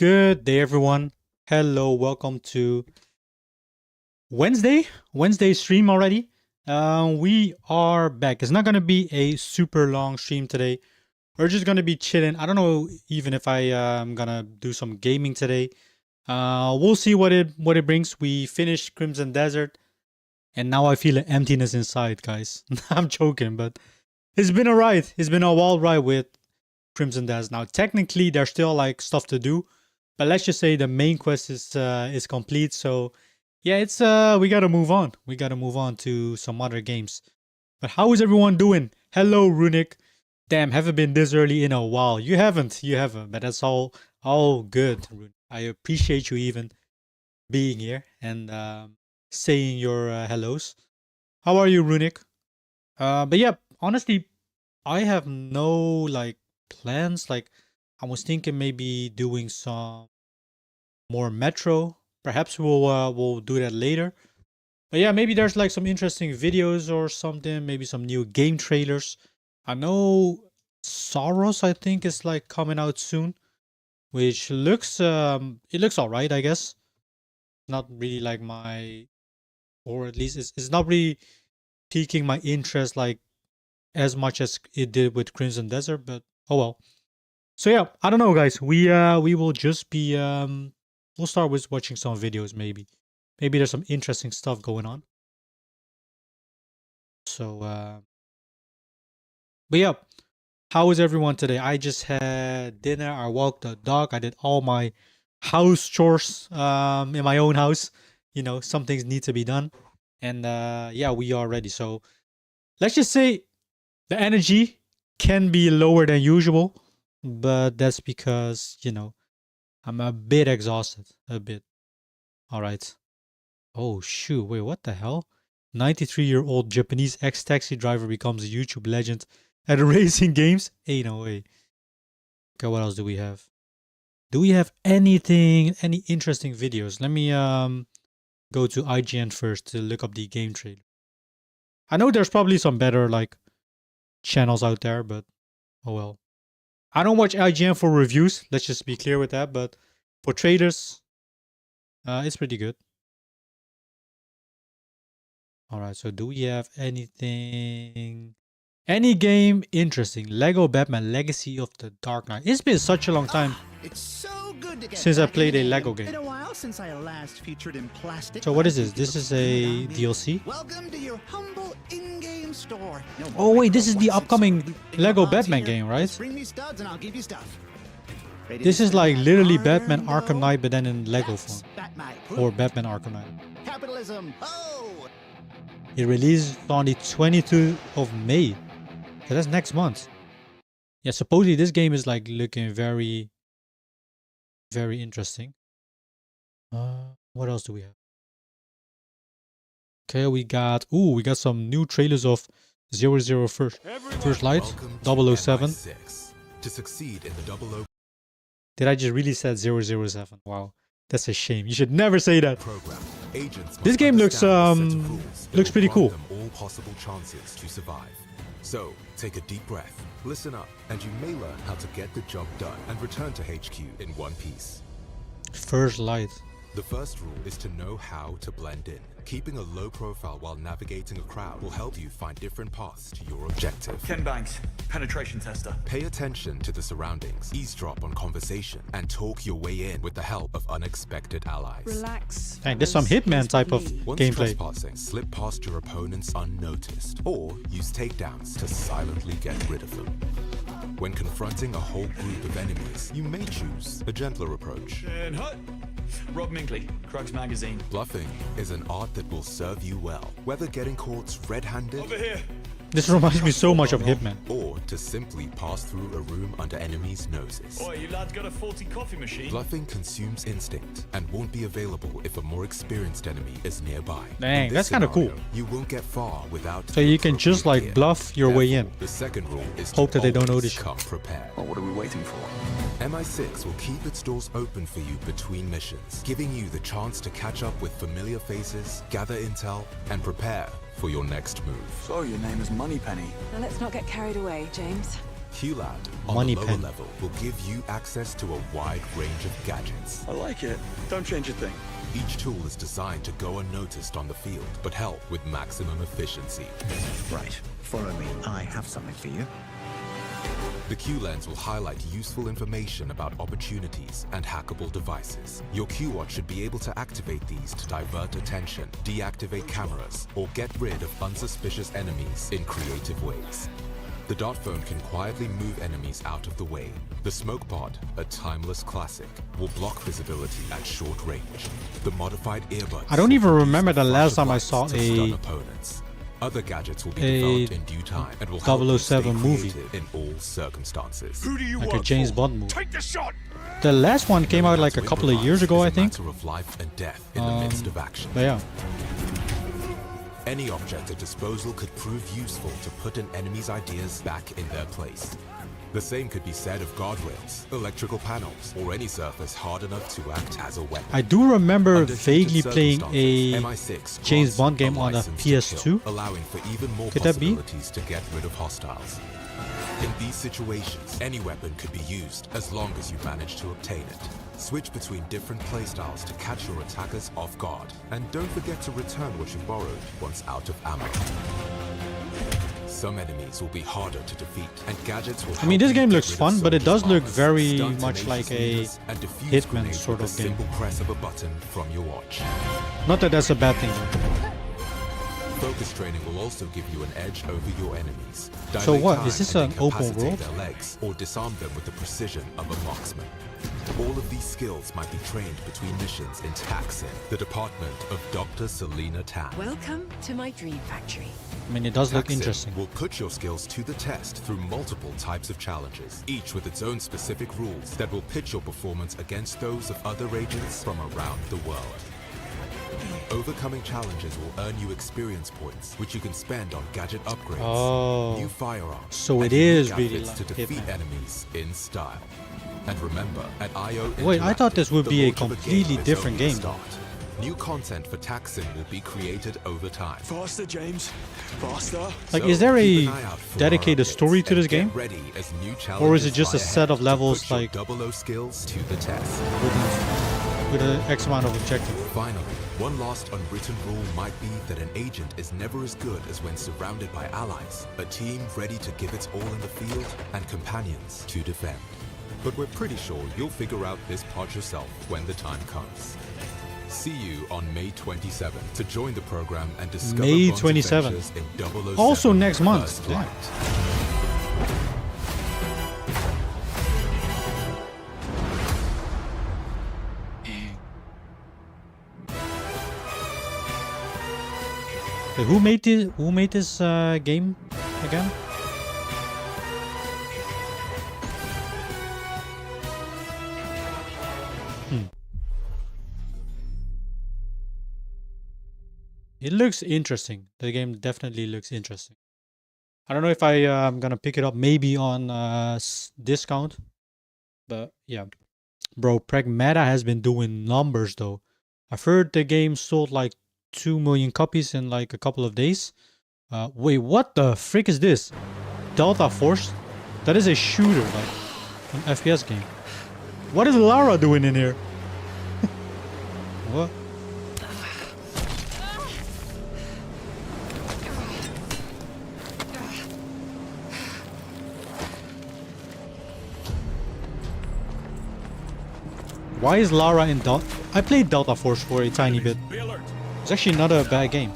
Good day, everyone. Hello, welcome to Wednesday stream already. We are back. It's not gonna be a super long stream today. We're just gonna be chilling. I don't know even if I am gonna do some gaming today. We'll see what it brings. We finished Crimson Desert, and now I feel an emptiness inside, guys. I'm joking, but it's been a ride. It's been a wild ride with Crimson Desert. Now, technically, there's still like stuff to do. But let's just say the main quest is complete. So yeah, it's we gotta move on. We gotta move on to some other games. But how is everyone doing? Hello, Runic. Damn, haven't been this early in a while. You haven't. But that's all good, Runic. I appreciate you even being here and saying your hellos. How are you, Runic? But yeah, honestly, I have no like plans. Like I was thinking maybe doing some more Metro. Perhaps we'll do that later. But yeah, maybe there's like some interesting videos or something. Maybe some new game trailers. I know Soros, I think, is like coming out soon, which looks it looks alright, I guess. Not really like my, or at least it's not really piquing my interest like as much as it did with Crimson Desert. But oh well. So yeah, I don't know, guys. We will just be we'll start with watching some videos. Maybe there's some interesting stuff going on. So but yeah, how is everyone today? I just had dinner. I walked the dog. I did all my house chores in my own house. You know, some things need to be done, and yeah, we are ready. So let's just say the energy can be lower than usual. But that's because, you know, I'm a bit exhausted. A bit. Alright. Oh, shoot. Wait, what the hell? 93-year-old Japanese ex-taxi driver becomes a YouTube legend at racing games? Ain't no way. Okay, what else do we have? Do we have any interesting videos? Let me go to IGN first to look up the game trailer. I know there's probably some better, like, channels out there, but oh well. I don't watch IGN for reviews. Let's just be clear with that. But for traders, it's pretty good. All right. So do we have anything? Any game interesting? Lego Batman Legacy of the Dark Knight. It's been such a long time since I played a Lego game. Since I last featured in plastic. So what is this? This is a DLC? Welcome to your humble in-game store. Oh wait, this is the upcoming Lego Batman game, right? Bring me studs and I'll give you stuff. This is like literally Batman Arkham Knight, but then in Lego form. Or Batman Arkham Knight. Capitalism. Oh. It released on the 22nd of May. So that's next month. Yeah, supposedly this game is like looking very interesting. What else do we have? Okay, we got some new trailers of 00 First Light, 007. To succeed in the 00 Did I just really said 007? Wow, that's a shame. You should never say that. program, agents This game looks pretty cool. Them all possible chances to survive. So, take a deep breath, listen up, and you may learn how to get the job done and return to HQ in one piece. First Light. The first rule is to know how to blend in. Keeping a low profile while navigating a crowd will help you find different paths to your objective. Ken Banks, penetration tester. Pay attention to the surroundings, eavesdrop on conversation, and talk your way in with the help of unexpected allies. Relax. Dang, there's some Hitman type of Once gameplay. trespassing, slip past your opponents unnoticed, or use takedowns to silently get rid of them. When confronting a whole group of enemies, you may choose a gentler approach. And hut. Rob Minkley, Crux Magazine. Bluffing is an art that will serve you well, whether getting caught red-handed Over here. This reminds me so much of Hitman. or to simply pass through a room under enemies' noses. Oi, you lads got a faulty coffee machine? Bluffing consumes instinct and won't be available if a more experienced enemy is nearby. Dang, In that's this kinda cool. scenario, You won't get far without. So you can just like appropriate gear. bluff your way in. Therefore, the second rule is Hope to that they don't always notice you. come prepared. Well, what are we waiting for? MI6 will keep its doors open for you between missions, giving you the chance to catch up with familiar faces, gather intel, and prepare for your next move. So, your name is Moneypenny. Now let's not get carried away, James. QLab on Money the lower pen. level will give you access to a wide range of gadgets. I like it. Don't change a thing. Each tool is designed to go unnoticed on the field, but help with maximum efficiency. Right, follow me. I have something for you. The Q lens will highlight useful information about opportunities and hackable devices. Your Q watch should be able to activate these to divert attention, deactivate cameras, or get rid of unsuspicious enemies in creative ways. The dot phone can quietly move enemies out of the way. The smoke pod, a timeless classic, will block visibility at short range. The modified earbuds. I don't even remember the use last flash time I of saw lights to stun a opponents. Other gadgets will be a developed in due time and will help you stay 007 movie. creative in all circumstances. Who do you like a work James for? Bond movie. Take the shot. The last one came out like a couple of years ago, I think. It's a matter of life and death in the midst of action. But yeah, Any object at disposal could prove useful to put an enemy's ideas back in their place. The same could be said of guardrails, electrical panels, or any surface hard enough to act as a weapon. I do remember Under vaguely heated playing circumstances, a MI6 James grants Bond game a on a license to PS2. kill, allowing for even more Could that be? possibilities to get rid of hostiles. In these situations, any weapon could be used as long as you manage to obtain it. Switch between different playstyles to catch your attackers off guard, and don't forget to return what you borrowed once out of ammo. Some enemies will be harder to defeat, and gadgets will I mean, help this you game get looks rid of fun, but it does soldiers' look armors, very stun much tenacious like a leaders, and defuse Hitman grenades sort with of a game. simple press of a button from your watch. not that that's a bad thing though. Focus training will also give you an edge over your enemies. So Dilate what, time is this and an open incapacitate world? their legs, or disarm them with the precision of a marksman. All of these skills might be trained between missions in Taxin, the department of Dr. Selena Tan. Welcome to my dream factory. I mean, it does look Taxin interesting. will put your skills to the test through multiple types of challenges, each with its own specific rules that will pitch your performance against those of other agents from around the world. Overcoming challenges will earn you experience points, which you can spend on gadget upgrades, Oh. new firearms, So and it is unique really outfits like to defeat Hitman. enemies in style. And remember, at IO Wait, I thought Interactive, this would the be a launch of completely game is different only the game. start. New content for Taxin will be created over time. Faster, James. Faster. Like, So is there keep a an eye out for dedicated our story updates to this and get game? ready as new Or is it challenges just a lie set ahead of to levels put your like 00 skills to the test. with an X amount of objective? Finally, one last unwritten rule might be that an agent is never as good as when surrounded by allies, a team ready to give its all in the field, and companions to defend. But we're pretty sure you'll figure out this part yourself when the time comes. See you on May 27 to join the program and discover May Bond's 27. adventures in 007 Also next month. First Yeah. Light. Okay, who made this game again? It looks interesting. The game definitely looks interesting. I don't know if I'm gonna pick it up maybe on discount, but yeah, bro, Pragmata has been doing numbers though. I've heard the game sold like 2 million copies in like a couple of days. Wait, what the frick is this? Delta Force? That is a shooter, like an FPS game. What is Lara doing in here? What? Why is Lara in Delta? I played Delta Force for a tiny bit. Be alert. It's actually not a bad game.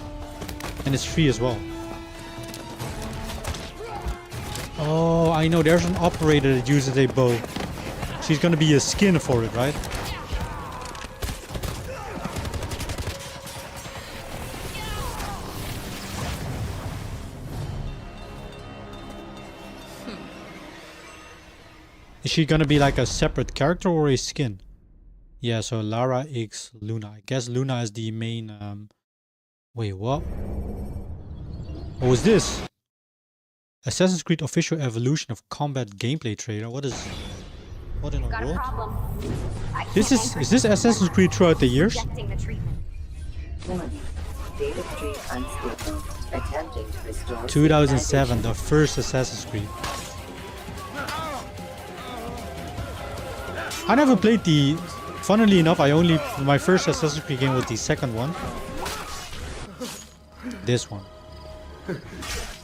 And it's free as well. Oh, I know. There's an operator that uses a bow. She's gonna be a skin for it, right? Is she gonna be like a separate character or a skin? Yeah, so Lara X Luna. I guess Luna is the main wait, what? What was this? Assassin's Creed official evolution of combat gameplay trailer. What is what in the Got a world? problem. I This can't is this Assassin's Creed throughout the years? rejecting the treatment. Warning. Data stream unstable. Attempting to restore 2007, the first Assassin's Creed. I never played the... Funnily enough, my first Assassin's Creed game was the second one. This one.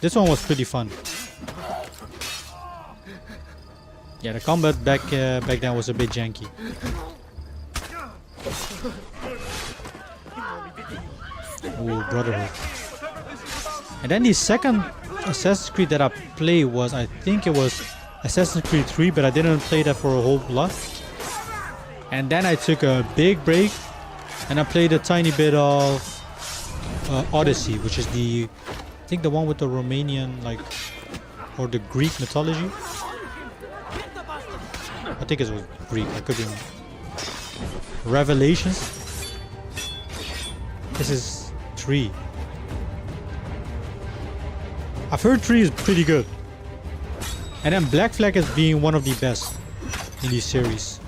This one was pretty fun. Yeah, the combat back then was a bit janky. Ooh, Brotherhood. And then the second Assassin's Creed that I played was, I think it was Assassin's Creed 3, but I didn't play that for a whole lot. And then I took a big break and I played a tiny bit of Odyssey, which is I think the one with the Romanian, like, or the Greek mythology. I think it was Greek, I could be wrong. Revelations. This is 3. I've heard 3 is pretty good. And then Black Flag as being one of the best in this series.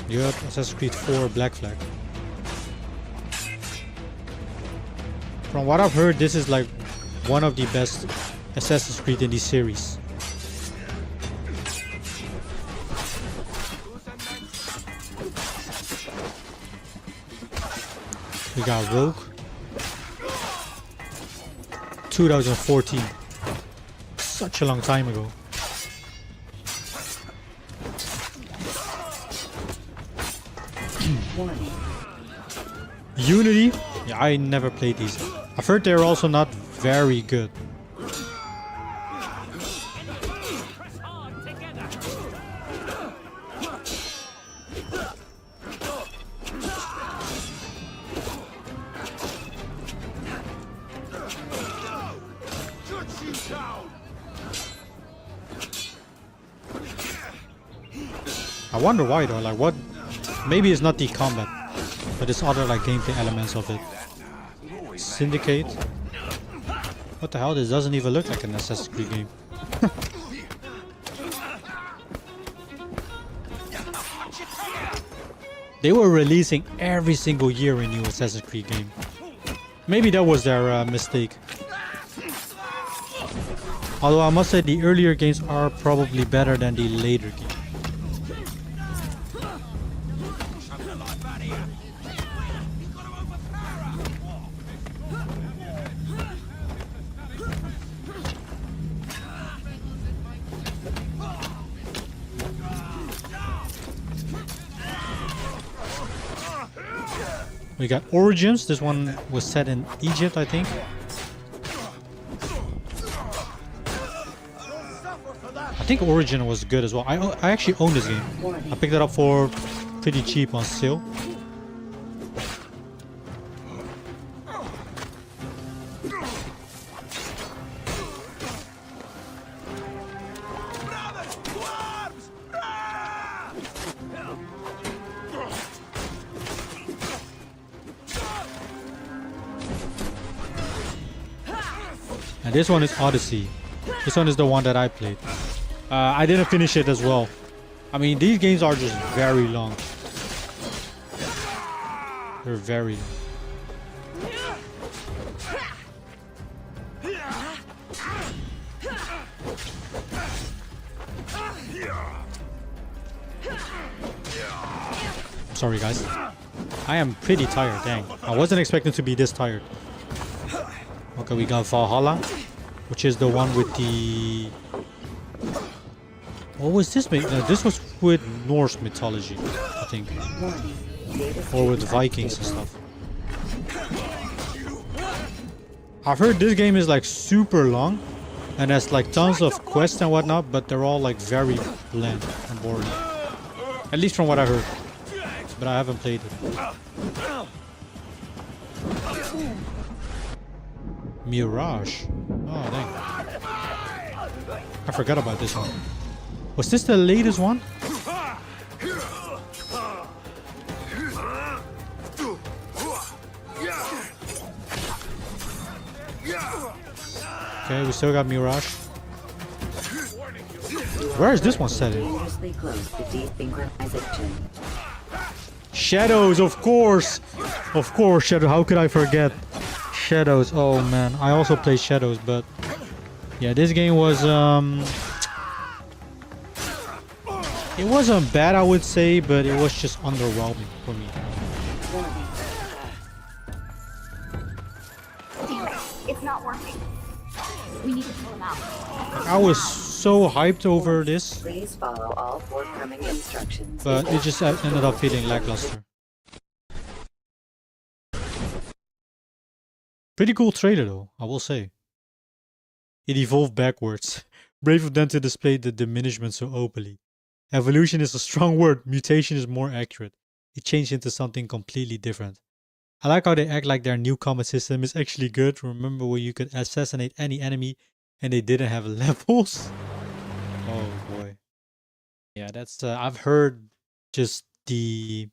Yep, Assassin's Creed 4 Black Flag. From what I've heard, this is like one of the best Assassin's Creed in this series. We got Rogue. 2014. Such a long time ago. Unity? Yeah, I never played these. I've heard they're also not very good. I wonder why though, like what? Maybe it's not the combat, but it's other like gameplay elements of it. Syndicate. What the hell? This doesn't even look like an Assassin's Creed game. They were releasing every single year a new Assassin's Creed game. Maybe that was their mistake. Although I must say the earlier games are probably better than the later games. We got Origins. This one was set in Egypt, I think. I think Origin was good as well. I actually own this game. I picked it up for pretty cheap on sale. And this one is Odyssey. This one is the one that I played. I didn't finish it as well. I mean, these games are just very long. They're very long. I'm sorry guys. I am pretty tired, dang. I wasn't expecting to be this tired. Okay, we got Valhalla, which is the one with the... What was this? This was with Norse mythology, I think. Or with Vikings and stuff. I've heard this game is like super long and has like tons of quests and whatnot, but they're all like very bland and boring. At least from what I heard. But I haven't played it. Mirage. Oh, dang. I forgot about this one. Was this the latest one? Okay, we still got Mirage. Where is this one set in? Shadows, of course! Of course, Shadow. How could I forget? Shadows. Oh man, I also played Shadows, but yeah, this game was it wasn't bad, I would say, but it was just underwhelming for me. It's not working. We need to pull him out. I was so hyped over this, Please follow all forthcoming instructions. but it just ended up feeling lackluster. Pretty cool trailer though, I will say. It evolved backwards. Brave of them to display the diminishment so openly. Evolution is a strong word, mutation is more accurate. It changed into something completely different. I like how they act like their new combat system is actually good. Remember where you could assassinate any enemy and they didn't have levels? Oh boy. Yeah, that's I've heard just the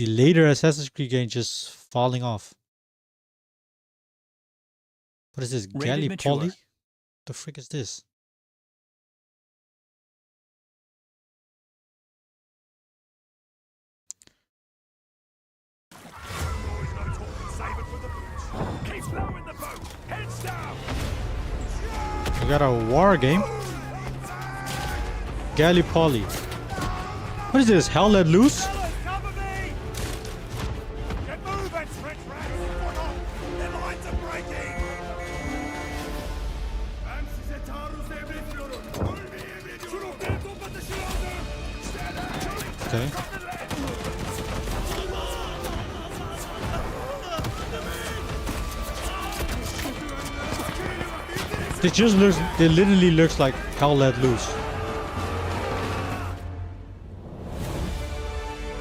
later Assassin's Creed game just falling off. What is this? Rated Gallipoli? mature. The frick is this? We got a war game. Gallipoli. What is this? Hell Let Loose? Okay. It literally looks like Hell Let Loose.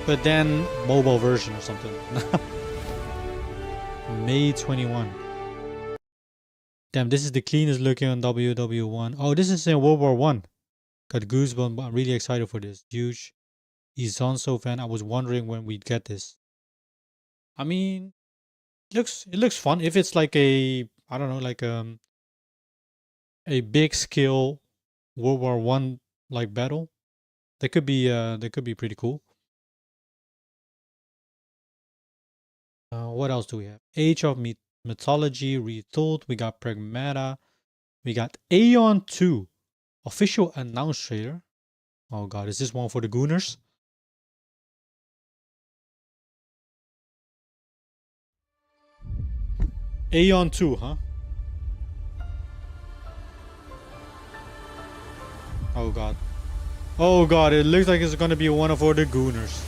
But then mobile version or something. May 21. Damn, this is the cleanest looking on WW1. Oh, this is in World War 1. Got goosebumps, but I'm really excited for this. Huge Izonso fan. I was wondering when we'd get this. I mean, it looks fun. If it's like a, I don't know, like a big scale World War 1 like battle, that could be pretty cool. What else do we have? Age of Mythology Retold. We got Pragmata. We got Aeon 2. Official announced trailer. Oh god, is this one for the Gooners? Aeon 2, huh? Oh god. Oh god, it looks like it's gonna be one for the Gooners.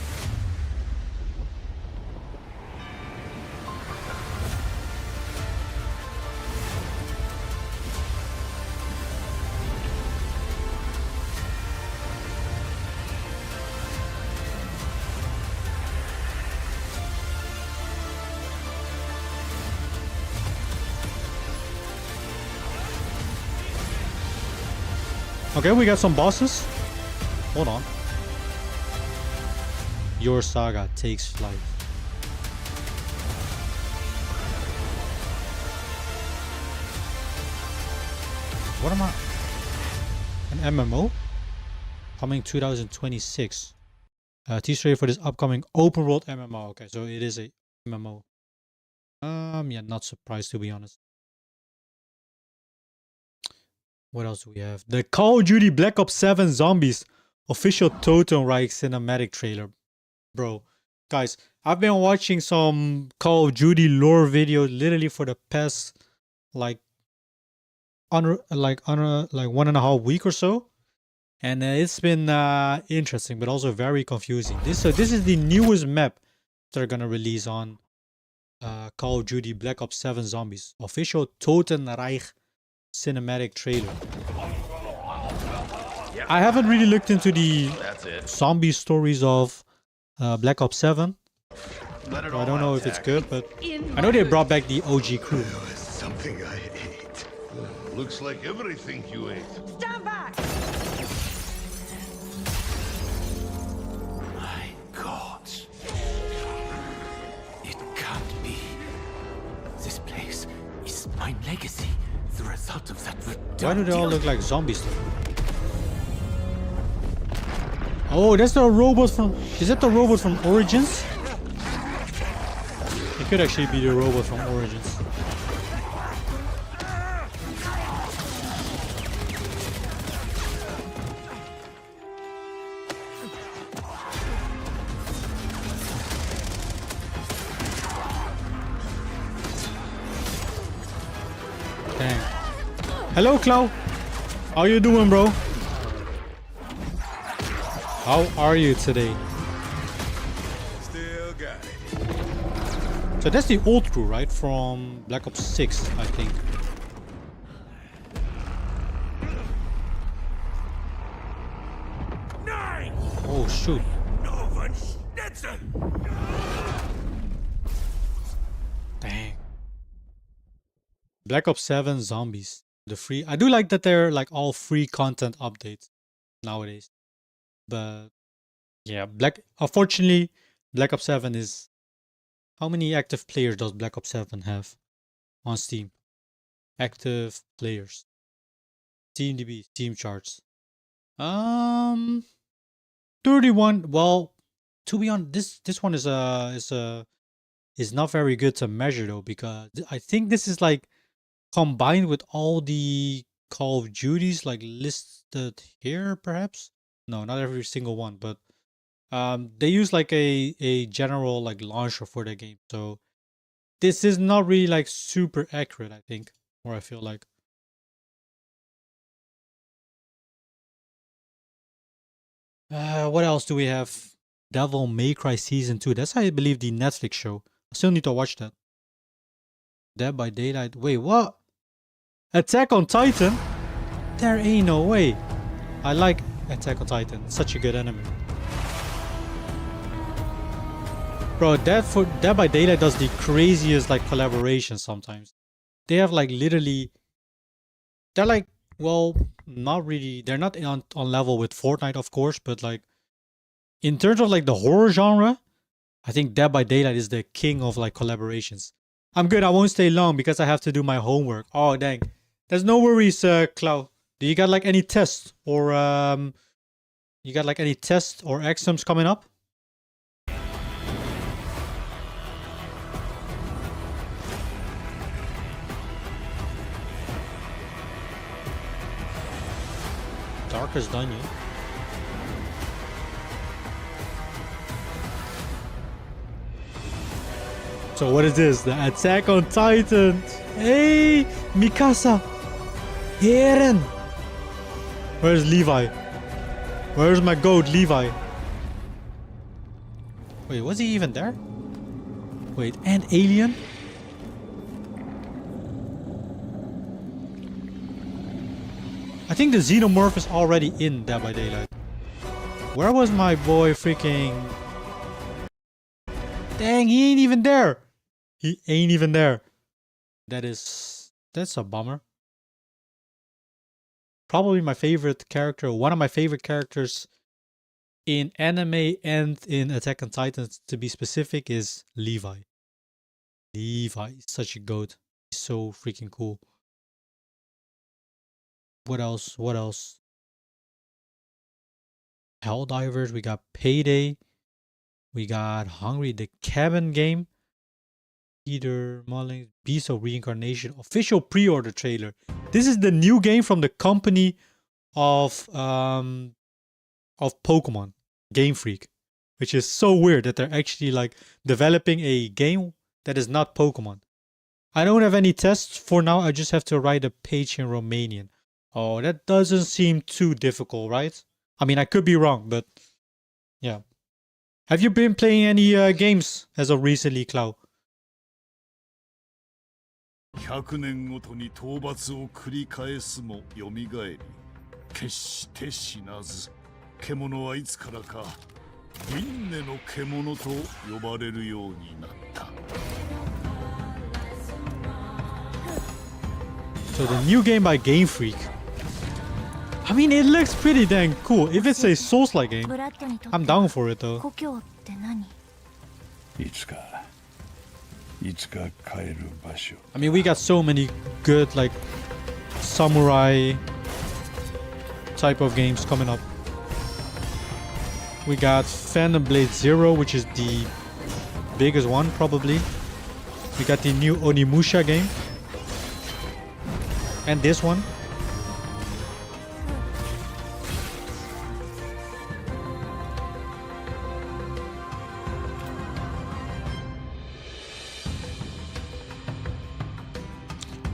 Okay, we got some bosses. Hold on. Your saga takes flight. What am I? An MMO? Coming 2026. Teaser for this upcoming open world MMO. Okay, so it is a MMO. Yeah, not surprised to be honest. What else do we have? The Call of Duty Black Ops 7 Zombies official Totenreich cinematic trailer. Bro, guys, I've been watching some Call of Duty lore videos literally for the past like 1.5 weeks or so, and it's been interesting but also very confusing. This is the newest map they're gonna release on Call of Duty Black Ops 7 Zombies official Totenreich cinematic trailer. I haven't really looked into the zombie stories of Black Ops 7. So I don't know if it's good, but I know they brought back the OG crew. Something I ate. Looks like everything you ate. Stand back! My God. It can't be. This place is my legacy. The result of that Why do they all look like zombies though? Oh, that's the robot from... Is that the robot from Origins? could actually be the robot from Origins. Dang. Hello, Clow. How you doing, bro? How are you today? Still got it. So that's the old crew, right? From Black Ops 6, I think. Oh, shoot. Dang. Black Ops 7 Zombies. The free. I do like that they're like all free content updates nowadays. But yeah, unfortunately, Black Ops 7 is. How many active players does Black Ops 7 have on Steam? Active players. TeamDB, Steam charts. 31. Well, to be honest, this one is not very good to measure though, because I think this is like combined with all the Call of Duties like listed here, perhaps. No, not every single one, but they use like a general like launcher for the game, so this is not really like super accurate, I think, or I feel like. What else do we have? Devil May Cry Season 2. That's, I believe, the Netflix show. I still need to watch that. Dead by Daylight. Wait, what? Attack on Titan? There ain't no way. I like Attack on Titan. Such a good anime. Bro, Dead by Daylight does the craziest like collaboration sometimes. They have like literally... They're like, well, not really. They're not on level with Fortnite, of course, but like in terms of like the horror genre, I think Dead by Daylight is the king of like collaborations. I'm good. I won't stay long because I have to do my homework. Oh, dang. There's no worries, Cloud. Do you got like any tests or you got like any tests or exams coming up? Darkest Dungeon. So what is this? The Attack on Titan. Hey, Mikasa. Eren. Where's Levi? Where's my goat, Levi? Wait, was he even there? Wait, and Alien? I think the Xenomorph is already in Dead by Daylight. Where was my boy freaking... Dang, he ain't even there. He ain't even there. That's a bummer. Probably my favorite character, one of my favorite characters in anime and in Attack on Titan, to be specific, is Levi. Levi is such a goat. He's so freaking cool. What else? What else? Helldivers. We got Payday. We got Hungry the Cabin game. Peter Mullins, Beast of Reincarnation. Official pre-order trailer. This is the new game from the company of Pokemon, Game Freak, which is so weird that they're actually like developing a game that is not Pokemon. I don't have any tests for now. I just have to write a page in Romanian. Oh, that doesn't seem too difficult, right? I mean, I could be wrong, but yeah. Have you been playing any games as of recently, Cloud? 100年ごとに討伐を繰り返すも蘇り決して死なず獣はいつからか輪廻の獣と呼ばれるようになった So the new game by Game Freak. I mean, it looks pretty dang cool. If it's a Souls-like game, I'm down for it though. いつか帰る場所 I mean, we got so many good like samurai type of games coming up. We got Phantom Blade Zero, which is the biggest one probably. We got the new Onimusha game. And this one.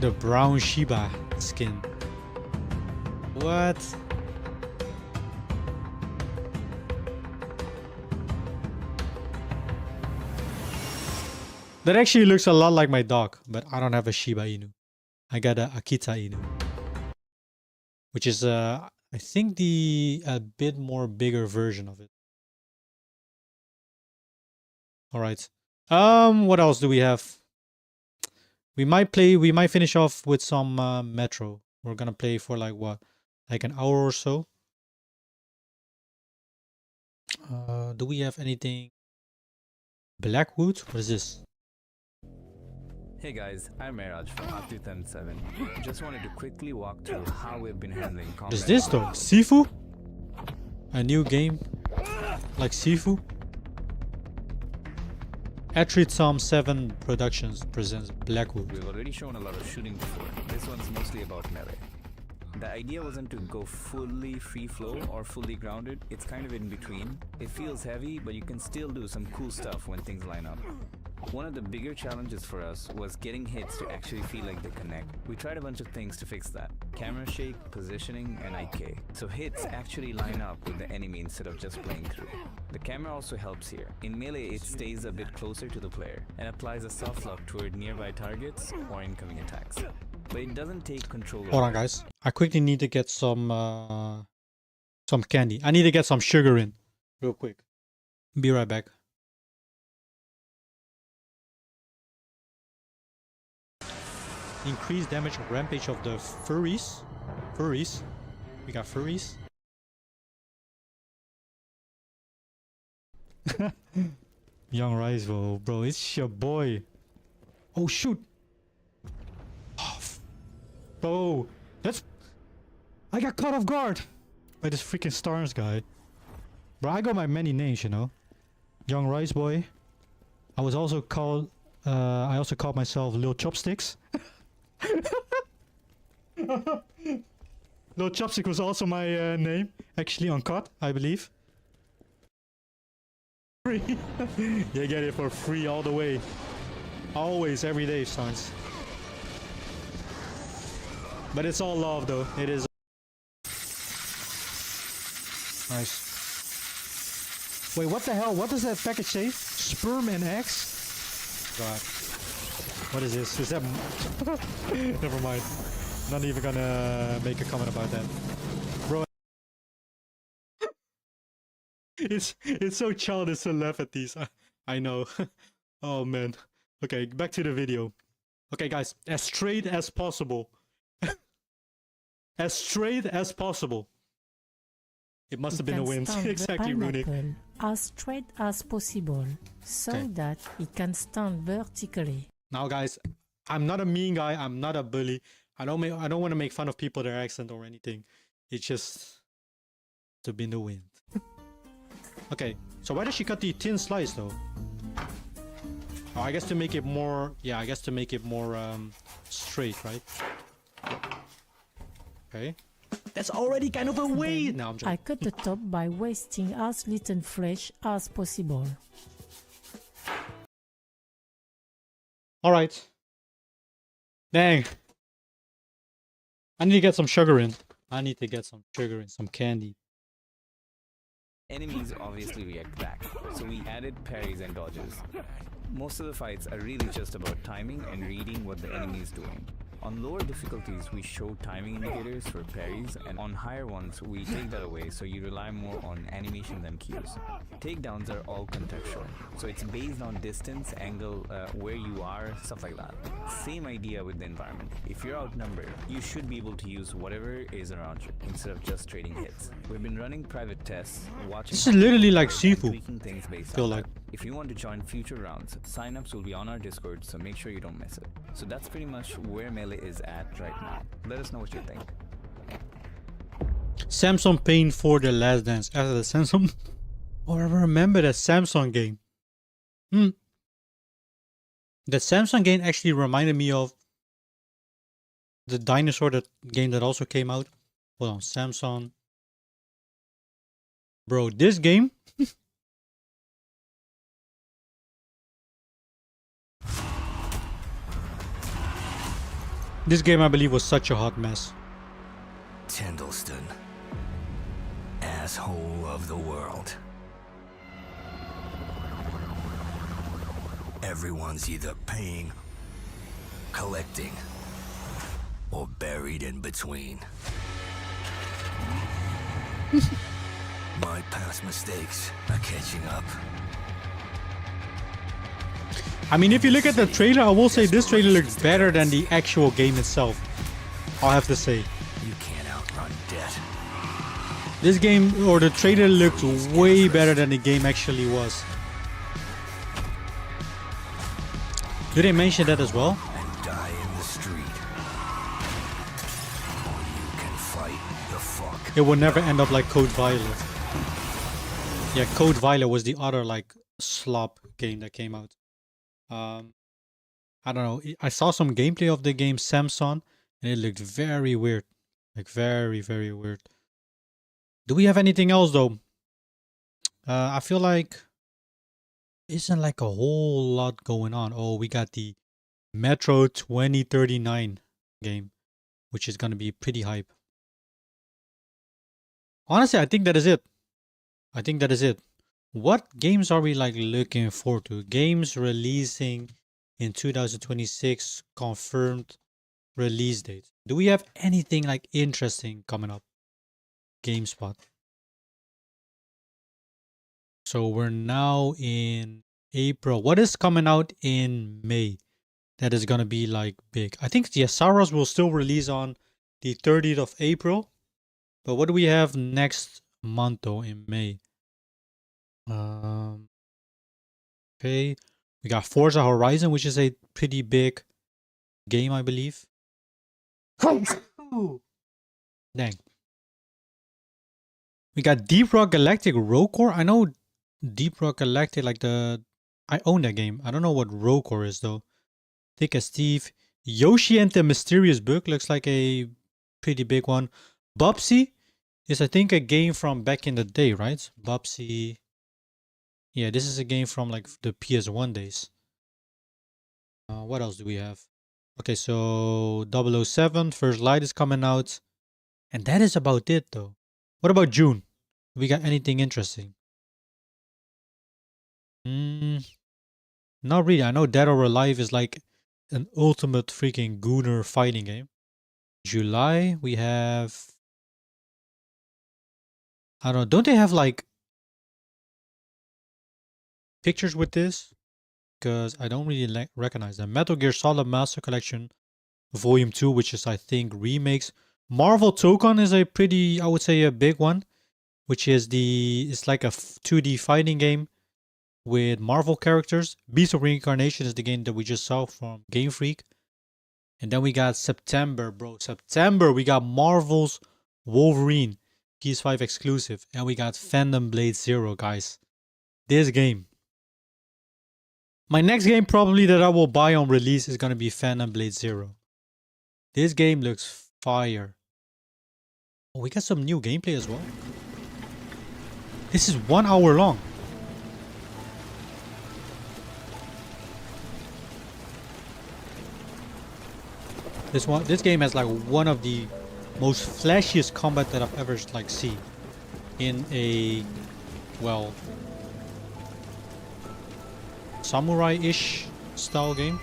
The brown Shiba skin. What? That actually looks a lot like my dog, but I don't have a Shiba Inu. I got a Akita Inu, which is I think the a bit more bigger version of it. All right. What else do we have? We might finish off with some Metro. We're gonna play for like what? Like an hour or so. Do we have anything? Blackwood? What is this? Hey guys, I'm Mehraj from Up237. Just wanted to quickly walk through how we've been handling combat. What is this though? Sifu? A new game? Like Sifu? Attritom 7 Productions presents Blackwood. We've already shown a lot of shooting before. This one's mostly about melee. The idea wasn't to go fully free flow or fully grounded. It's kind of in between. It feels heavy, but you can still do some cool stuff when things line up. One of the bigger challenges for us was getting hits to actually feel like they connect. We tried a bunch of things to fix that. Camera shake, positioning, and IK. So hits actually line up with the enemy instead of just playing through. The camera also helps here. In melee, it stays a bit closer to the player and applies a soft lock toward nearby targets or incoming attacks. But it doesn't take control of. Hold on guys. I quickly need to get some candy. I need to get some sugar in. Real quick. Be right back. Increased damage of rampage of the furries. Furries. We got furries. Young Riseball, bro, it's your boy. Oh shoot. Oh, bro, that's... I got caught off guard by this freaking Stars guy. Bro, I got my many names, you know. Young Rice Boy. I was also called... I also called myself Lil Chopsticks. Lil Chopstick was also my name, actually on COD, I believe. Free. You get it for free all the way. Always, every day, sons. But it's all love, though. It is. Nice. Wait, what the hell? What does that package say? Sperm and eggs? God. What is this? Is that... Never mind. Not even gonna make a comment about that. Bro. It's so childish to laugh at these. I know. Oh man. Okay, back to the video. Okay guys, as straight as possible. As straight as possible. It must have been a wind. Exactly, Rooney. As straight as possible, so that it can stand vertically. Now guys, I'm not a mean guy, I'm not a bully. I don't want to make fun of people, their accent or anything. It's just to be in the wind. Okay, so why does she cut the thin slice though? Oh, I guess to make it more, yeah, I guess to make it more straight, right? Okay. That's already kind of a way. No, I'm joking. I cut the top by wasting as little flesh as possible. Alright. Dang. I need to get some sugar in. I need to get some sugar in, some candy. Enemies obviously react back, so we added parries and dodges. Most of the fights are really just about timing and reading what the enemy is doing. On lower difficulties, we show timing indicators for parries, and on higher ones, we take that away so you rely more on animation than cues. Takedowns are all contextual, so it's based on distance, angle, where you are, stuff like that. Same idea with the environment. If you're outnumbered, you should be able to use whatever is around you, instead of just trading hits. We've been running private tests, watching... This is literally like Sifu. Tweaking things based feel on like. that. If you want to join future rounds, sign-ups will be on our Discord, so make sure you don't miss it. So that's pretty much where Melee is at right now. Let us know what you think. Samsung paying for The Last Dance after the Samsung. Oh, I remember that Samsung game. That Samsung game actually reminded me of the dinosaur game that also came out. Hold on, Samsung. Bro, this game. This game, I believe, was such a hot mess. Tindleston. Asshole of the world. Everyone's either paying, collecting, or buried in between. My past mistakes are catching up. I mean, if you look at the trailer, I will say this trailer looks better than the actual game itself. I'll have to say. You can't outrun debt. This game, or the trailer, looked way better than the game actually was. Did they mention that as well? And die in the street. Or you can fight the fuck. It would never end up like Code Violet. Yeah, Code Violet was the other like slop game that came out. I don't know. I saw some gameplay of the game Samsung, and it looked very weird. Like very, very weird. Do we have anything else though? I feel like isn't like a whole lot going on. Oh, we got the Metro 2039 game, which is gonna be pretty hype. Honestly, I think that is it. I think that is it. What games are we like looking forward to? Games releasing in 2026, confirmed release date. Do we have anything like interesting coming up? GameSpot. So we're now in April. What is coming out in May that is going to be like big? I think the Saros will still release on the 30th of April. But what do we have next month though in May? Okay. We got Forza Horizon, which is a pretty big game, I believe. Dang. We got Deep Rock Galactic Rocore. I know Deep Rock Galactic, like I own that game. I don't know what Rocore is though. Thick as Steve. Yoshi and the Mysterious Book looks like a pretty big one. Bubsy is, I think, a game from back in the day, right? Bubsy. Yeah, this is a game from like the PS1 days. What else do we have? Okay, so 007 First Light is coming out. And that is about it though. What about June? We got anything interesting? Not really. I know Dead or Alive is like an ultimate freaking gooner fighting game. July, we have... I don't know. Don't they have like pictures with this? Because I don't really recognize them. Metal Gear Solid Master Collection Volume 2, which is, I think, remakes. Marvel Tokon is a pretty, I would say, a big one, which is it's like a 2D fighting game with Marvel characters. Beast of Reincarnation is the game that we just saw from Game Freak. And then we got September, bro. September, we got Marvel's Wolverine, PS5 exclusive. And we got Phantom Blade Zero, guys. This game. My next game probably that I will buy on release is going to be Phantom Blade Zero. This game looks fire. Oh, we got some new gameplay as well. This is 1 hour long. This game has like one of the most flashiest combat that I've ever like seen in a, well, samurai-ish style game.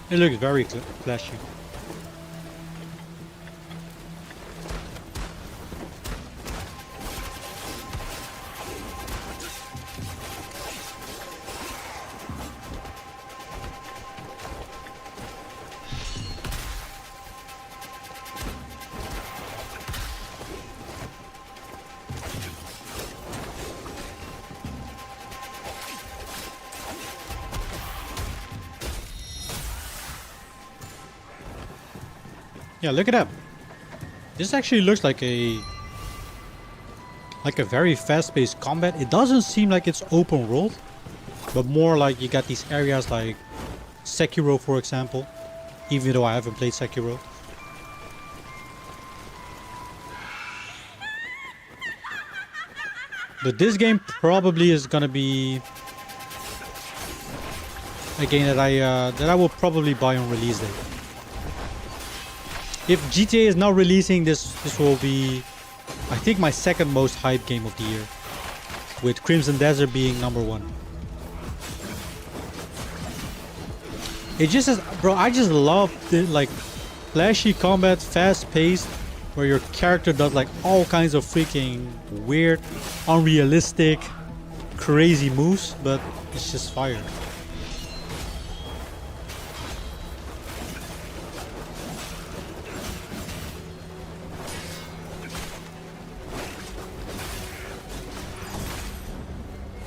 It looks very flashy. Yeah, look at that. This actually looks like a very fast-paced combat. It doesn't seem like it's open world, but more like you got these areas like Sekiro, for example, even though I haven't played Sekiro. But this game probably is gonna be a game that I will probably buy on release day. If GTA is not releasing this will be, I think, my second most hyped game of the year, with Crimson Desert being #1. It just is, bro. I just love the like flashy combat, fast paced, where your character does like all kinds of freaking weird, unrealistic, crazy moves, but it's just fire.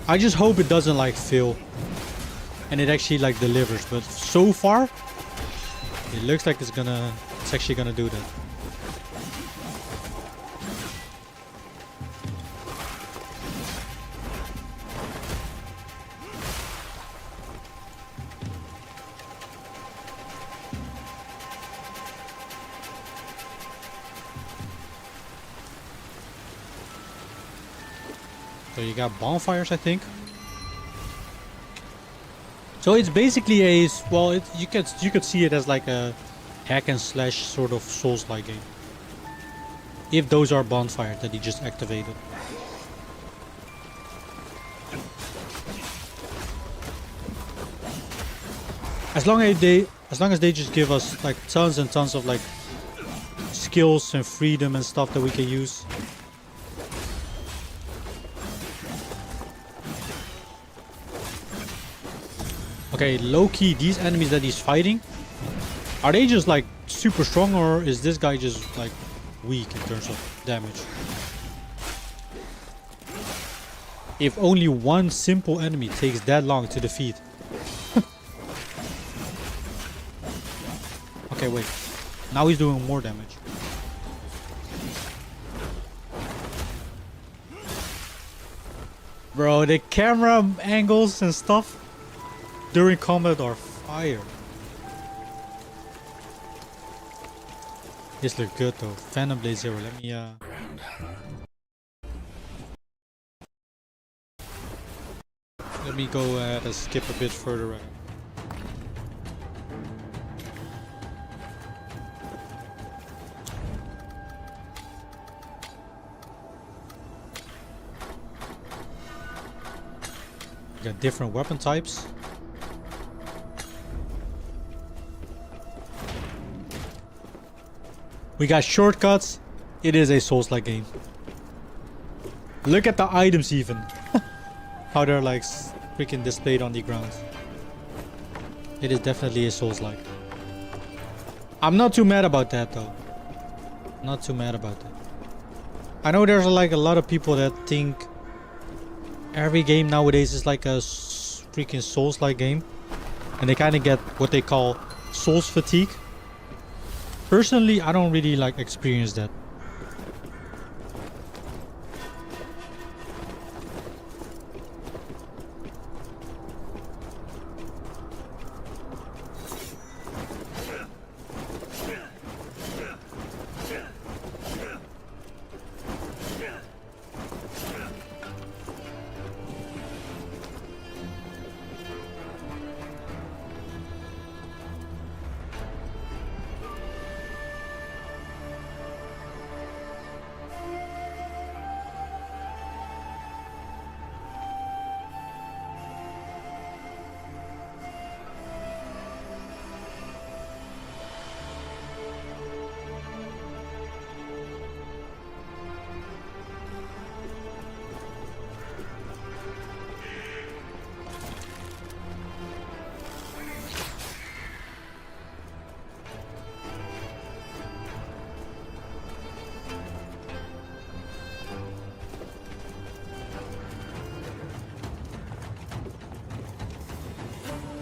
I just hope it doesn't like fail and it actually like delivers, but so far it looks like it's actually gonna do that. So you got bonfires, I think. So it's basically a, well, you could see it as like a hack and slash sort of Souls-like game. If those are bonfires that he just activated. As long as they just give us like tons and tons of like skills and freedom and stuff that we can use. Okay, low-key, these enemies that he's fighting, are they just like super strong, or is this guy just like weak in terms of damage? If only one simple enemy takes that long to defeat. Okay, wait. Now he's doing more damage. Bro, the camera angles and stuff during combat are fire. This looks good though. Phantom Blade Zero. Let me go ahead and skip a bit further ahead. Got different weapon types. We got shortcuts. It is a Souls-like game. Look at the items even. How they're like freaking displayed on the ground. It is definitely a Souls-like. I'm not too mad about that though. Not too mad about that. I know there's like a lot of people that think every game nowadays is like a freaking Souls-like game. And they kind of get what they call Souls fatigue. Personally, I don't really like experience that.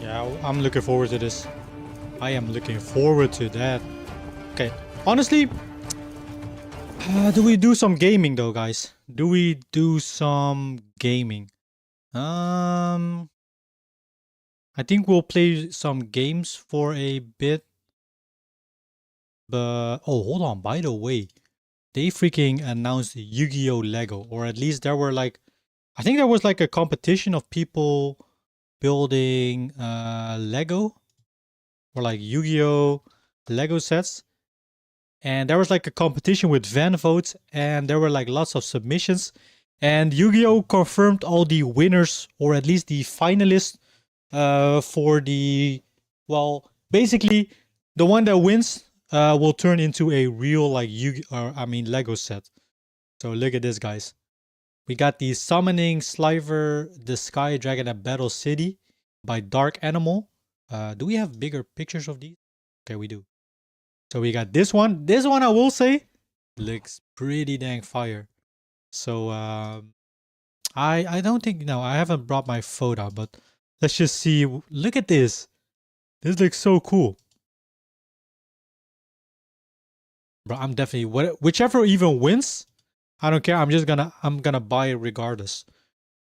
Yeah, I'm looking forward to this. I am looking forward to that. Okay, Honestly, do we do some gaming though, guys? Do we do some gaming? I think we'll play some games for a bit. But oh, hold on. By the way, they freaking announced Yu-Gi-Oh Lego, or at least there were like, I think there was like a competition of people building Lego or like Yu-Gi-Oh Lego sets. And there was like a competition with fan votes, and there were like lots of submissions. And Yu-Gi-Oh confirmed all the winners, or at least the finalists, for the, well, basically the one that wins will turn into a real like Lego set. So look at this, guys. We got the Summoning Sliver, the Sky Dragon at Battle City by Dark Animal. Do we have bigger pictures of these? Okay, we do. So we got this one. This one I will say looks pretty dang fire. So I don't think, no, I haven't brought my phone out, but let's just see. Look at this. This looks so cool. Bro, I'm definitely whichever even wins, I don't care. I'm gonna buy it regardless.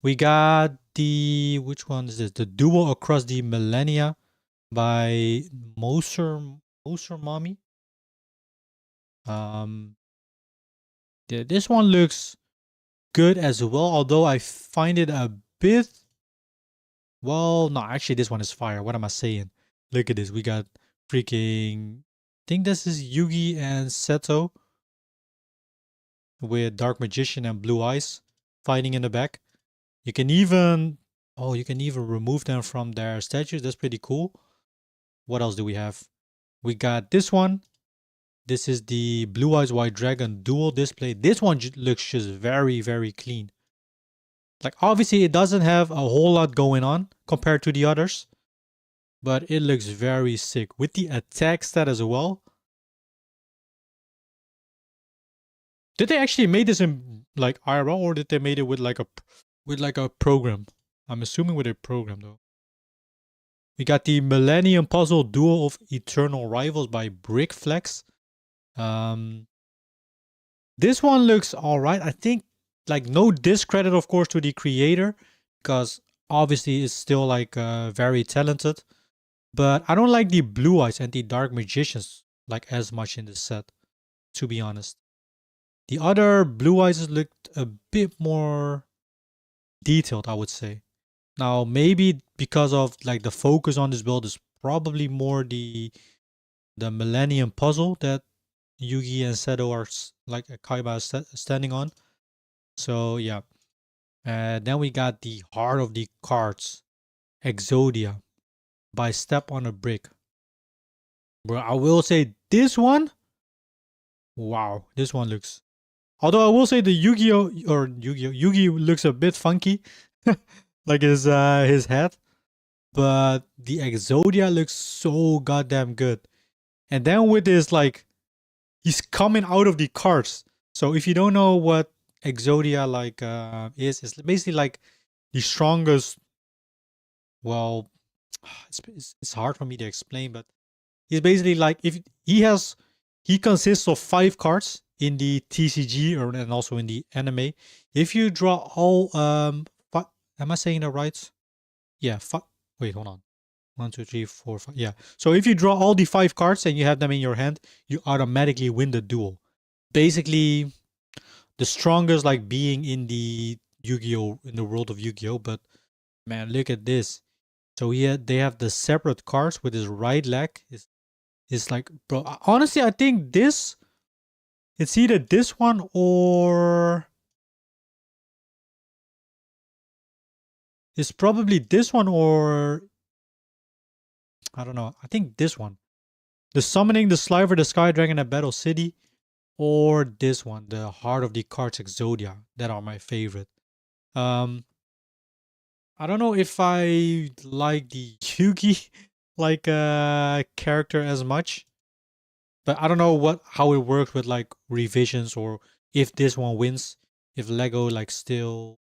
We got the, which one is this? The Duel Across the Millennia by Moser Mommy. This one looks good as well, although I find it a bit, well, no, actually this one is fire. What am I saying? Look at this. We got freaking, I think this is Yugi and Seto with Dark Magician and Blue Eyes fighting in the back. You can even, oh, you can even remove them from their statues. That's pretty cool. What else do we have? We got this one. This is the Blue Eyes White Dragon dual display. This one looks just very, very clean. Like, obviously, it doesn't have a whole lot going on compared to the others, but it looks very sick with the attack stat as well. Did they actually make this in like IRL, or did they made it with like a program? I'm assuming with a program though. We got the Millennium Puzzle Duel of Eternal Rivals by Brickflex. This one looks alright. I think, like, no discredit, of course, to the creator, because obviously it's still like very talented. But I don't like the Blue Eyes and the Dark Magicians like as much in this set, to be honest. The other Blue Eyes looked a bit more detailed, I would say. Now, maybe because of like the focus on this build is probably more the Millennium Puzzle that Yugi and Seto are like Kaiba is standing on. So yeah. Then we got the Heart of the Cards, Exodia by Step on a Brick. Bro, I will say this one, wow, this one looks. Although I will say the Yugi looks a bit funky, like his head. But the Exodia looks so goddamn good. And then with this, like, he's coming out of the cards. So if you don't know what Exodia like is, it's basically like the strongest. Well, it's hard for me to explain, but he's basically like, if he consists of 5 cards in the TCG and also in the anime. If you draw all am I saying that right? Yeah, wait, hold on. 1, 2, 3, 4, 5. Yeah. So if you draw all the 5 cards and you have them in your hand, you automatically win the duel. Basically, the strongest like being in the Yu-Gi-Oh, in the world of Yu-Gi-Oh. But man, look at this. So they have the separate cards with his right leg. It's like, bro. Honestly, I think this. It's either this one or. It's probably this one or. I don't know. I think this one. The Summoning the Sliver, the Sky Dragon at Battle City. Or this one, the Heart of the Cards Exodia. That are my favorite. I don't know if I like the Yugi like character as much. But I don't know how it works with like revisions, or if this one wins, if Lego like still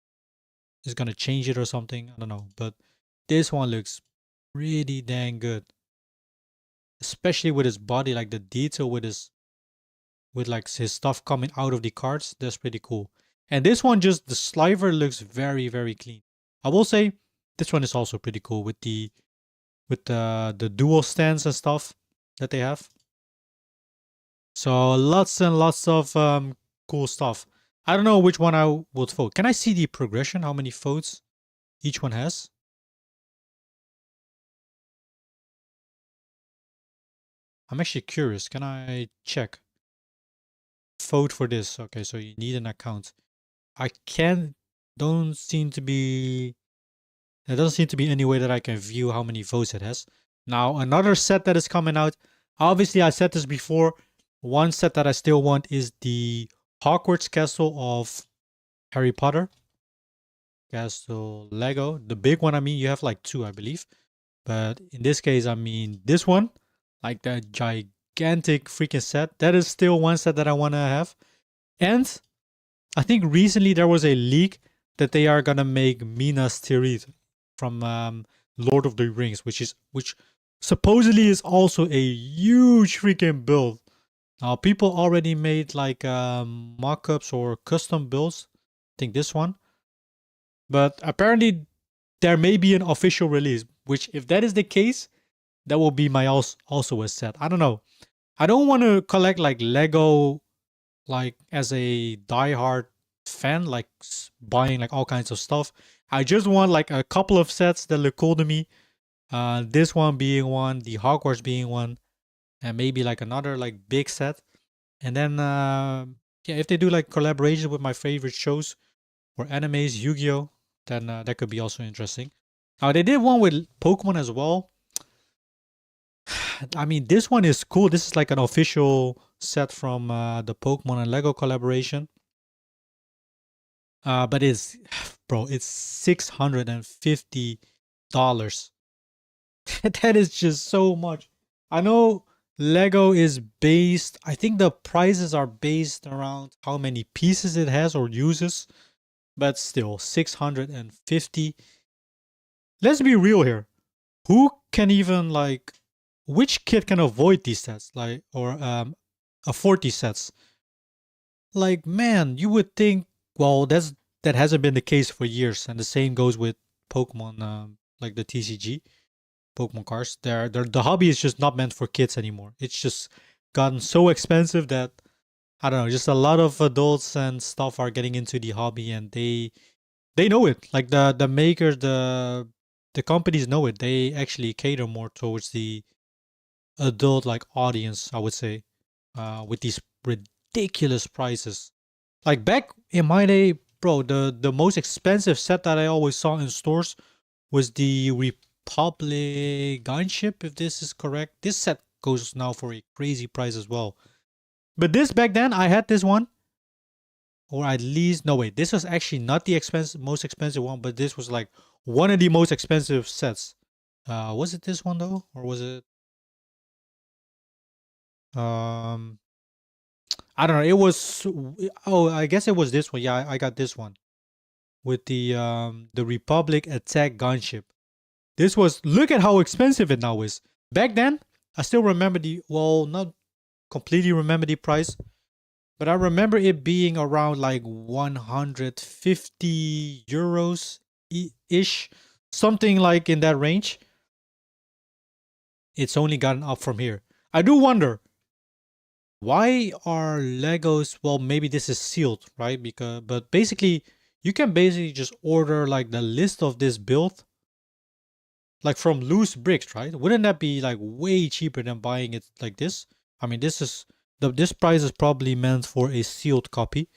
is gonna change it or something. I don't know. But this one looks pretty dang good. Especially with his body, like the detail with his with like his stuff coming out of the cards. That's pretty cool. And this one, just the sliver looks very, very clean. I will say this one is also pretty cool with the dual stands and stuff that they have. So lots and lots of cool stuff. I don't know which one I would vote. Can I see the progression? How many votes each one has? I'm actually curious. Can I check? Vote for this. Okay, so you need an account. I can't. Don't seem to be. There doesn't seem to be any way that I can view how many votes it has. Now, another set that is coming out. Obviously, I said this before. One set that I still want is the Hogwarts Castle of Harry Potter. Castle Lego. The big one, I mean, you have like two, I believe. But in this case, I mean, this one, like the gigantic freaking set. That is still one set that I want to have. And I think recently there was a leak that they are going to make Minas Tirith from Lord of the Rings, which supposedly is also a huge freaking build. Now, people already made like mock-ups or custom builds. I think this one. But apparently there may be an official release, which if that is the case, that will be my also a set. I don't know. I don't want to collect like Lego like as a diehard fan, like buying like all kinds of stuff. I just want like a couple of sets that look cool to me. This one being one, the Hogwarts being one, and maybe like another like big set. And then yeah, if they do like collaborations with my favorite shows or animes, Yu-Gi-Oh, then that could be also interesting. Now they did one with Pokemon as well. I mean, this one is cool. This is like an official set from the Pokemon and Lego collaboration. But it's, bro, it's $650. That is just so much. I know Lego is based, I think the prices are based around how many pieces it has or uses, but still, 650. Let's be real here. Who can even like, which kid can avoid these sets, like, or afford these sets? Like, man, you would think, well, that hasn't been the case for years, and the same goes with Pokemon, like the TCG, Pokemon cards. The hobby is just not meant for kids anymore. It's just gotten so expensive that I don't know, just a lot of adults and stuff are getting into the hobby, and they know it. Like the makers, the companies know it. They actually cater more towards the adult like audience, I would say, with these ridiculous prices. Like back in my day, bro, the most expensive set that I always saw in stores was the Republic gunship, if this is correct. This set goes now for a crazy price as well. But this back then, I had this one, or at least no wait, this was actually not the most expensive one, but this was like one of the most expensive sets. Was it this one though, or was it? I don't know. It was, oh, I guess it was this one. Yeah, I got this one with the Republic attack gunship. This was, look at how expensive it now is. Back then, I still remember not completely remember the price, but I remember it being around like 150 euros ish, something like in that range. It's only gotten up from here. I do wonder, why are Legos, well, maybe this is sealed, right? But basically, you can basically just order like the list of this build, like from loose bricks, right? Wouldn't that be like way cheaper than buying it like this? I mean, this price is probably meant for a sealed copy.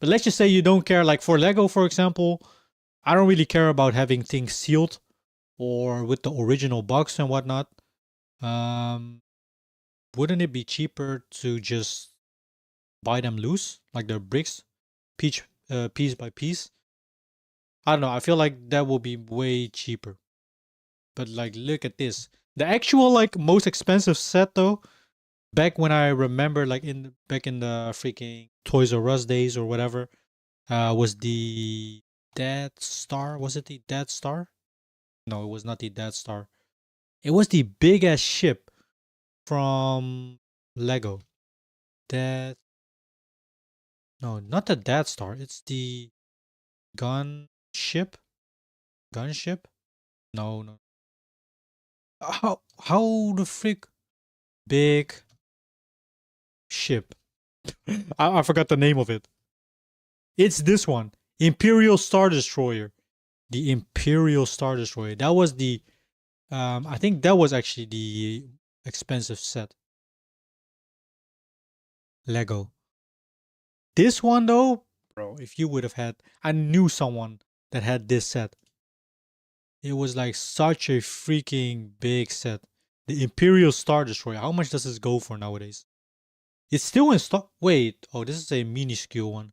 But let's just say you don't care, like for Lego, for example, I don't really care about having things sealed or with the original box and whatnot. Wouldn't it be cheaper to just buy them loose, like the bricks, piece by piece? I don't know. I feel like that will be way cheaper. But like, look at this. The actual like most expensive set though, back when I remember, like back in the freaking Toys R Us days or whatever, was the Death Star. Was it the Death Star? No, it was not the Death Star. It was the big ass ship from Lego. Death. No, not the Death Star. It's the gunship. Gunship? No, no. How the frick? Big ship. I forgot the name of it. It's this one. Imperial Star Destroyer. The Imperial Star Destroyer. That was the I think that was actually the expensive set. Lego. This one though, bro, if you would have had, I knew someone that had this set. It was like such a freaking big set. The Imperial Star Destroyer. How much does this go for nowadays? It's still in stock. Wait, oh, this is a minuscule one.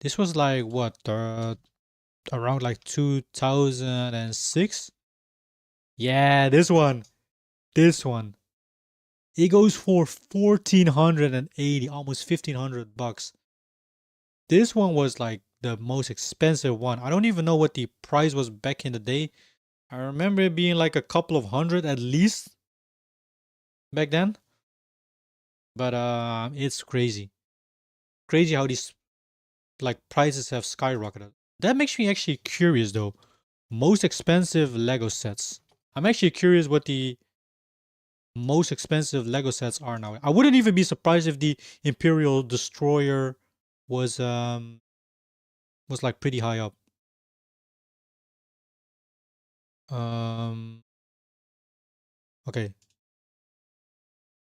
This was like what? Around like 2006. Yeah, this one. This one. It goes for 1,480, almost 1,500 bucks. This one was like the most expensive one. I don't even know what the price was back in the day. I remember it being like a couple of hundred at least back then. But it's crazy. Crazy how these like prices have skyrocketed. That makes me actually curious though. Most expensive Lego sets. I'm actually curious what the most expensive Lego sets are now. I wouldn't even be surprised if the Imperial Destroyer was like pretty high up. Okay.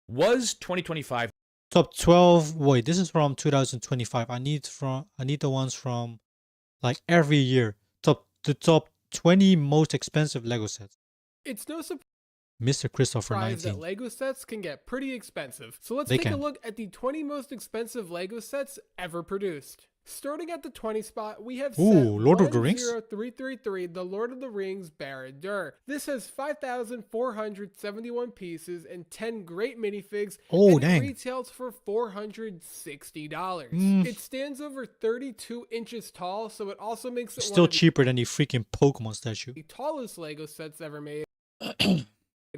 Was 2025 Top 12. Wait, this is from 2025. I need the ones from like every year. The top 20 most expensive Lego sets. It's no surprise Mr. Christopher 19. that Lego sets can get pretty expensive. So let's They take a can. look at the 20 most expensive Lego sets ever produced. Starting at the 20 spot, we have Ooh, set Lord of the Rings? 10333, The Lord of the Rings Barad-dûr. This has 5,471 pieces and 10 great minifigs, Oh, and dang. it retails for $460. Mm. It stands over 32 inches tall, so it also makes it Still one of cheaper than the freaking Pokemon statue. the tallest Lego sets ever made.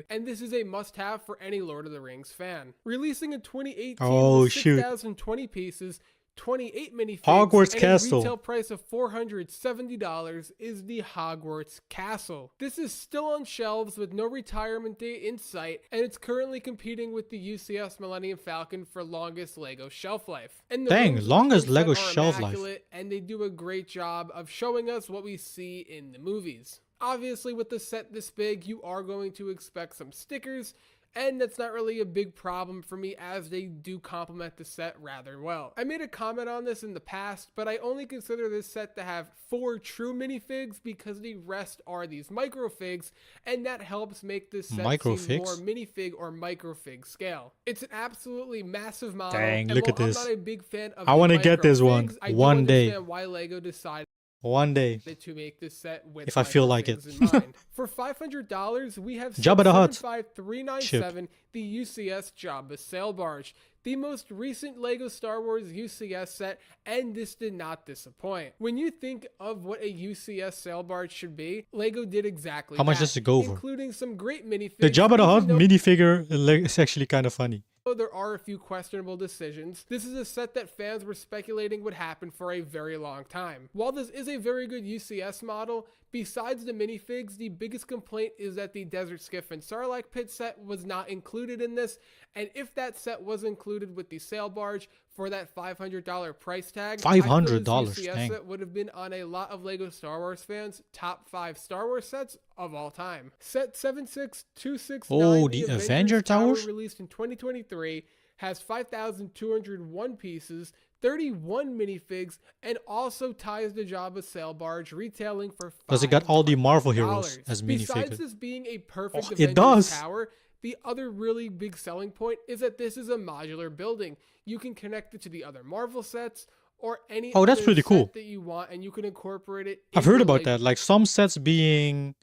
And this is a must-have for any Lord of the Rings fan. Releasing in 2018 Oh, with shoot. 6,020 pieces, 28 minifigs, Hogwarts and Castle. a retail price of $470 is the Hogwarts Castle. This is still on shelves with no retirement date in sight, and it's currently competing with the UCS Millennium Falcon for longest Lego shelf life. And the Dang, rooms longest inside Lego are shelf life. immaculate, and they do a great job of showing us what we see in the movies. Obviously, with the set this big, you are going to expect some stickers, and that's not really a big problem for me as they do complement the set rather well. I made a comment on this in the past, but I only consider this set to have 4 true minifigs because the rest are these microfigs, and that helps make this set seem more minifig or microfig scale. It's an absolutely massive model. Dang, and look while at this. I'm not a big fan of I want to get this one one day. Why Lego decided One day. to make this set with If I feel like it. microfigs in mind. For $500, we have Jabba the Hutt 75397, the UCS Jabba Sail Barge, the most recent Lego Star Wars UCS set, and this did not disappoint. When you think of what a UCS sail barge should be, Lego did exactly How much that, does it go for? including some great minifigs. The Jabba the Hutt even though minifigure is actually kind of funny. there are a few questionable decisions, this is a set that fans were speculating would happen for a very long time. While this is a very good UCS model, besides the minifigs, the biggest complaint is that the Desert Skiff and Sarlacc pit set was not included in this, and if that set was included with the sail barge for that $500 price tag, $500, UCS dang. set would have been on a lot of Lego Star Wars fans' top 5 Star Wars sets of all time. Set 76269, Oh, the Avenger Towers? released in 2023, has 5,201 pieces, 31 minifigs, and also ties the Jabba sail barge, retailing for Does it got all the Marvel heroes $500. as Besides minifigures? this being a perfect Oh, it Avengers does. tower, the other really big selling point is that this is a modular building. You can connect it to the other Marvel sets or any Oh, that's other pretty cool. set that you want, and you can incorporate it. I've into heard about Lego that. Like some sets being,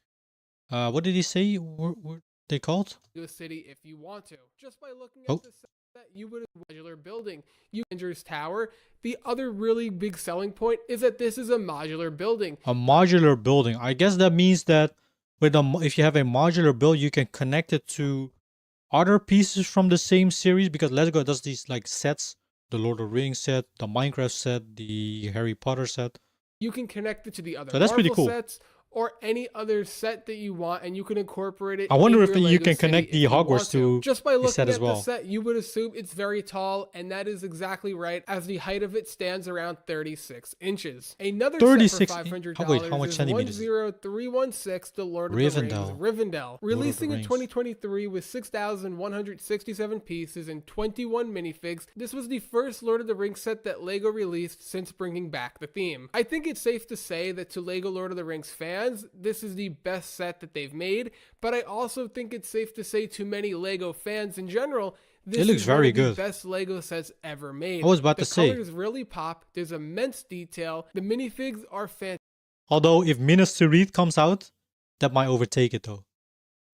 what did he say? What they called? City if you want to. Just by looking Oh. at the set, you would modular building. Avengers Tower. The other really big selling point is that this is a modular building. A modular building. I guess that means that if you have a modular build, you can connect it to other pieces from the same series, because Lego does these like sets, the Lord of the Rings set, the Minecraft set, the Harry Potter set. You can connect it to the other So that's pretty Marvel cool. sets or any other set that you want, and you can incorporate it. I wonder in if your you Lego can city connect if the you Hogwarts want to just by the looking set as at well. the set, you would assume it's very tall, and that is exactly right, as the height of it stands around 36 inches. Another 36 set for $500 wait, how much is centimeters? 10316, The Lord of the Rivendell. Rings, Rivendell, releasing in Rings. 2023 with 6,167 pieces and 21 minifigs. This was the first Lord of the Rings set that LEGO released since bringing back the theme. I think it's safe to say that to LEGO Lord of the Rings fans, this is the best set that they've made, but I also think it's safe to say to many LEGO fans in general, this looks is very one of the good. best LEGO sets ever made. I was about the to say. colors really pop, there's immense detail, the minifigs are fantastic. Although if Minas Tirith comes out, that might overtake it though.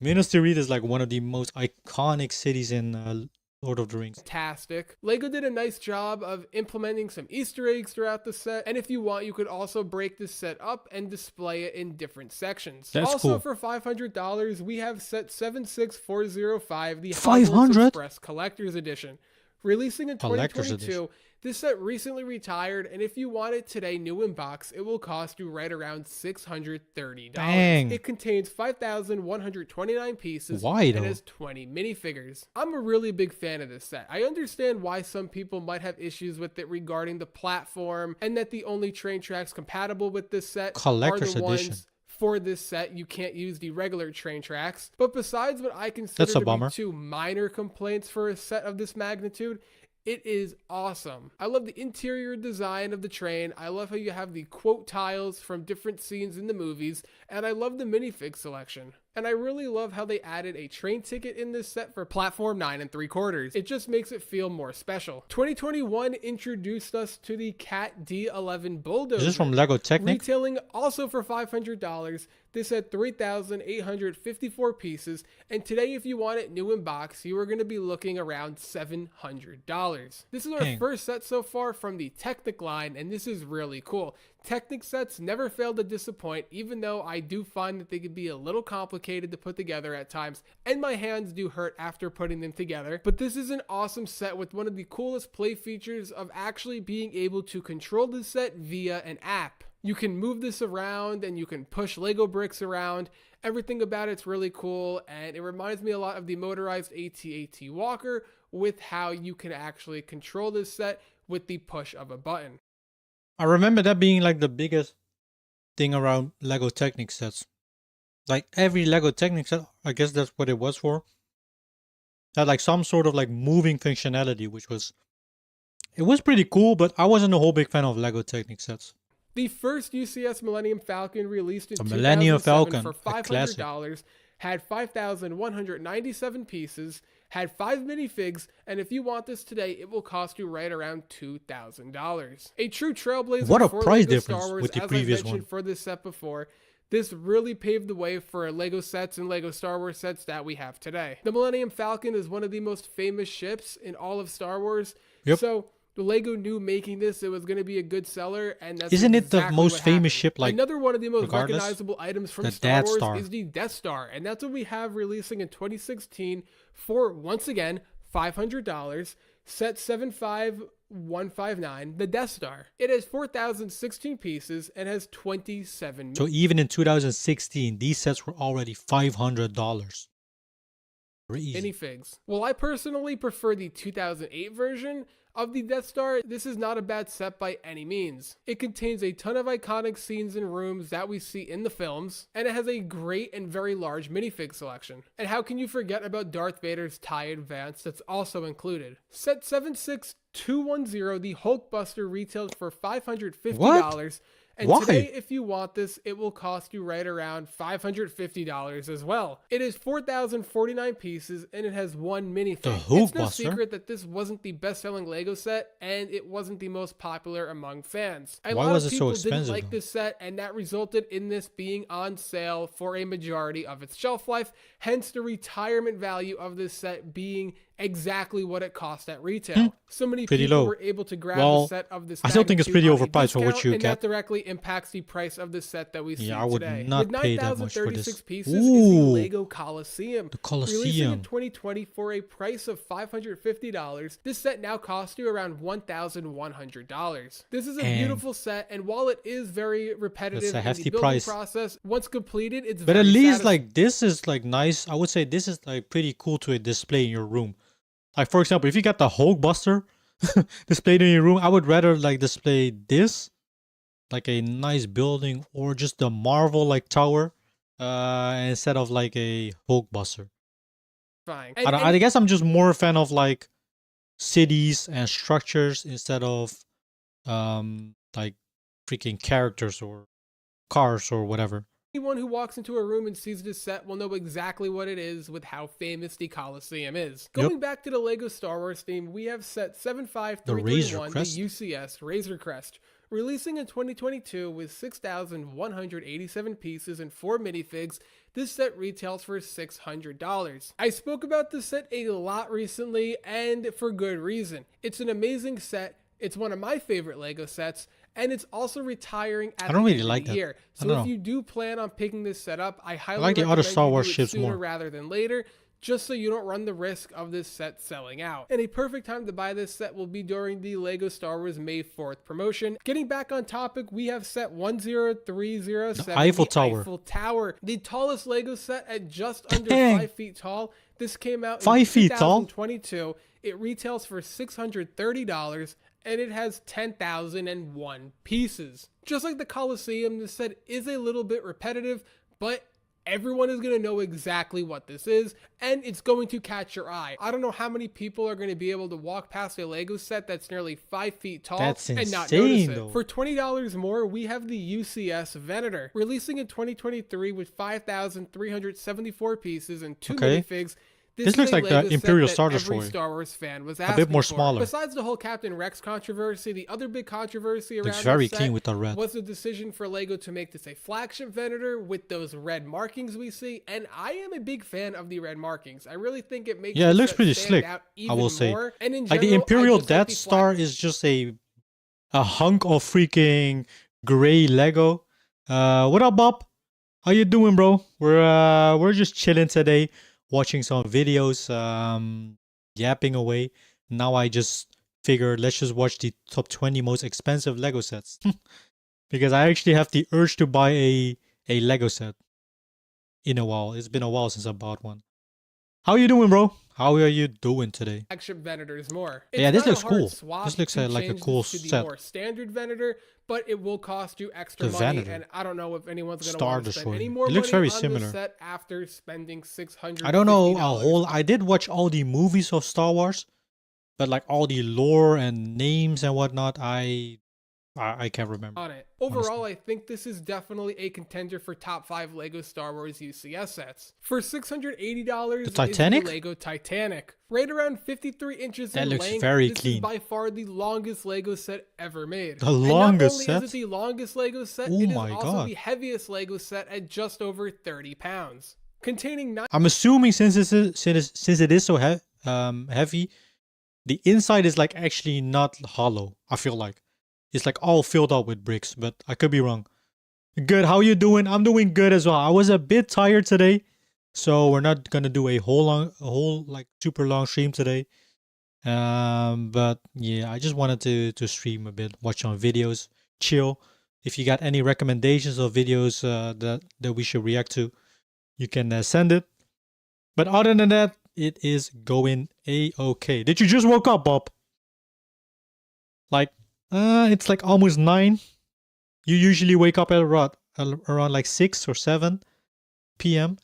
Minas Tirith is like one of the most iconic cities in Lord of the Rings. Fantastic. LEGO did a nice job of implementing some Easter eggs throughout the set, and if you want, you could also break this set up and display it in different sections. That's also, cool. for $500, we have set 76405, the 500? Hogwarts Express Collector's Edition. Releasing in Collector's 2022, this set recently retired, and if you want it today new in box, it will cost you right around $630. Dang. It contains 5,129 pieces Why, and though? has 20 minifigures. I'm a really big fan of this set. I understand why some people might have issues with it regarding the platform, and that the only train tracks compatible with this set Collector's are the edition. ones for this set. You can't use the regular train tracks. But besides what I consider That's a to bummer. be two minor complaints for a set of this magnitude, it is awesome. I love the interior design of the train. I love how you have the quote tiles from different scenes in the movies, and I love the minifig selection. And I really love how they added a train ticket in this set for platform 9 3/4. It just makes it feel more special. 2021 introduced us to the Cat D11 Bulldozer. Is this from Lego Technic? Retailing also for $500. This had 3,854 pieces, and today if you want it new in box, you are going to be looking around $700. This is our Dang. first set so far from the Technic line, and this is really cool. Technic sets never fail to disappoint, even though I do find that they can be a little complicated to put together at times, and my hands do hurt after putting them together. But this is an awesome set with one of the coolest play features of actually being able to control the set via an app. You can move this around and you can push Lego bricks around. Everything about it's really cool, and it reminds me a lot of the motorized AT-AT Walker with how you can actually control this set with the push of a button. I remember that being like the biggest thing around Lego Technic sets. Like every Lego Technic set, I guess that's what it was for. Had like some sort of like moving functionality, which was, it was pretty cool, but I wasn't a whole big fan of Lego Technic sets. The first UCS Millennium Falcon released in The 2007 Millennium Falcon, for a classic. $500 had 5,197 pieces, had 5 minifigs, and if you want this today, it will cost you right around $2,000. A true trailblazer What a for price LEGO difference Star Wars, with the as previous I mentioned one. for this set before. This really paved the way for Lego sets and Lego Star Wars sets that we have today. The Millennium Falcon is one of the most famous ships in all of Star Wars. Yep. So the Lego knew making this, it was going to be a good seller, and that's Isn't it the exactly most what famous happened. ship, like, Another one of the most regardless? recognizable items from The Star Death Wars Star. is the Death Star, and that's what we have releasing in 2016 for, once again, $500. Set 75159, the Death Star. It has 4,016 pieces and has 27 So even in 2016, these sets were already $500. Very easy. minifigs. Well, I personally prefer the 2008 version of the Death Star. This is not a bad set by any means. It contains a ton of iconic scenes and rooms that we see in the films, and it has a great and very large minifig selection. And how can you forget about Darth Vader's TIE Advance that's also included? Set 76210, the Hulkbuster, retails for $550. What? And Why? today, if you want this, it will cost you right around $550 as well. It is 4,049 pieces, and it has 1 minifig. The It's no Hulkbuster? secret that this wasn't the best-selling Lego set, and it wasn't the most popular among fans. A Why lot was of it so people didn't expensive, like though? this set, and that resulted in this being on sale for a majority of its shelf life, hence the retirement value of this set being exactly what it cost at retail. So many Pretty people low. were able to grab Well, a set of this I still think it's pretty magnitude on a overpriced for what discount, you and get. that directly impacts the price of the set that we see Yeah, I would today. not With pay that much for 9,036 this. pieces is the Ooh, Lego Coliseum. the Releasing in Colosseum. 2020 for a price of $550, this set now costs you around $1,100. This is a And beautiful set, and while it is very repetitive that's a in hefty the building price. process, once completed, it's But very at least satisfying. like this is like nice. I would say this is like pretty cool to display in your room. Like for example, if you got the Hulkbuster displayed in your room, I would rather like display this, like a nice building, or just the Marvel like tower, instead of like a Hulkbuster. I guess I'm just more a fan of like cities and structures instead of like freaking characters or cars or whatever. Anyone who walks into a room and sees this set will know exactly what it is with how famous the Coliseum is. Going back to the LEGO Star Wars theme, we have set 75331, the UCS Razor Crest, releasing in 2022 with 6,187 pieces and 4 minifigs. This set retails for $600. I spoke about this set a lot recently, and for good reason. It's an amazing set. It's one of my favorite LEGO sets, and it's also retiring at the end of the year. So if you do plan on picking this set up, I highly like the recommend other Star Wars you do it ships sooner more. rather than later, just so you don't run the risk of this set selling out. And a perfect time to buy this set will be during the LEGO Star Wars May 4th promotion. Getting back on topic, we have set 10307, the Eiffel Tower. Eiffel Tower, the tallest LEGO set at just under 5 feet tall. This came out in 5 feet tall? 2022. It retails for $630, and it has 10,001 pieces. Just like the Coliseum, this set is a little bit repetitive, but everyone is going to know exactly what this is, and it's going to catch your eye. I don't know how many people are going to be able to walk past a LEGO set that's nearly 5 feet tall and not notice it. Though. For $20 more, we have the UCS Venator, releasing in 2023 with 5,374 pieces and 2 minifigs. This looks like the Imperial Star Destroyer. Every Star Wars fan was a bit more for. smaller. Besides the whole Captain Rex controversy, the other big controversy around looks very this clean set with the red. was the decision for LEGO to make this a flagship Venator with those red markings we see, and I am a big fan of the red markings. I really think it makes it looks pretty stand slick, out I even will say. more. And in Like the general, Imperial I just like Death the Star is just a hunk of freaking gray Lego. What up, Bob? How you doing, bro? We're just chilling today, watching some videos, yapping away. Now I just figured let's just watch the top 20 most expensive Lego sets. Because I actually have the urge to buy a Lego set in a while. It's been a while since I bought one. How you doing, bro? How are you doing today? Flagship Venators more. Yeah, this not a looks hard cool. swap This looks to like a change cool this to the set. more standard Venator, but it will cost you extra The money, Venator. and I don't know if anyone's going to Star want to spend Destroyer. any more It looks money very on similar. this set after spending $650. I don't know a whole. I did watch all the movies of Star Wars, but like all the lore and names and whatnot, I can't remember. On it. Overall, I think this is definitely a contender for top 5 LEGO Star Wars UCS sets. For $680, The Titanic? is the LEGO Titanic. Right around 53 inches That in looks length, very this clean. is by far the longest LEGO set ever made. The longest and not only set? is it the longest LEGO set, Oh it is my also God. the heaviest LEGO set at just over 30 pounds. Containing 9 I'm assuming since it is so heavy, the inside is like actually not hollow. I feel like it's like all filled up with bricks, but I could be wrong. Good. How you doing? I'm doing good as well. I was a bit tired today, so we're not gonna do a whole like super long stream today. But yeah, I just wanted to stream a bit, watch some videos, chill. If you got any recommendations of videos that we should react to, you can send it. But other than that, it is going a-okay. Did you just woke up, Bob? Like, it's like almost 9. You usually wake up at around like 6 or 7 p.m.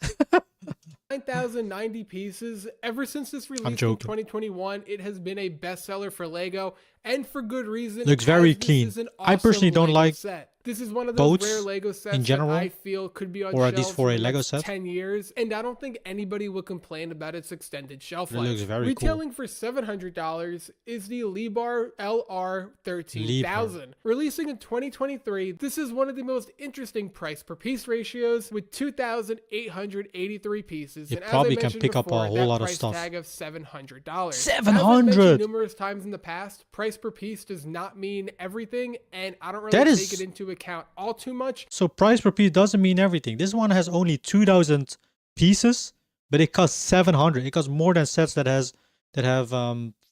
9,090 pieces. Ever since this release in 2021, it has been a bestseller for LEGO, and for good reason. Looks very as this clean. is an I personally awesome don't Lego like set. This is one of those boats rare Lego sets in general, that I feel could be on or at least shelves for a the Lego next set. 10 years, and I don't think anybody will complain about its extended shelf It life. looks very Retailing for $700 is the Libar LR 13000. Releasing in 2023, this is one of the most interesting price per piece ratios with 2,883 pieces. It And probably as I can mentioned pick up a before, whole that lot of price stuff. tag of $700. 700! Numerous times in the past, price per piece does not mean everything, and I don't really That take is- it into account all too much. So price per piece doesn't mean everything. This one has only 2,000 pieces, but it costs 700. It costs more than sets that have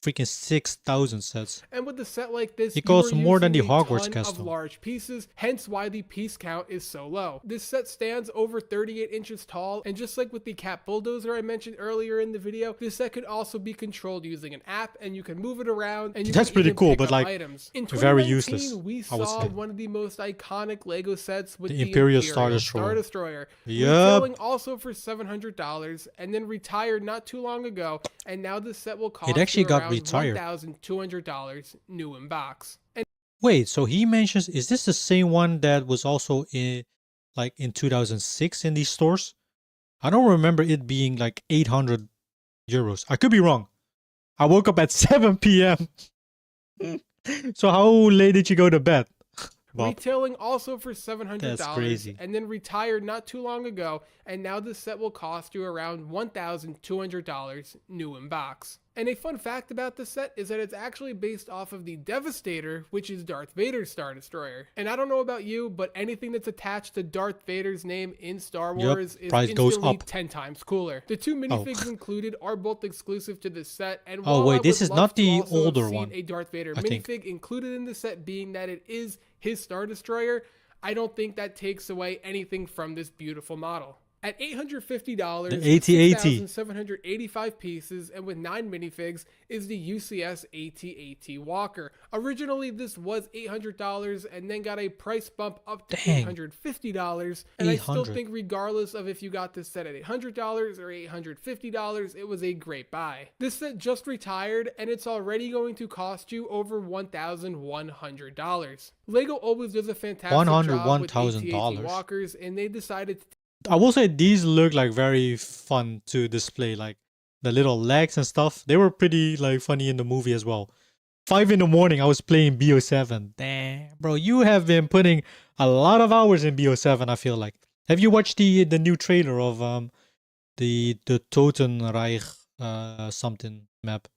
freaking 6,000 sets. And with a set like this, It costs you are more than the using a Hogwarts ton custom. of large pieces, hence why the piece count is so low. This set stands over 38 inches tall, and just like with the Cat Bulldozer I mentioned earlier in the video, this set could also be controlled using an app, and you can move it around, and you That's can pretty even cool, pick but up like items. In very 2019, useless. we I would saw say. one of the most iconic Lego sets with The the Imperial Imperial Star Destroyer. Yup. Retailing also for $700, and then retired not too long ago, and now this set will cost actually you got around retired. $1,200 new in box. And Wait, so he mentions, is this the same one that was also in 2006 in these stores? I don't remember it being like 800 euros. I could be wrong. I woke up at 7 p.m. So how late did you go to bed? Bob? retailing also for $700, That's crazy. and then retired not too long ago, and now this set will cost you around $1,200 new in box. And a fun fact about this set is that it's actually based off of the Devastator, which is Darth Vader's Star Destroyer. And I don't know about you, but anything that's attached to Darth Vader's name in Star Wars is price goes instantly up. 10 times cooler. The two minifigs included are both exclusive to this set, and Oh, while wait, I this would is love not to the also have older seen one, a Darth Vader I think. minifig included in the set, being that it is his Star Destroyer, I don't think that takes away anything from this beautiful model. At $850, The AT-AT. 6,785 pieces, and with 9 minifigs, is the UCS AT-AT Walker. Originally, this was $800, and then got a price bump up to Dang. $850. And I still 800. think, regardless of if you got this set at $800 or $850, it was a great buy. This set just retired, and it's already going to cost you over $1,100. Lego always does a fantastic job with AT-AT $101,000. walkers, and they decided to I will say these look like very fun to display, like the little legs and stuff. They were pretty like funny in the movie as well. 5 in the morning, I was playing BO7. Damn, bro, you have been putting a lot of hours in BO7. I feel like. Have you watched the new trailer of the Totenreich something map?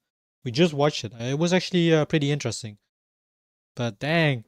We just watched it. It was actually pretty interesting. But dang.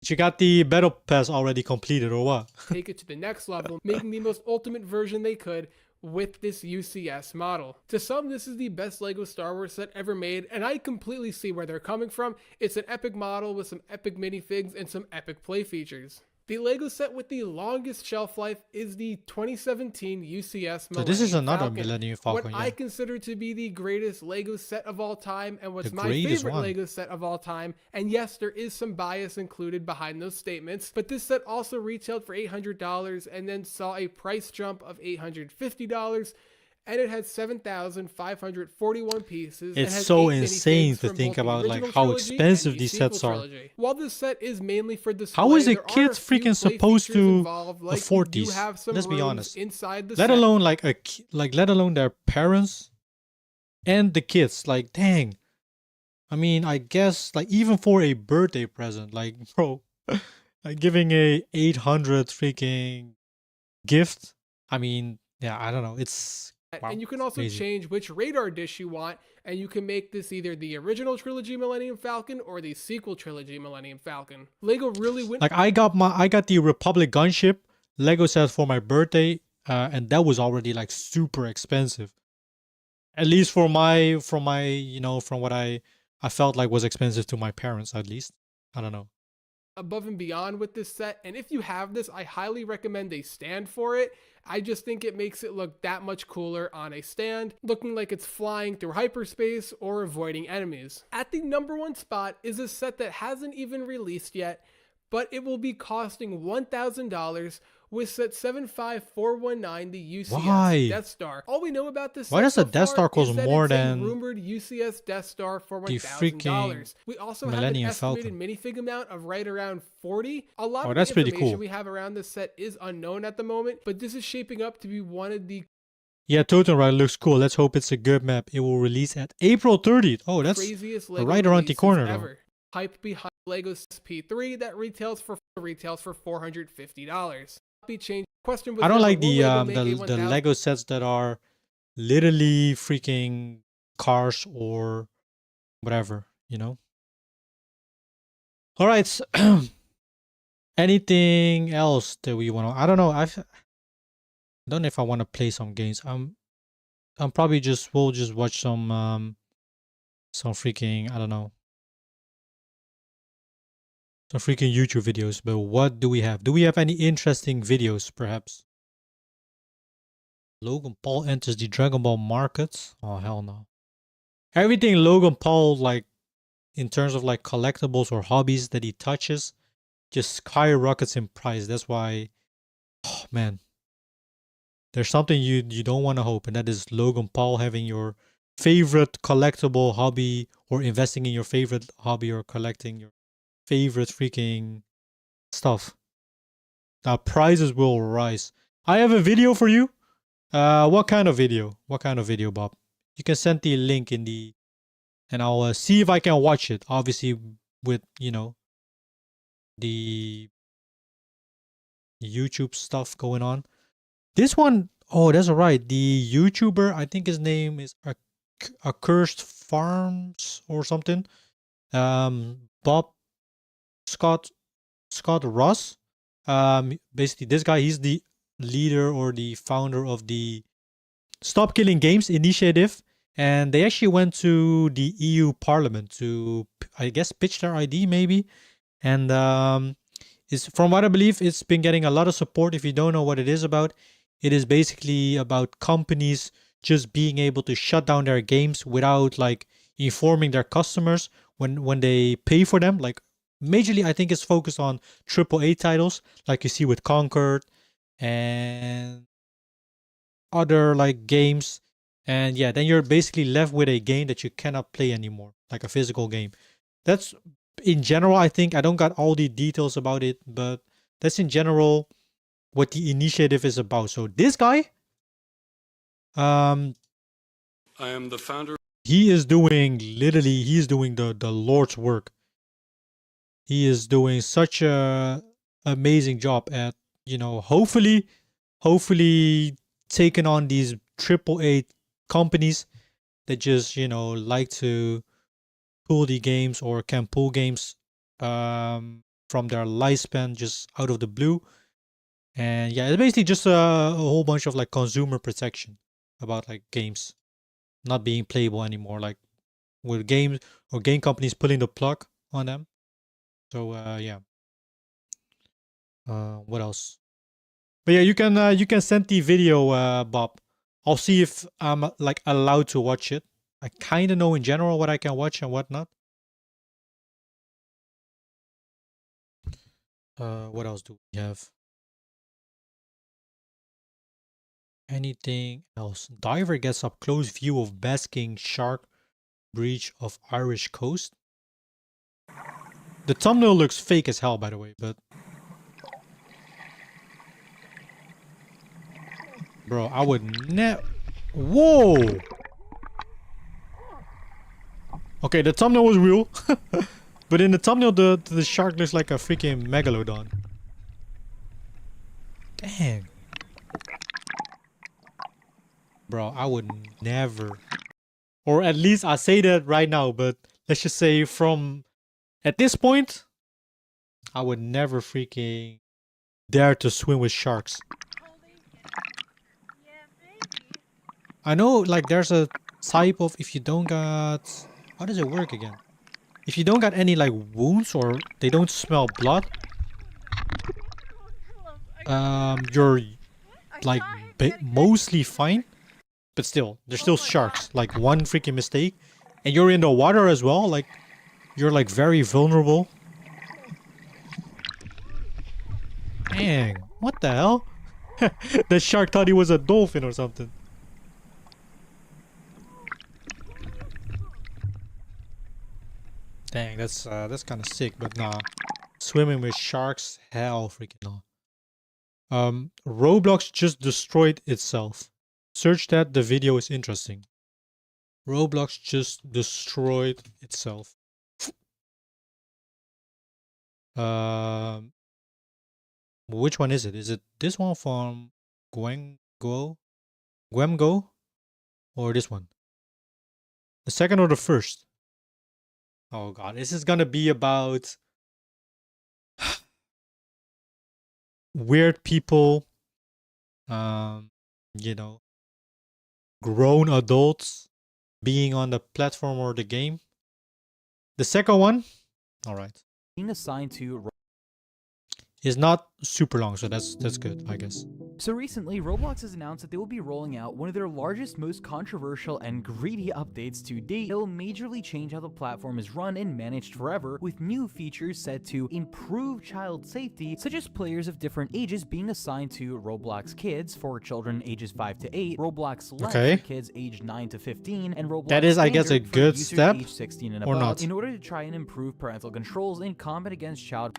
You got the battle pass already completed or what? take it to the next level, making the most ultimate version they could with this UCS model. To some, this is the best Lego Star Wars set ever made, and I completely see where they're coming from. It's an epic model with some epic minifigs and some epic play features. The Lego set with the longest shelf life is the 2017 UCS Millennium So this is another Falcon. Millennium Falcon, What I consider to be the greatest Lego set of all time, and what's The my greatest favorite one. Lego set of all time. And yes, there is some bias included behind those statements, but this set also retailed for $800 and then saw a price jump of $850. And it had 7,541 pieces. and It's has so 8 insane minifigs to from think both the about, like, original how trilogy expensive and the these sequel sets are. trilogy. While this set is mainly for display, How is a there are kid a few freaking play supposed features to involved, like afford you do these? have some Let's be rooms honest. inside the Let set. alone like let alone their parents and the kids. Like, dang. I mean, I guess like even for a birthday present, like, bro, like giving a 800 freaking gift. I mean, yeah, I don't know. It's wow, And you can also crazy. change which radar dish you want, and you can make this either the original trilogy Millennium Falcon or the sequel trilogy Millennium Falcon. Lego really went Like I got the Republic gunship Lego set for my birthday, and that was already like super expensive. At least from my from what I felt like was expensive to my parents, at least. I don't know. above and beyond with this set, and if you have this, I highly recommend a stand for it. I just think it makes it look that much cooler on a stand, looking like it's flying through hyperspace or avoiding enemies. At the #1 spot is a set that hasn't even released yet, but it will be costing $1,000 with set 75419, the UCS Why? Death Star. All we know about this Why set does so a Death far Star cost is that more it's a than rumored UCS Death Star for the $1,000. freaking We also have an Millennium estimated Falcon? minifig amount of right around 40. A lot Oh, of that's the pretty information cool. we have around this set is unknown at the moment, but this is shaping up to be one of the Yeah, Totem Ride looks cool. Let's hope it's a good map. It will release at April 30th. Oh, that's craziest Lego right around the releases corner, though. ever. Hype behind Lego P3 that retails for $450. Be changed. Question was I don't never, like will the Lego make a the 1000? Lego sets that are literally freaking cars or whatever, you know. All right. Anything else that we want to? I don't know. I don't know if I want to play some games. I'm probably we'll just watch some freaking, I don't know, some freaking YouTube videos. But what do we have? Do we have any interesting videos, perhaps? Logan Paul enters the Dragon Ball market. Oh hell no! Everything Logan Paul, like in terms of like collectibles or hobbies that he touches, just skyrockets in price. That's why, oh man, there's something you don't want to hope, and that is Logan Paul having your favorite collectible hobby, or investing in your favorite hobby, or collecting your favorite freaking stuff. Now prices will rise. I have a video for you. What kind of video? What kind of video, Bob? You can send the link in the, and I'll see if I can watch it. Obviously, with the YouTube stuff going on. This one, oh, that's right. The YouTuber, I think his name is Accursed Farms or something. Bob Scott Ross. Basically, this guy, he's the leader or the founder of the Stop Killing Games initiative, and they actually went to the EU Parliament to, I guess, pitch their idea maybe. And is, from what I believe, it's been getting a lot of support. If you don't know what it is about, it is basically about companies just being able to shut down their games without like informing their customers when they pay for them. Like majorly, I think it's focused on AAA titles, like you see with Conquered and other like games. And yeah, then you're basically left with a game that you cannot play anymore, like a physical game. That's in general, I think. I don't got all the details about it, but that's in general what the initiative is about. So this guy, I am the founder. He is doing the Lord's work. He is doing such a amazing job at, hopefully taking on these AAA companies that just, like to pull the games or can pull games from their lifespan just out of the blue. And yeah, it's basically just a whole bunch of like consumer protection about like games not being playable anymore, like with games or game companies pulling the plug on them. So yeah. What else? But yeah, you can send the video, Bob. I'll see if I'm like allowed to watch it. I kind of know in general what I can watch and what not. What else do we have? Anything else? Diver gets up close view of basking shark breach of Irish coast. The thumbnail looks fake as hell, by the way, but bro, I would never. Whoa. Okay, the thumbnail was real, but in the thumbnail, the shark looks like a freaking megalodon. Dang. Bro, I would never, or at least I say that right now, but let's just say from at this point, I would never freaking dare to swim with sharks. I know like there's a type of, if you don't got, how does it work again? If you don't got any like wounds or they don't smell blood, you're like mostly fine. But still, there's still sharks. Like one freaking mistake, and you're in the water as well. Like you're like very vulnerable. Dang. What the hell? The shark thought he was a dolphin or something. Dang, that's kind of sick, but nah. Swimming with sharks, hell freaking no. Roblox just destroyed itself. Search that, the video is interesting. Roblox just destroyed itself. Which one is it? Is it this one from Gwemgo? Or this one? The second or the first? Oh god, this is gonna be about weird people, you know, grown adults being on the platform or the game. The second one, all right, being assigned to is not super long, so that's good, I guess. So recently, Roblox has announced that they will be rolling out one of their largest, most controversial, and greedy updates to date that will majorly change how the platform is run and managed forever, with new features set to improve child safety, such as players of different ages being assigned to Roblox Kids for children ages 5 to 8, Roblox Select for kids aged 9 to 15, and Roblox that is, I guess, a Standard for good users step, aged 16 and or above, not? in order to try and improve parental controls and combat against child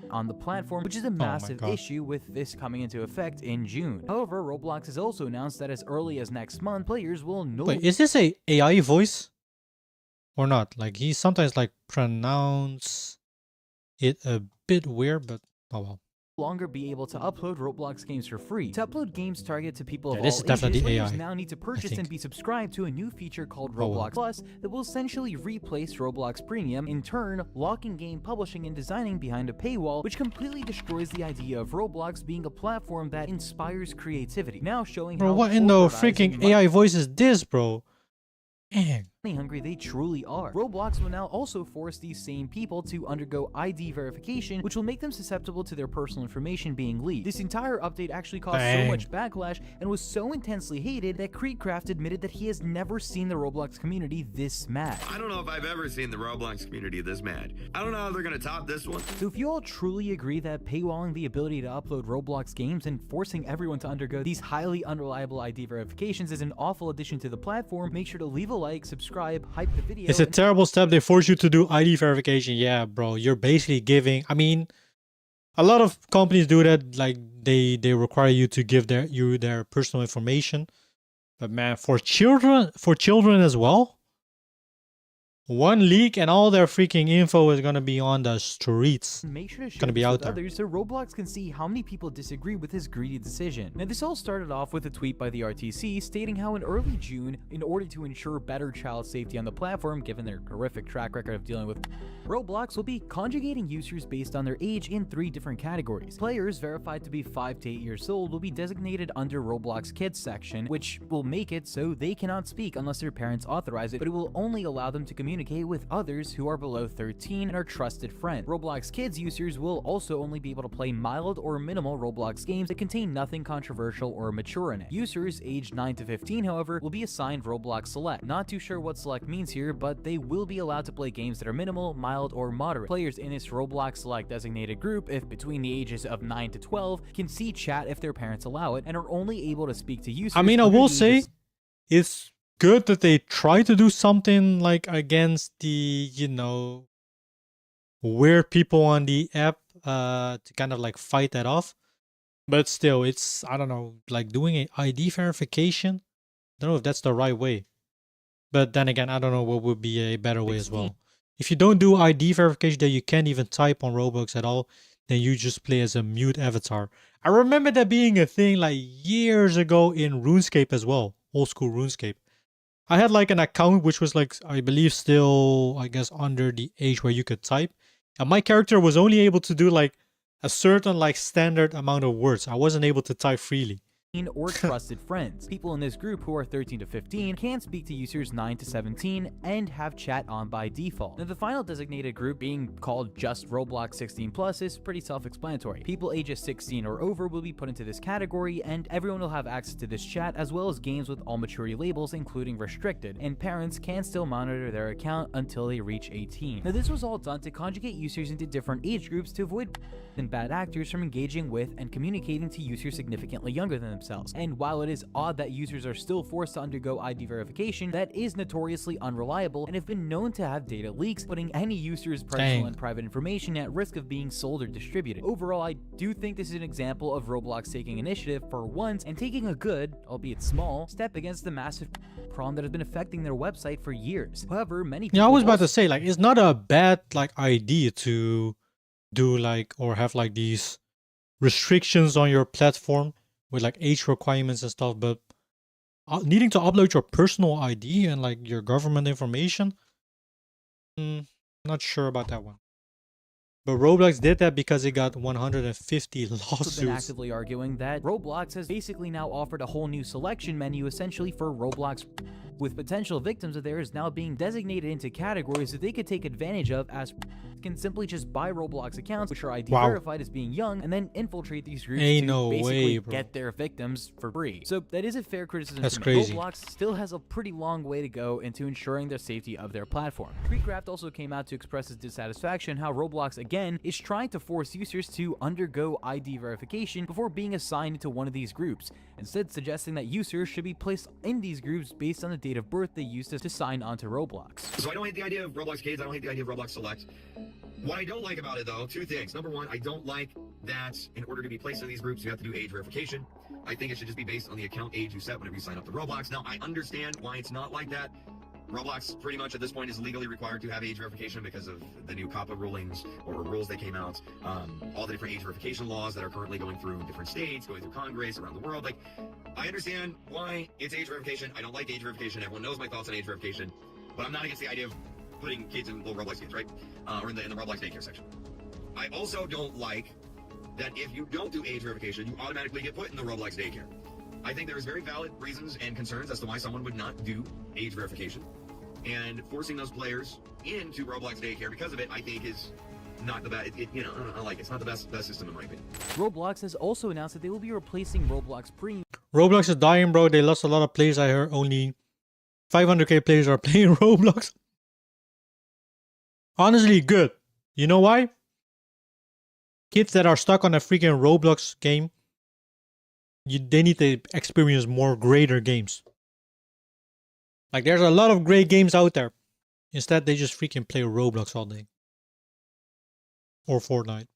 on the platform, which is a massive issue with this coming into effect in June. However, Roblox has also announced that as early as next month, players will no Wait, is this a AI voice or not? Like, he sometimes like pronounce it a bit weird, but oh well. longer be able to upload Roblox games for free. To upload games targeted to people of this all is definitely ages, players AI, now need to purchase and be subscribed to a new feature called Oh, Roblox Plus that will essentially replace Roblox Premium, in turn locking game publishing and designing behind a paywall, which completely destroys the idea of Roblox being a platform that inspires creativity. Now showing Bro, how what in the polarizing freaking AI voice is this, bro? Dang. hungry they truly are. Roblox will now also force these same people to undergo ID verification, which will make them susceptible to their personal information being leaked. This entire update actually caused so much backlash and was so intensely hated that Creedcraft admitted that he has never seen the Roblox community this mad. I don't know if I've ever seen the Roblox community this mad. I don't know how they're gonna top this one. So if you all truly agree that paywalling the ability to upload Roblox games and forcing everyone to undergo these highly unreliable ID verifications is an awful addition to the platform, make sure to leave a like, subscribe, hype the video. It's a terrible step. They force you to do ID verification. Yeah, bro. You're basically giving, I mean, a lot of companies do that. Like they require you to give their personal information. But man, for children as well, one leak and all their freaking info is gonna be on the streets. Make sure to share gonna be this out with there. others so Roblox can see how many people disagree with his greedy decision. Now this all started off with a tweet by the RTC stating how in early June, in order to ensure better child safety on the platform, given their horrific track record of dealing with Roblox will be conjugating users based on their age in 3 different categories. Players verified to be 5 to 8 years old will be designated under Roblox Kids section, which will make it so they cannot speak unless their parents authorize it, but it will only allow them to communicate with others who are below 13 and are trusted friends. Roblox Kids users will also only be able to play mild or minimal Roblox games that contain nothing controversial or mature in it. Users aged 9 to 15, however, will be assigned Roblox Select. Not too sure what Select means here, but they will be allowed to play games that are minimal, mild, or moderate. Players in this Roblox Select designated group, if between the ages of 9 to 12, can see chat if their parents allow it, and are only able to speak to users. I mean, I under will the say, ages it's good that they try to do something like against the, you know, weird people on the app to kind of like fight that off. But still, it's, I don't know, like doing a ID verification. I don't know if that's the right way. But then again, I don't know what would be a better way as well. If you don't do ID verification, that you can't even type on Roblox at all, then you just play as a mute avatar. I remember that being a thing like years ago in RuneScape as well, old school RuneScape. I had like an account which was like, I believe still, I guess, under the age where you could type. And my character was only able to do like a certain like standard amount of words. I wasn't able to type freely. or trusted friends. People in this group who are 13 to 15 can speak to users 9 to 17 and have chat on by default. Now the final designated group, being called just Roblox 16 Plus, is pretty self-explanatory. People ages 16 or over will be put into this category, and everyone will have access to this chat as well as games with all maturity labels, including restricted, and parents can still monitor their account until they reach 18. Now this was all done to conjugate users into different age groups to avoid and bad actors from engaging with and communicating to users significantly younger than themselves. And while it is odd that users are still forced to undergo ID verification, that is notoriously unreliable and have been known to have data leaks, putting any user's personal and private information at risk of being sold or distributed. Overall, I do think this is an example of Roblox taking initiative for once and taking a good, albeit small, step against the massive problem that has been affecting their website for years. However, many people I was about to say, like, it's not a bad like idea to do like or have like these restrictions on your platform with like age requirements and stuff, but needing to upload your personal ID and like your government information, not sure about that one. But Roblox did that because it got 150 lawsuits. Been actively arguing that Roblox has basically now offered a whole new selection menu essentially for Roblox, with potential victims of theirs now being designated into categories that they could take advantage of, as can simply just buy Roblox accounts which are ID verified as being young and then infiltrate these groups to basically get their victims for free. So that is a fair criticism. That's crazy. Roblox still has a pretty long way to go into ensuring the safety of their platform. Creecraft also came out to express his dissatisfaction how Roblox again is trying to force users to undergo ID verification before being assigned into one of these groups, instead suggesting that users should be placed in these groups based on the date of birth they used to sign onto Roblox. So I don't hate the idea of Roblox Kids, I don't hate the idea of Roblox Select. What I don't like about it though, two things. Number one, I don't like that in order to be placed in these groups, you have to do age verification. I think it should just be based on the account age you set whenever you sign up to Roblox. Now, I understand why it's not like that. Roblox pretty much at this point is legally required to have age verification because of the new COPPA rulings or rules that came out, all the different age verification laws that are currently going through different states, going through Congress, around the world. Like, I understand why it's age verification. I don't like age verification. Everyone knows my thoughts on age verification, but I'm not against the idea of putting kids in little Roblox games, right? Or in the Roblox daycare section. I also don't like that if you don't do age verification, you automatically get put in the Roblox daycare. I think there's very valid reasons and concerns as to why someone would not do age verification. And forcing those players into Roblox daycare because of it, I think is not the best. You know, I like it. It's not the best system in my opinion. Roblox has also announced that they will be replacing Roblox Premium. Roblox is dying, bro. They lost a lot of players. I heard only 500k players are playing Roblox. Honestly, good. You know why? Kids that are stuck on a freaking Roblox game, they need to experience more greater games. Like, there's a lot of great games out there. Instead, they just freaking play Roblox all day. Or Fortnite.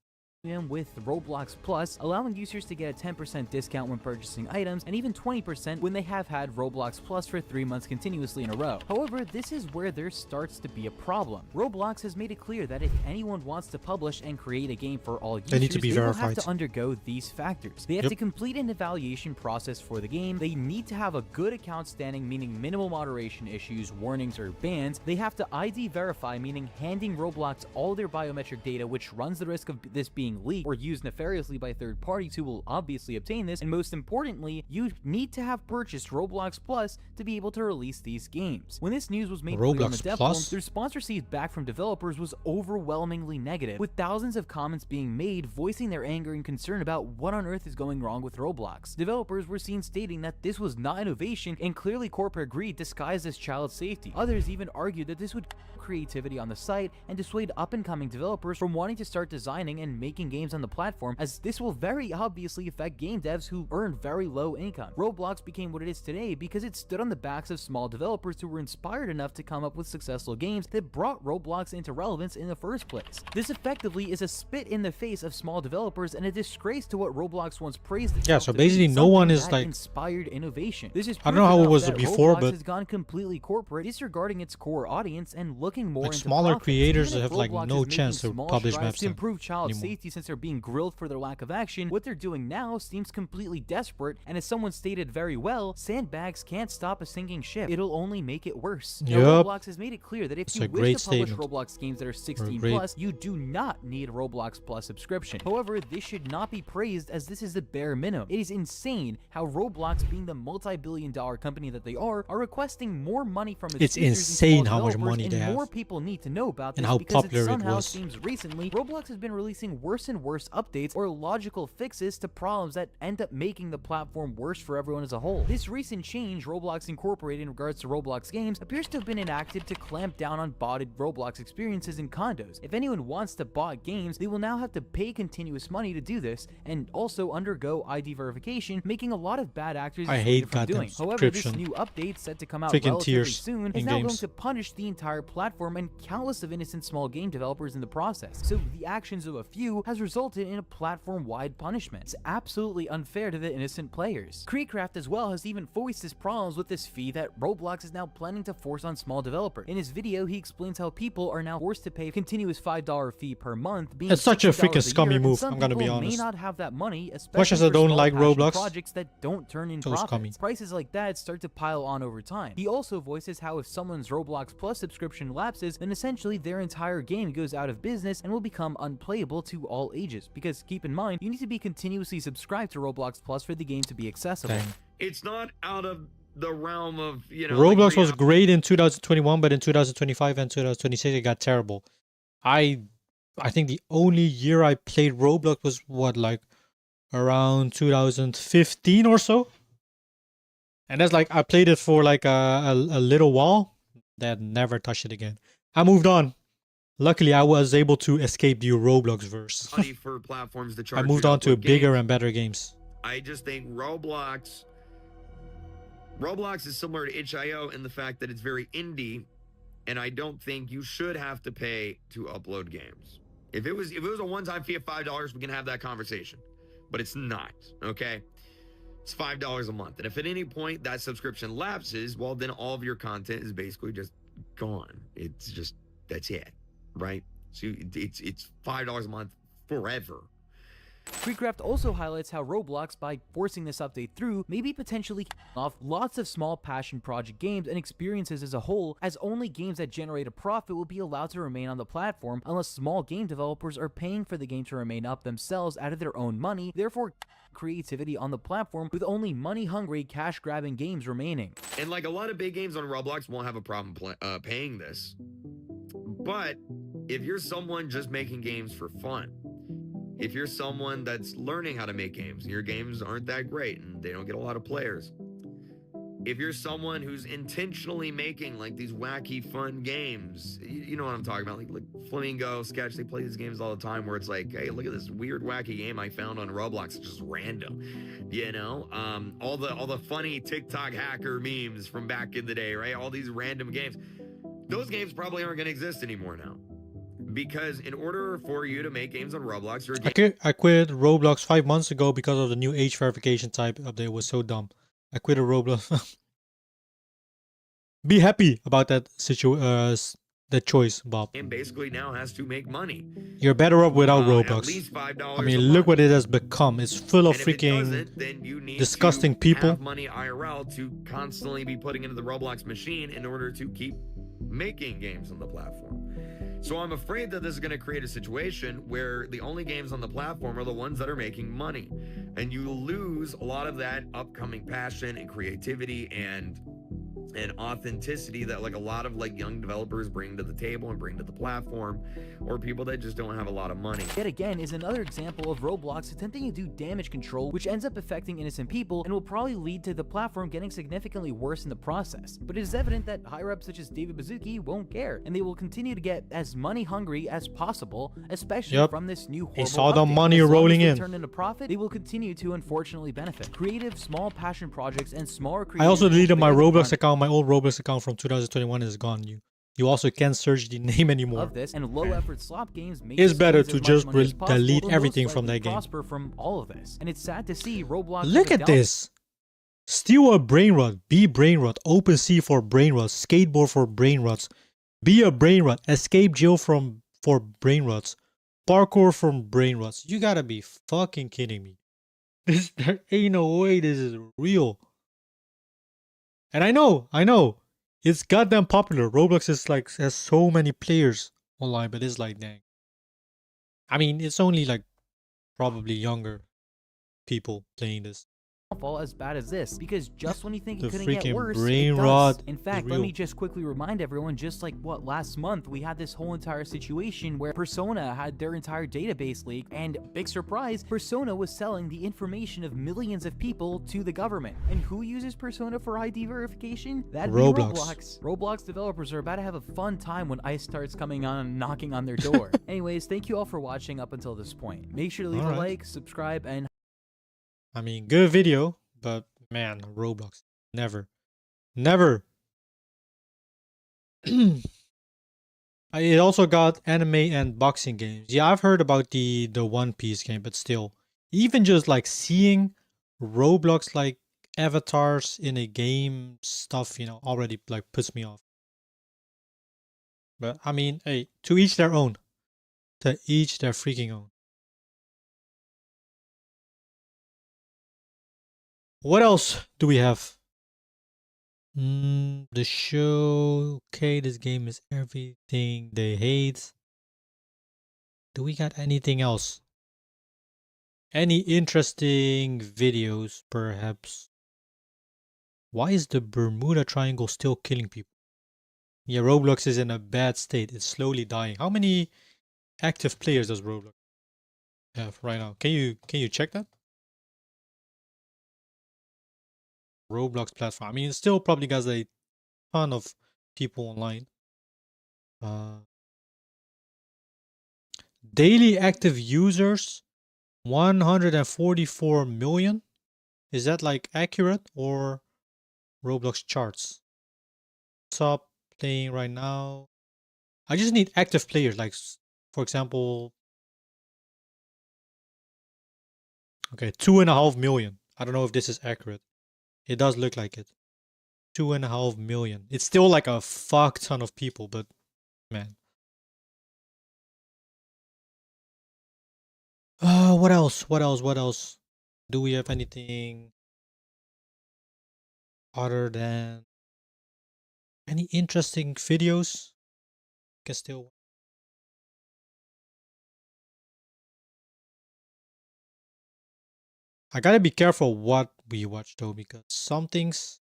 With Roblox Plus, allowing users to get a 10% discount when purchasing items, and even 20% when they have had Roblox Plus for 3 months continuously in a row. However, this is where there starts to be a problem. Roblox has made it clear that if anyone wants to publish and create a game for all users, they need to be verified. Will have to undergo these factors. They have to complete an evaluation process for the game. They need to have a good account standing, meaning minimal moderation issues, warnings, or bans. They have to ID verify, meaning handing Roblox all their biometric data, which runs the risk of this being leaked or used nefariously by third parties who will obviously obtain this, and most importantly, you need to have purchased Roblox Plus to be able to release these games. When this news was made clear on the dev forums, the response received back from developers was overwhelmingly negative, with thousands of comments being made voicing their anger and concern about what on earth is going wrong with Roblox. Developers were seen stating that this was not innovation and clearly corporate greed disguised as child safety. Others even argued that this would creativity on the site and dissuade up-and-coming developers from wanting to start designing and making games on the platform, as this will very obviously affect game devs who earn very low income. Roblox became what it is today because it stood on the backs of small developers who were inspired enough to come up with successful games that brought Roblox into relevance in the first place. This effectively is a spit in the face of small developers and a disgrace to what Roblox once praised. Yeah, so basically no one is like inspired innovation. This is I don't know how it was before, Roblox but has gone completely corporate, disregarding its core audience and looking more like into smaller profits. creators Even if have like Roblox no is chance to making small publish strides maps to improve child anymore. safety since they're being grilled for their lack of action. What they're doing now seems completely desperate, and as someone stated very well, sandbags can't stop a sinking ship. It'll only make it worse. Now, Roblox has made it clear that if you wish to publish Roblox games that are 16 plus, you do not need a Roblox Plus subscription. However, this should not be praised, as this is the bare minimum. It is insane how Roblox, being the multi-billion-dollar company that they are requesting more money from its users insane how much money they have. More people need to know about this and how because popular it somehow was. seems recently Roblox has been releasing worse worse and worse updates or logical fixes to problems that end up making the platform worse for everyone as a whole. This recent change Roblox incorporated in regards to Roblox games appears to have been enacted to clamp down on botted Roblox experiences in condos. If anyone wants to bot games, they will now have to pay continuous money to do this and also undergo ID verification, making a lot of bad actors I hate from goddamn doing. However, this subscription. new update set to come out Freaking relatively tears soon is in now going games. to punish the entire platform and countless of innocent small game developers in the process. So the actions of a few has resulted in a platform-wide punishment. It's absolutely unfair to the innocent players. Creecraft as well has even voiced his problems with this fee that Roblox is now planning to force on small developers. In his video, he explains how people are now forced to pay a continuous $5 fee per month, being It's such a $60 freaking scummy year, move, some I'm gonna be people honest. may not have that money, Much especially as I for don't small like passion Roblox, projects that don't turn in so profits. scummy. Prices like that start to pile on over time. He also voices how if someone's Roblox Plus subscription lapses, then essentially their entire game goes out of business and will become unplayable to all ages. Because keep in mind, you need to be continuously subscribed to Roblox Plus for the game to be accessible. Dang. It's not out of the realm of, you know, Roblox was great in 2021, but in 2025 and 2026 it got terrible. I think the only year I played Roblox was what, like around 2015 or so. And that's like I played it for like a little while, then never touched it again. I moved on. Luckily, I was able to escape the Roblox verse. money for platforms to charge I you moved on to upload bigger games. and better games. I just think Roblox is similar to itch.io in the fact that it's very indie, and I don't think you should have to pay to upload games. If it was a one-time fee of $5, we can have that conversation. But it's not, okay? It's $5 a month. And if at any point that subscription lapses, well, then all of your content is basically just gone. It's just, that's it, right? So it's $5 a month forever. Creecraft also highlights how Roblox, by forcing this update through, may be potentially off lots of small passion project games and experiences as a whole, as only games that generate a profit will be allowed to remain on the platform unless small game developers are paying for the game to remain up themselves out of their own money, therefore creativity on the platform with only money-hungry, cash-grabbing games remaining. And like a lot of big games on Roblox won't have a problem paying this. But if you're someone just making games for fun, if you're someone that's learning how to make games and your games aren't that great and they don't get a lot of players, if you're someone who's intentionally making like these wacky fun games, you know what I'm talking about, like Flamingo, Sketch, they play these games all the time where it's like, hey, look at this weird wacky game I found on Roblox. It's just random, you know? All the funny TikTok hacker memes from back in the day, right? All these random games. Those games probably aren't going to exist anymore now. Because in order for you to make games on Roblox, I quit Roblox 5 months ago because of the new age verification type update. It was so dumb. I quit a Roblox. Be happy about that that choice, Bob. and basically now has to make money. You're better off without At Roblox. least $5 I mean, a look month. what it has become. It's full of And if it freaking doesn't, then you need disgusting to people. have money IRL to constantly be putting into the Roblox machine in order to keep making games on the platform. So I'm afraid that this is going to create a situation where the only games on the platform are the ones that are making money, and you lose a lot of that upcoming passion and creativity and authenticity that like a lot of like young developers bring to the table and bring to the platform, or people that just don't have a lot of money. Yet again is another example of Roblox attempting to do damage control, which ends up affecting innocent people and will probably lead to the platform getting significantly worse in the process. But it is evident that higher-ups such as David Baszucki won't care, and they will continue to get as money-hungry as possible, especially from this new horrible He saw the update. money As long rolling as they in. turn into profit, they will continue to unfortunately benefit. Creative, small passion projects and smaller I also creators deleted will my bear the Roblox brunt account. My old Roblox account from 2021 is gone. You also can't search the name anymore. of this, and low-effort slop games may It's just better lose to as much just money as possible, delete will most everything from likely that game. prosper from all of this, and it's sad to see Roblox. Look have a at this. Steal a brain rot. Be brain rot. OpenSea for brain rot. Skateboard for brain rots. Be a brain rot. Escape jail for brain rots. Parkour from brain rots. You gotta be fucking kidding me. There ain't no way this is real. And I know. It's goddamn popular. Roblox is like has so many players online, but it's like dang. I mean, it's only like probably younger people playing this. fall as bad as this, because just when you think The it couldn't get freaking worse, brain it does. rot In is fact, let me real. just quickly remind everyone, just like what last month we had this whole entire situation where Persona had their entire database leaked, and big surprise, Persona was selling the information of millions of people to the government. And who uses Persona for ID verification? That'd be Roblox. Roblox developers are about to have a fun time when ICE starts coming on and knocking on their door. Anyways, thank you all for watching up until this point. Make sure to leave a like, subscribe, and I mean, good video, but man, Roblox. Never. Never. It also got anime and boxing games. Yeah, I've heard about the One Piece game, but still, even just like seeing Roblox like avatars in a game stuff, you know, already like puts me off. But I mean, hey, to each their own. To each their freaking own. What else do we have? The show. Okay, this game is everything they hate. Do we got anything else? Any interesting videos, perhaps? Why is the Bermuda Triangle still killing people? Yeah, Roblox is in a bad state. It's slowly dying. How many active players does Roblox have right now? Can you check that? Roblox platform. I mean, it still probably got a ton of people online. Daily active users 144 million. Is that like accurate or Roblox charts? Stop playing right now. I just need active players, like for example, okay, 2.5 million. I don't know if this is accurate. It does look like it. 2.5 million. It's still like a fuck ton of people, but man. What else? What else? What else? Do we have anything other than any interesting videos? Can still. I gotta be careful what we watch though, because some things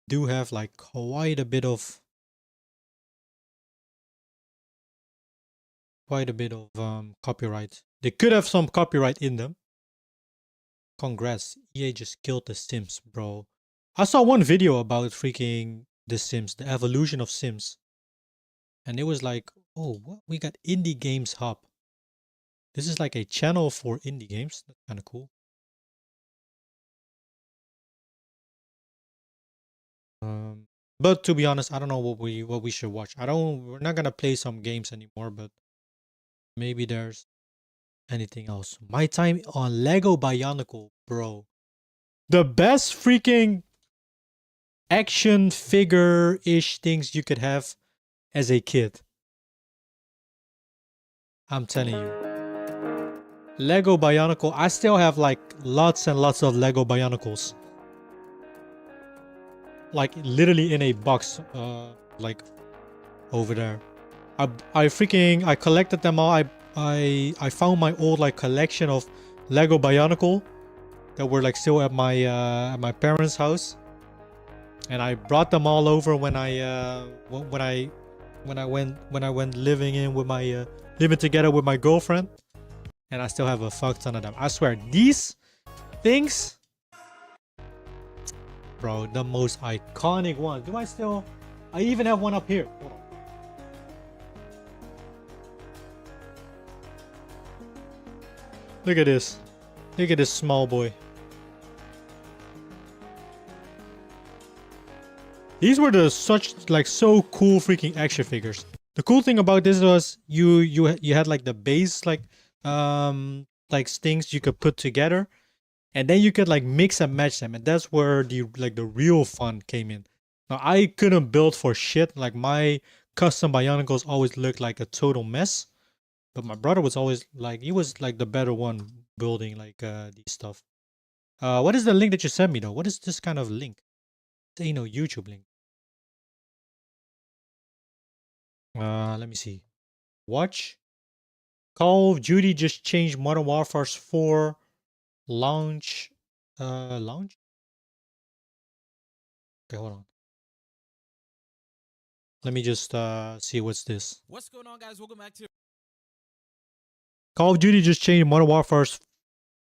do have like quite a bit of copyright. They could have some copyright in them. Congrats, EA just killed The Sims, bro. I saw one video about freaking The Sims, the evolution of Sims. And it was like, oh, what? We got Indie Games Hub. This is like a channel for indie games. That's kind of cool. But to be honest, I don't know what we should watch. We're not gonna play some games anymore, but maybe there's anything else. My time on Lego Bionicle, bro. The best freaking action figure-ish things you could have as a kid. I'm telling you. Lego Bionicle. I still have like lots and lots of Lego Bionicles. Like literally in a box, like over there. I collected them all. I found my old like collection of Lego Bionicle that were like still at my parents' house, and I brought them all over when I went living together with my girlfriend, and I still have a fuck ton of them. I swear these things, bro, the most iconic ones. I even have one up here. Hold on. Look at this. Look at this small boy. These were so cool freaking action figures. The cool thing about this was you had like the base like things you could put together, and then you could like mix and match them, and that's where the real fun came in. Now I couldn't build for shit. Like my custom Bionicles always looked like a total mess. But my brother was always like, he was like the better one building like these stuff. What is the link that you sent me though? What is this kind of link? This ain't no YouTube link. Let me see. Watch. Call of Duty just changed Modern Warfare 4 launch launch. Okay, hold on. Let me just see what's this. What's going on, guys? Welcome back to Call of Duty just changed Modern Warfare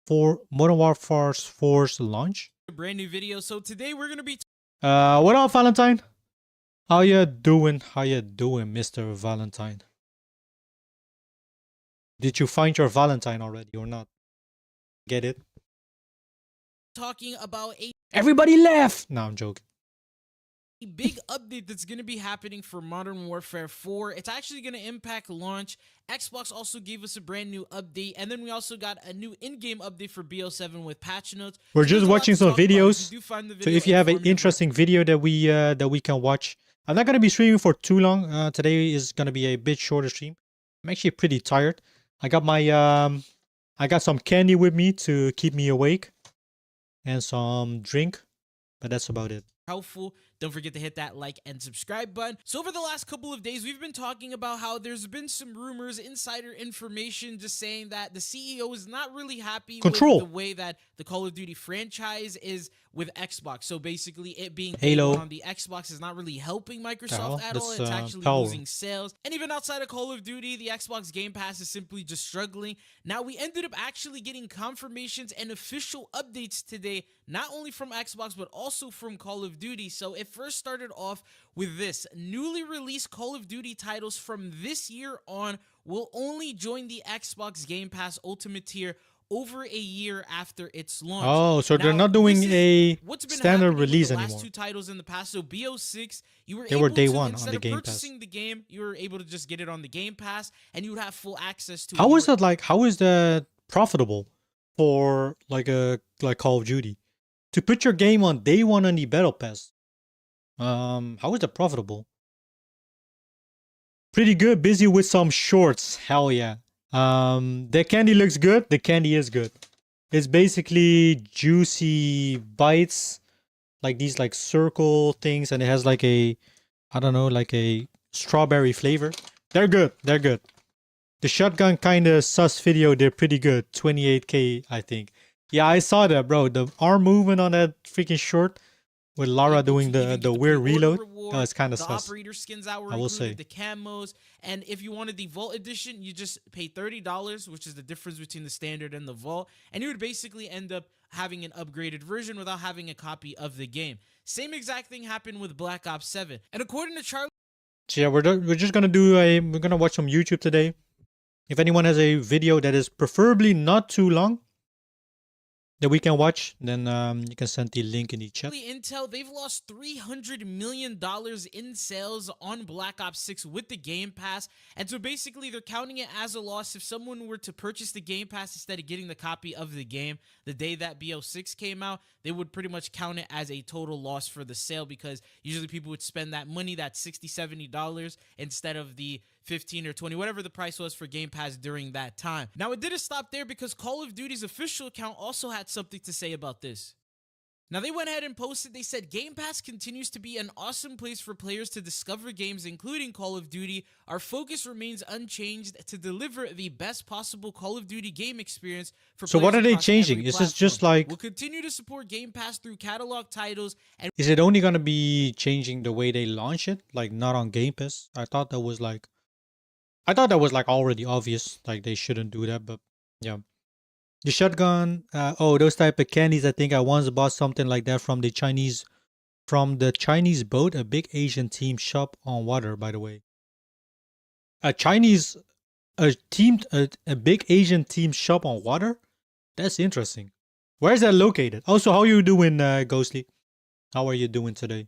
4's launch. a brand new video. So today we're gonna be What up, Valentine? How you doing? How you doing, Mr. Valentine? Did you find your Valentine already or not? Get it? talking about Everybody left! No, I'm joking. a big update that's going to be happening for Modern Warfare 4. It's actually going to impact launch. Xbox also gave us a brand new update, and then we also got a new in-game update for BO7 with patch notes. We're just watching some videos. So if you have an interesting video that we can watch, I'm not gonna be streaming for too long. Today is gonna be a bit shorter stream. I'm actually pretty tired. I got my I got some candy with me to keep me awake, and some drink, but that's about it. Helpful. Don't forget to hit that like and subscribe button. So over the last couple of days, we've been talking about how there's been some rumors, insider information, just saying that the CEO is not really happy with the way that the Call of Duty franchise is with Xbox. So basically it being Halo on the Xbox is not really helping Microsoft at all. It's actually Power. losing sales. And even outside of Call of Duty, the Xbox Game Pass is simply just struggling. Now we ended up actually getting confirmations and official updates today, not only from Xbox, but also from Call of Duty. So it first started off with this: newly released Call of Duty titles from this year on will only join the Xbox Game Pass Ultimate tier over a year after its launch. Oh, so they're not doing a standard release with the anymore. last two titles in the past. So BO6, you were They able were day to, one on instead the of Game Pass. purchasing the game, you were able to just get it on the Game Pass, and you would have full access to it. How is that like? How is that profitable for like Call of Duty to put your game on day one on the Battle Pass? How is that profitable? Pretty good. Busy with some shorts. Hell yeah. The candy looks good. The candy is good. It's basically juicy bites, like these like circle things, and it has like a, I don't know, like a strawberry flavor. They're good. They're good. The shotgun kind of sus video, they're pretty good. 28k, I think. Yeah, I saw that, bro. The arm movement on that freaking short with Lara doing the weird reload. That was kind of sus. Operator skins that were I will included, say. the camos, and if you wanted the Vault Edition, you just pay $30, which is the difference between the standard and the Vault, and you would basically end up having an upgraded version without having a copy of the game. Same exact thing happened with Black Ops 7. And according to Charlie... So yeah, we're just gonna we're gonna watch some YouTube today. If anyone has a video that is preferably not too long that we can watch, then you can send the link in the chat. Intel, they've lost $300 million in sales on Black Ops 6 with the Game Pass, and so basically they're counting it as a loss if someone were to purchase the Game Pass instead of getting the copy of the game the day that BO6 came out. They would pretty much count it as a total loss for the sale, because usually people would spend that money, that $60, $70, instead of the 15 or 20, whatever the price was for Game Pass during that time. Now, it didn't stop there, because Call of Duty's official account also had something to say about this. Now, they went ahead and posted, they said, Game Pass continues to be an awesome place for players to discover games, including Call of Duty. Our focus remains unchanged to deliver the best possible Call of Duty game experience for players. So what are they across changing? every Is this platform. just like... We'll continue to support Game Pass through catalog titles. And is it only gonna be changing the way they launch it? Like, not on Game Pass? I thought that was like already obvious. Like, they shouldn't do that, but yeah. The shotgun, oh, those type of candies. I think I once bought something like that from the Chinese boat, a big Asian team shop on water, by the way. A big Asian team shop on water? That's interesting. Where is that located? Also, how are you doing, Ghostly? How are you doing today?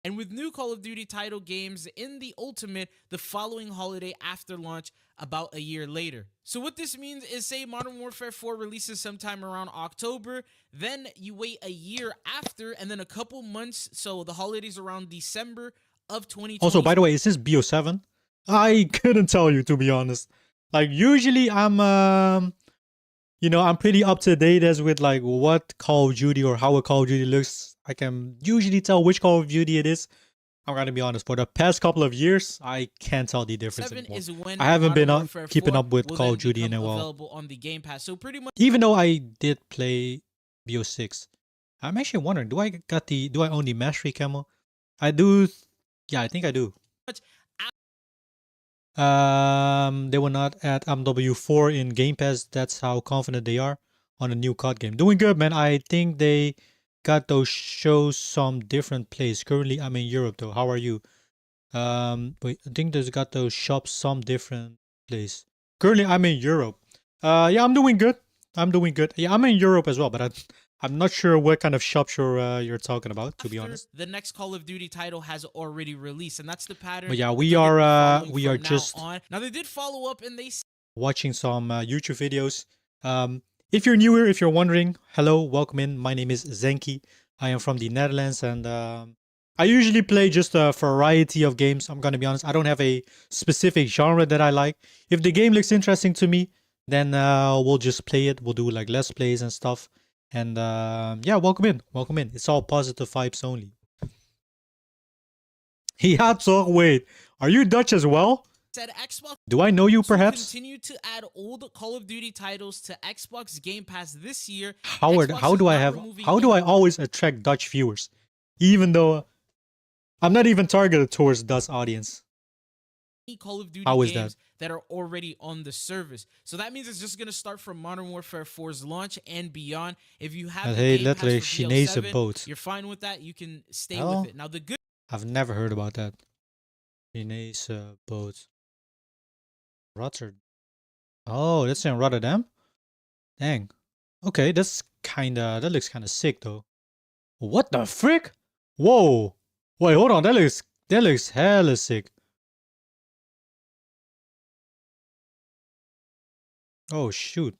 And with new Call of Duty title games in the Ultimate the following holiday after launch about a year later. So what this means is, say Modern Warfare 4 releases sometime around October, then you wait a year after, and then a couple months, so the holidays around December of 2020. Also, by the way, is this BO7? I couldn't tell you, to be honest. Like, usually I'm you know, I'm pretty up to date as with like what Call of Duty or how a Call of Duty looks. I can usually tell which Call of Duty it is. I'm gonna be honest, for the past couple of years, I can't tell the difference anymore. I haven't been keeping up with Call of Duty in a while. On the Game Pass. So pretty much, even though I did play BO6. I'm actually wondering, do I own the mastery camo? I do. Yeah, I think I do. They will not add MW4 in Game Pass. That's how confident they are on a new COD game. Doing good, man. I think they got those shows some different place. Currently, I'm in Europe though. How are you? Wait, I think there's got those shops some different place. Currently, I'm in Europe. Yeah, I'm doing good. I'm doing good. Yeah, I'm in Europe as well, but I'm not sure what kind of shops you're talking about, to be honest. The next Call of Duty title has already released, and that's the pattern. But yeah, we are just now they did follow up and they watching some YouTube videos. If you're newer, if you're wondering, hello, welcome in. My name is Zenki. I am from the Netherlands, and I usually play just a variety of games. I'm gonna be honest. I don't have a specific genre that I like. If the game looks interesting to me, then we'll just play it. We'll do like let's plays and stuff. And yeah, welcome in. Welcome in. It's all positive vibes only. Yeah, so wait. Are you Dutch as well? Said Xbox. Do I know you perhaps? Continue to add old Call of Duty titles to Xbox Game Pass this year. Howard, how do I always attract Dutch viewers? Even though I'm not even targeted towards Dutch audience. Call of Duty How is games that are already on the service. So that means it's just going to start from Modern Warfare 4's launch and beyond. If you have hey, Game Pass for Chinese BO7, boat. you're fine with that. You can stay Oh, with it. Now the good I've never heard about that. Chinese boat. Rotterdam. Oh, that's in Rotterdam? Dang. Okay, that looks kinda sick though. What the frick? Whoa. Wait, hold on. That looks hella sick. Oh shoot.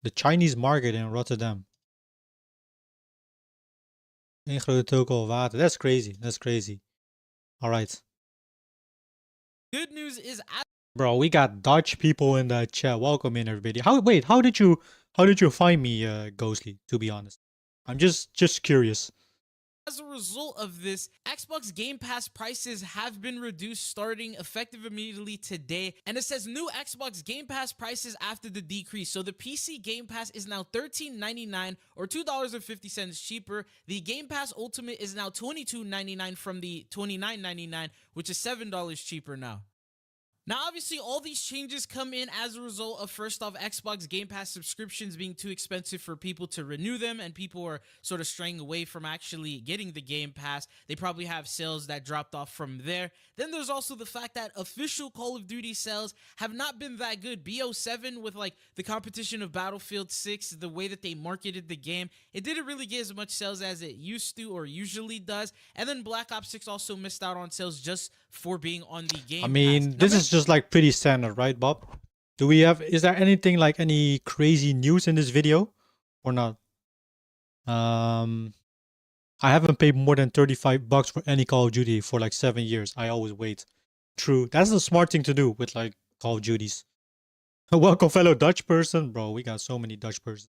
The Chinese market in Rotterdam. Eén grote toko water. That's crazy. That's crazy. Alright. good news is Bro, we got Dutch people in the chat. Welcome in everybody. How did you find me, Ghostly, to be honest? I'm just curious. as a result of this, Xbox Game Pass prices have been reduced starting effective immediately today. And it says new Xbox Game Pass prices after the decrease. So the PC Game Pass is now $13.99 or $2.50 cheaper. The Game Pass Ultimate is now $22.99 from the $29.99, which is $7 cheaper now. Now, obviously, all these changes come in as a result of, first off, Xbox Game Pass subscriptions being too expensive for people to renew them, and people are sort of straying away from actually getting the Game Pass. They probably have sales that dropped off from there. Then there's also the fact that official Call of Duty sales have not been that good. BO7, with like the competition of Battlefield 6, the way that they marketed the game, it didn't really get as much sales as it used to or usually does. And then Black Ops 6 also missed out on sales just for being on the Game I mean, Pass. this is just like pretty standard, right, Bob? Is there anything like any crazy news in this video or not? I haven't paid more than $35 for any Call of Duty for like 7 years. I always wait. True. That's the smart thing to do with like Call of Duties. Welcome, fellow Dutch person. Bro, we got so many Dutch persons.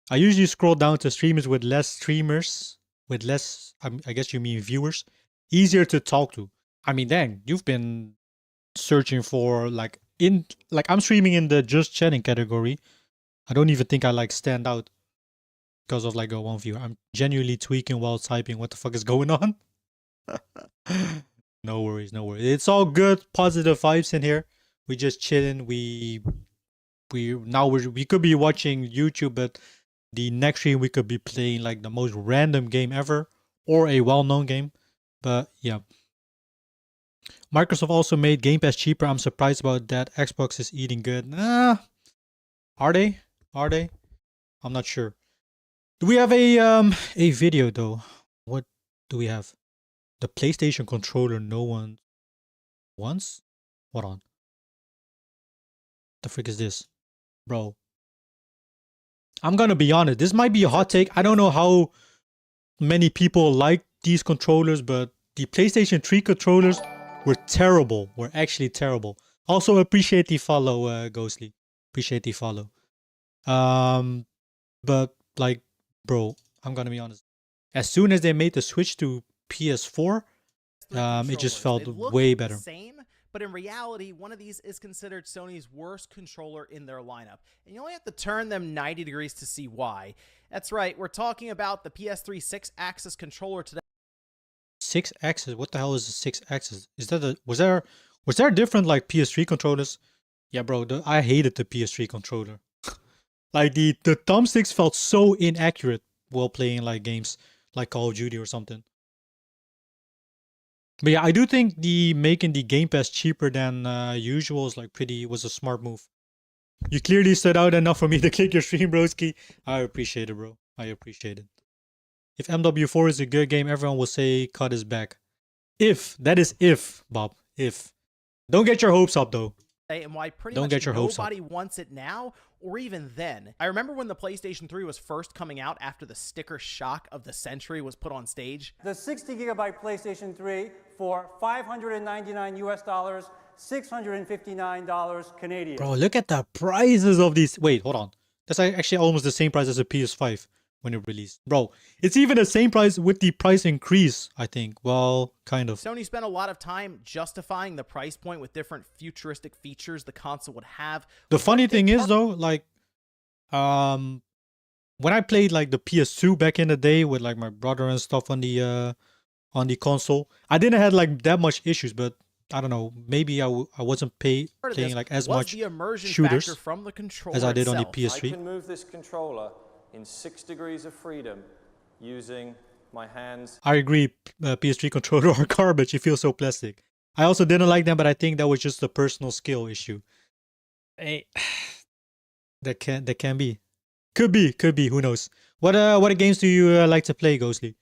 I usually scroll down to streamers with less streamers, with less, I guess you mean viewers. Easier to talk to. I mean, dang, you've been searching for I'm streaming in the just chatting category. I don't even think I like stand out because of like a one viewer. I'm genuinely tweaking while typing. What the fuck is going on? No worries, no worries. It's all good, positive vibes in here. We just chilling. We could be watching YouTube, but the next stream we could be playing like the most random game ever or a well-known game. But yeah. Microsoft also made Game Pass cheaper. I'm surprised about that. Xbox is eating good. Are they? Are they? I'm not sure. Do we have a video though? What do we have? The PlayStation controller no one wants? Hold on. The frick is this? Bro. I'm gonna be honest. This might be a hot take. I don't know how many people like these controllers, but the PlayStation 3 controllers were terrible. Were actually terrible. Also appreciate the follow, Ghostly. Appreciate the follow. But like, bro, I'm gonna be honest. As soon as they made the switch to PS4, it just felt way better. Same, but in reality, one of these is considered Sony's worst controller in their lineup, and you only have to turn them 90 degrees to see why. That's right, we're talking about the PS3 6-axis controller today. 6-axis? What the hell is a 6-axis? Is that a was there different like PS3 controllers? Yeah, bro, I hated the PS3 controller. Like the thumbsticks felt so inaccurate while playing like games like Call of Duty or something. But yeah, I do think the making the Game Pass cheaper than usual is like was a smart move. You clearly stood out enough for me to click your stream, broski. I appreciate it, bro. I appreciate it. If MW4 is a good game, everyone will say cut his back. That is if, Bob. If. Don't get your hopes up though. And why pretty Don't much get your hopes up. nobody wants it now or even then. I remember when the PlayStation 3 was first coming out after the sticker shock of the century was put on stage. The 60-gigabyte PlayStation 3 for $599 US, $659 Canadian. Bro, look at the prices of these. Wait, hold on. That's actually almost the same price as a PS5 when it released. Bro, it's even the same price with the price increase, I think. Well, kind of. Sony spent a lot of time justifying the price point with different futuristic features the console would have. The funny thing is though, like when I played like the PS2 back in the day with like my brother and stuff on the console, I didn't have like that much issues, but I don't know, maybe I wasn't playing like as much shooters from the controller as I did on the itself. PS3. I can move this controller in 6 degrees of freedom using my hands. I agree, PS3 controller are garbage. You feel so plastic. I also didn't like them, but I think that was just a personal skill issue. Hey, that can be. Could be, who knows. What games do you like to play, Ghostly?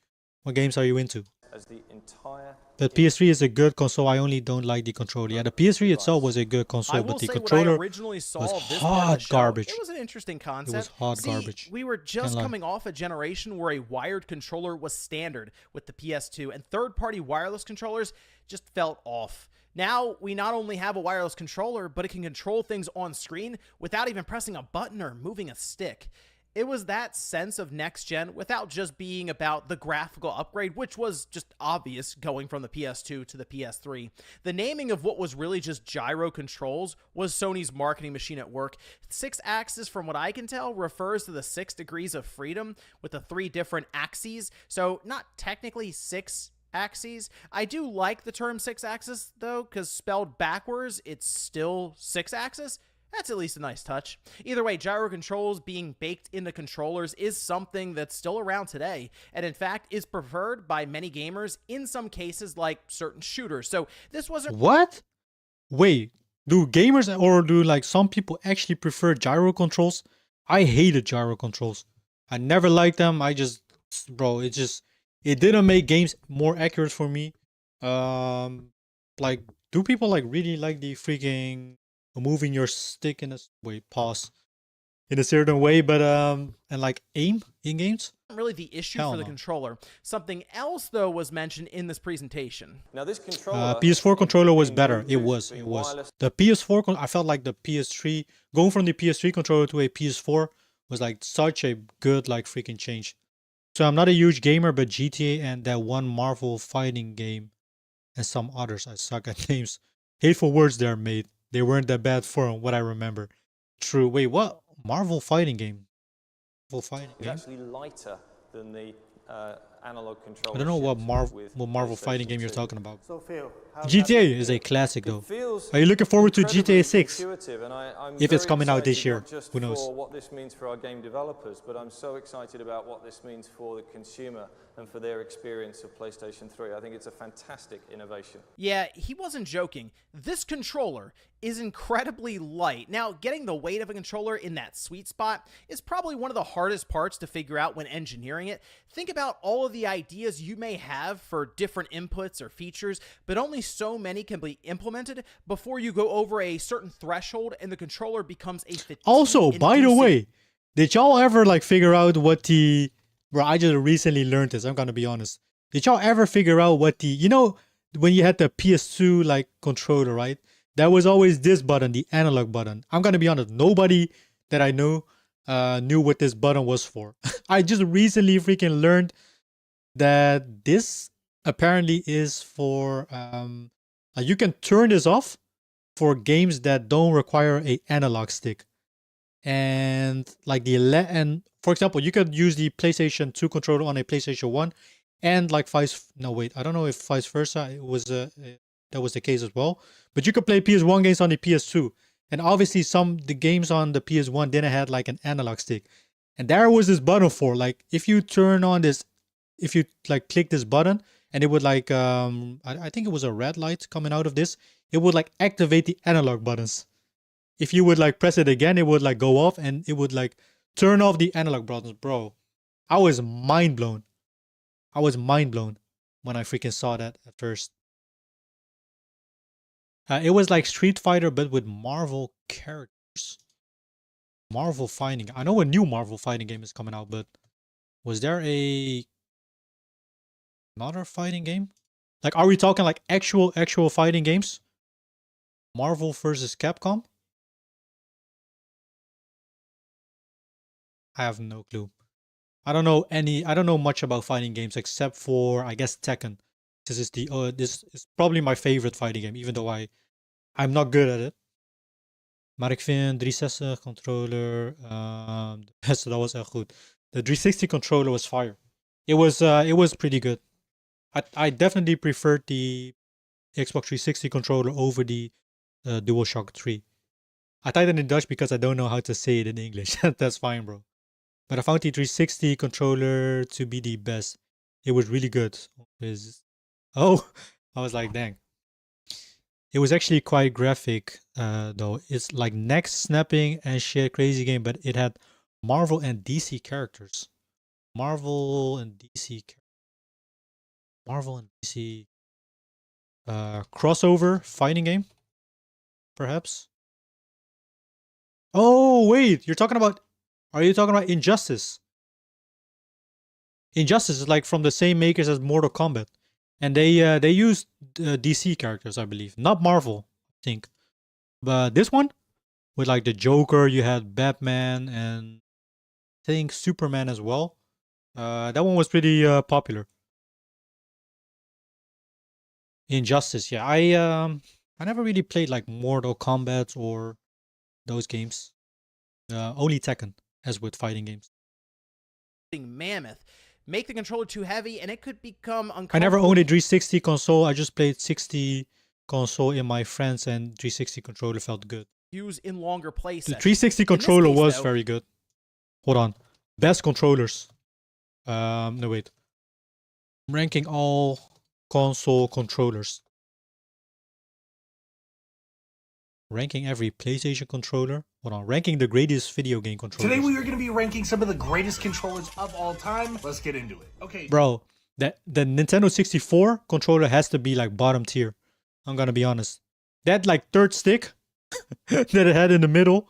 What games are you into? As the entire The PS3 is a good console. I only don't like the controller. Yeah, the PS3 itself was a good console, but the controller was hot garbage. It was an interesting concept. It was hot garbage. We were just coming off a generation where a wired controller was standard with the PS2, and third-party wireless controllers just felt off. Now, we not only have a wireless controller, but it can control things on screen without even pressing a button or moving a stick. It was that sense of next gen without just being about the graphical upgrade, which was just obvious going from the PS2 to the PS3. The naming of what was really just gyro controls was Sony's marketing machine at work. 6-axis, from what I can tell, refers to the 6 degrees of freedom with the 3 different axes. So not technically 6 axes. I do like the term 6-axis though, because spelled backwards, it's still 6-axis. That's at least a nice touch. Either way, gyro controls being baked into controllers is something that's still around today, and in fact is preferred by many gamers in some cases like certain shooters. So this wasn't— What? Wait, do gamers or do like some people actually prefer gyro controls? I hated gyro controls. I never liked them. Bro, it didn't make games more accurate for me. Like, do people like really like the freaking moving your stick in a in a certain way, but and like aim in games? Really the issue for the controller. Something else though was mentioned in this presentation. Now this controller, PS4 controller was better. It was. The PS4 I felt like the PS3 going from the PS3 controller to a PS4 was like such a good like freaking change. So I'm not a huge gamer, but GTA and that one Marvel fighting game and some others, I suck at names. Hateful words there, mate. They weren't that bad for what I remember. True. Wait, what? Marvel fighting game? Marvel fighting game? It's actually lighter than the analog controller. I don't know what Marvel fighting game you're talking about. GTA is a classic though. Are you looking forward to GTA 6? If it's coming out this year, who knows? For what this means for our game developers, but I'm so excited about what this means for the consumer and for their experience of PlayStation 3. I think it's a fantastic innovation. Yeah, he wasn't joking. This controller is incredibly light. Now, getting the weight of a controller in that sweet spot is probably one of the hardest parts to figure out when engineering it. Think about all of the ideas you may have for different inputs or features, but only so many can be implemented before you go over a certain threshold and the controller becomes a fatigue. Also, by the way, did y'all ever like figure out what the... Bro, I just recently learned this, I'm gonna be honest. Did y'all ever figure out what the... You know, when you had the PS2 like controller, right? There was always this button, the analog button. I'm gonna be honest, nobody that I know knew what this button was for. I just recently freaking learned that this apparently is for Like you can turn this off for games that don't require a analog stick. And like and for example, you could use the PlayStation 2 controller on a PlayStation 1 and like I don't know if vice versa it was that was the case as well. But you could play PS1 games on the PS2. And obviously the games on the PS1 didn't have like an analog stick. And there was this button for like if you turn on this, if you like click this button and it would like I think it was a red light coming out of this, it would like activate the analog buttons. If you would like press it again, it would like go off and it would like turn off the analog buttons, bro. I was mind blown. I was mind blown when I freaking saw that at first. It was like Street Fighter, but with Marvel characters. Marvel fighting. I know a new Marvel fighting game is coming out, but was there another fighting game? Like, are we talking like actual fighting games? Marvel versus Capcom? I have no clue. I don't know much about fighting games except for I guess Tekken. This is probably my favorite fighting game, even though I'm not good at it. Maar ik vind 360 controller dat was echt goed. The 360 controller was fire. It was pretty good. I definitely preferred the Xbox 360 controller over the DualShock 3. I typed it in Dutch because I don't know how to say it in English. That's fine, bro. But I found the 360 controller to be the best. It was really good. Oh, I was like, dang. It was actually quite graphic, though. It's like neck snapping and shit, crazy game, but it had Marvel and DC characters. Marvel and DC crossover fighting game, perhaps. Oh wait, are you talking about Injustice? Injustice is like from the same makers as Mortal Kombat, and they used DC characters, I believe, not Marvel, I think. But this one with like the Joker, you had Batman and I think Superman as well. That one was pretty popular. Injustice, yeah. I never really played like Mortal Kombat or those games. Only Tekken, as with fighting games. Mammoth. Make the controller too heavy and it could become uncomfortable. I never owned a 360 console. I just played 60 console in my friends and 360 controller felt good. Use in longer play The sessions. 360 controller case, was though, very good. Hold on. Best controllers. No wait. I'm ranking all console controllers. Ranking every PlayStation controller. Hold on. Ranking the greatest video game controllers. Today we are going to be ranking some of the greatest controllers of all time. Let's get into it. Okay. Bro, the Nintendo 64 controller has to be like bottom tier. I'm gonna be honest. That like third stick that it had in the middle,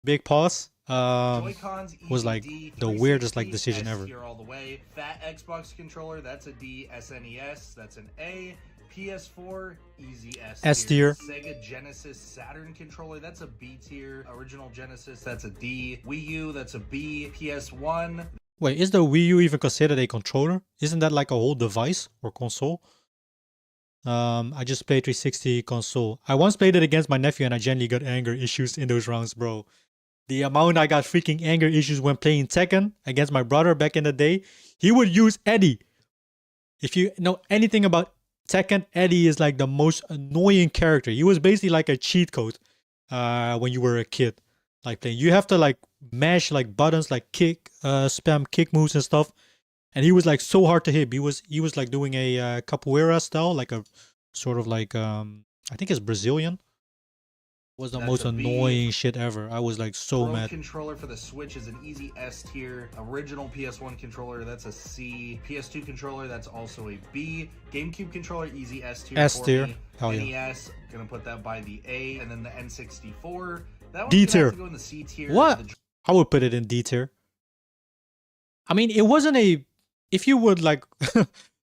big pause, was like the weirdest like decision ever. All the way. Fat Xbox controller, that's a D. SNES, that's an A. PS4, easy S tier. Sega Genesis Saturn controller, that's a B tier. Original Genesis, that's a D. Wii U, that's a B. PS1. Wait, is the Wii U even considered a controller? Isn't that like a whole device or console? I just played 360 console. I once played it against my nephew and I generally got anger issues in those rounds, bro. The amount I got freaking anger issues when playing Tekken against my brother back in the day, he would use Eddie. If you know anything about Tekken, Eddie is like the most annoying character. He was basically like a cheat code when you were a kid. Like playing. You have to like mash like buttons like kick, spam kick moves and stuff. And he was like so hard to hit. He was like doing a capoeira style, like a sort of like I think it's Brazilian. Was the most annoying shit ever. I was like so mad. Controller for the Switch is an easy S tier. Original PS1 controller, that's a C. PS2 controller, that's also a B. GameCube controller, easy S tier. S tier. Hell yeah. NES, gonna put that by the A, and then the N64. That D tier. Go in the C tier. What? I would put it in D tier. I mean, it wasn't a. If you would like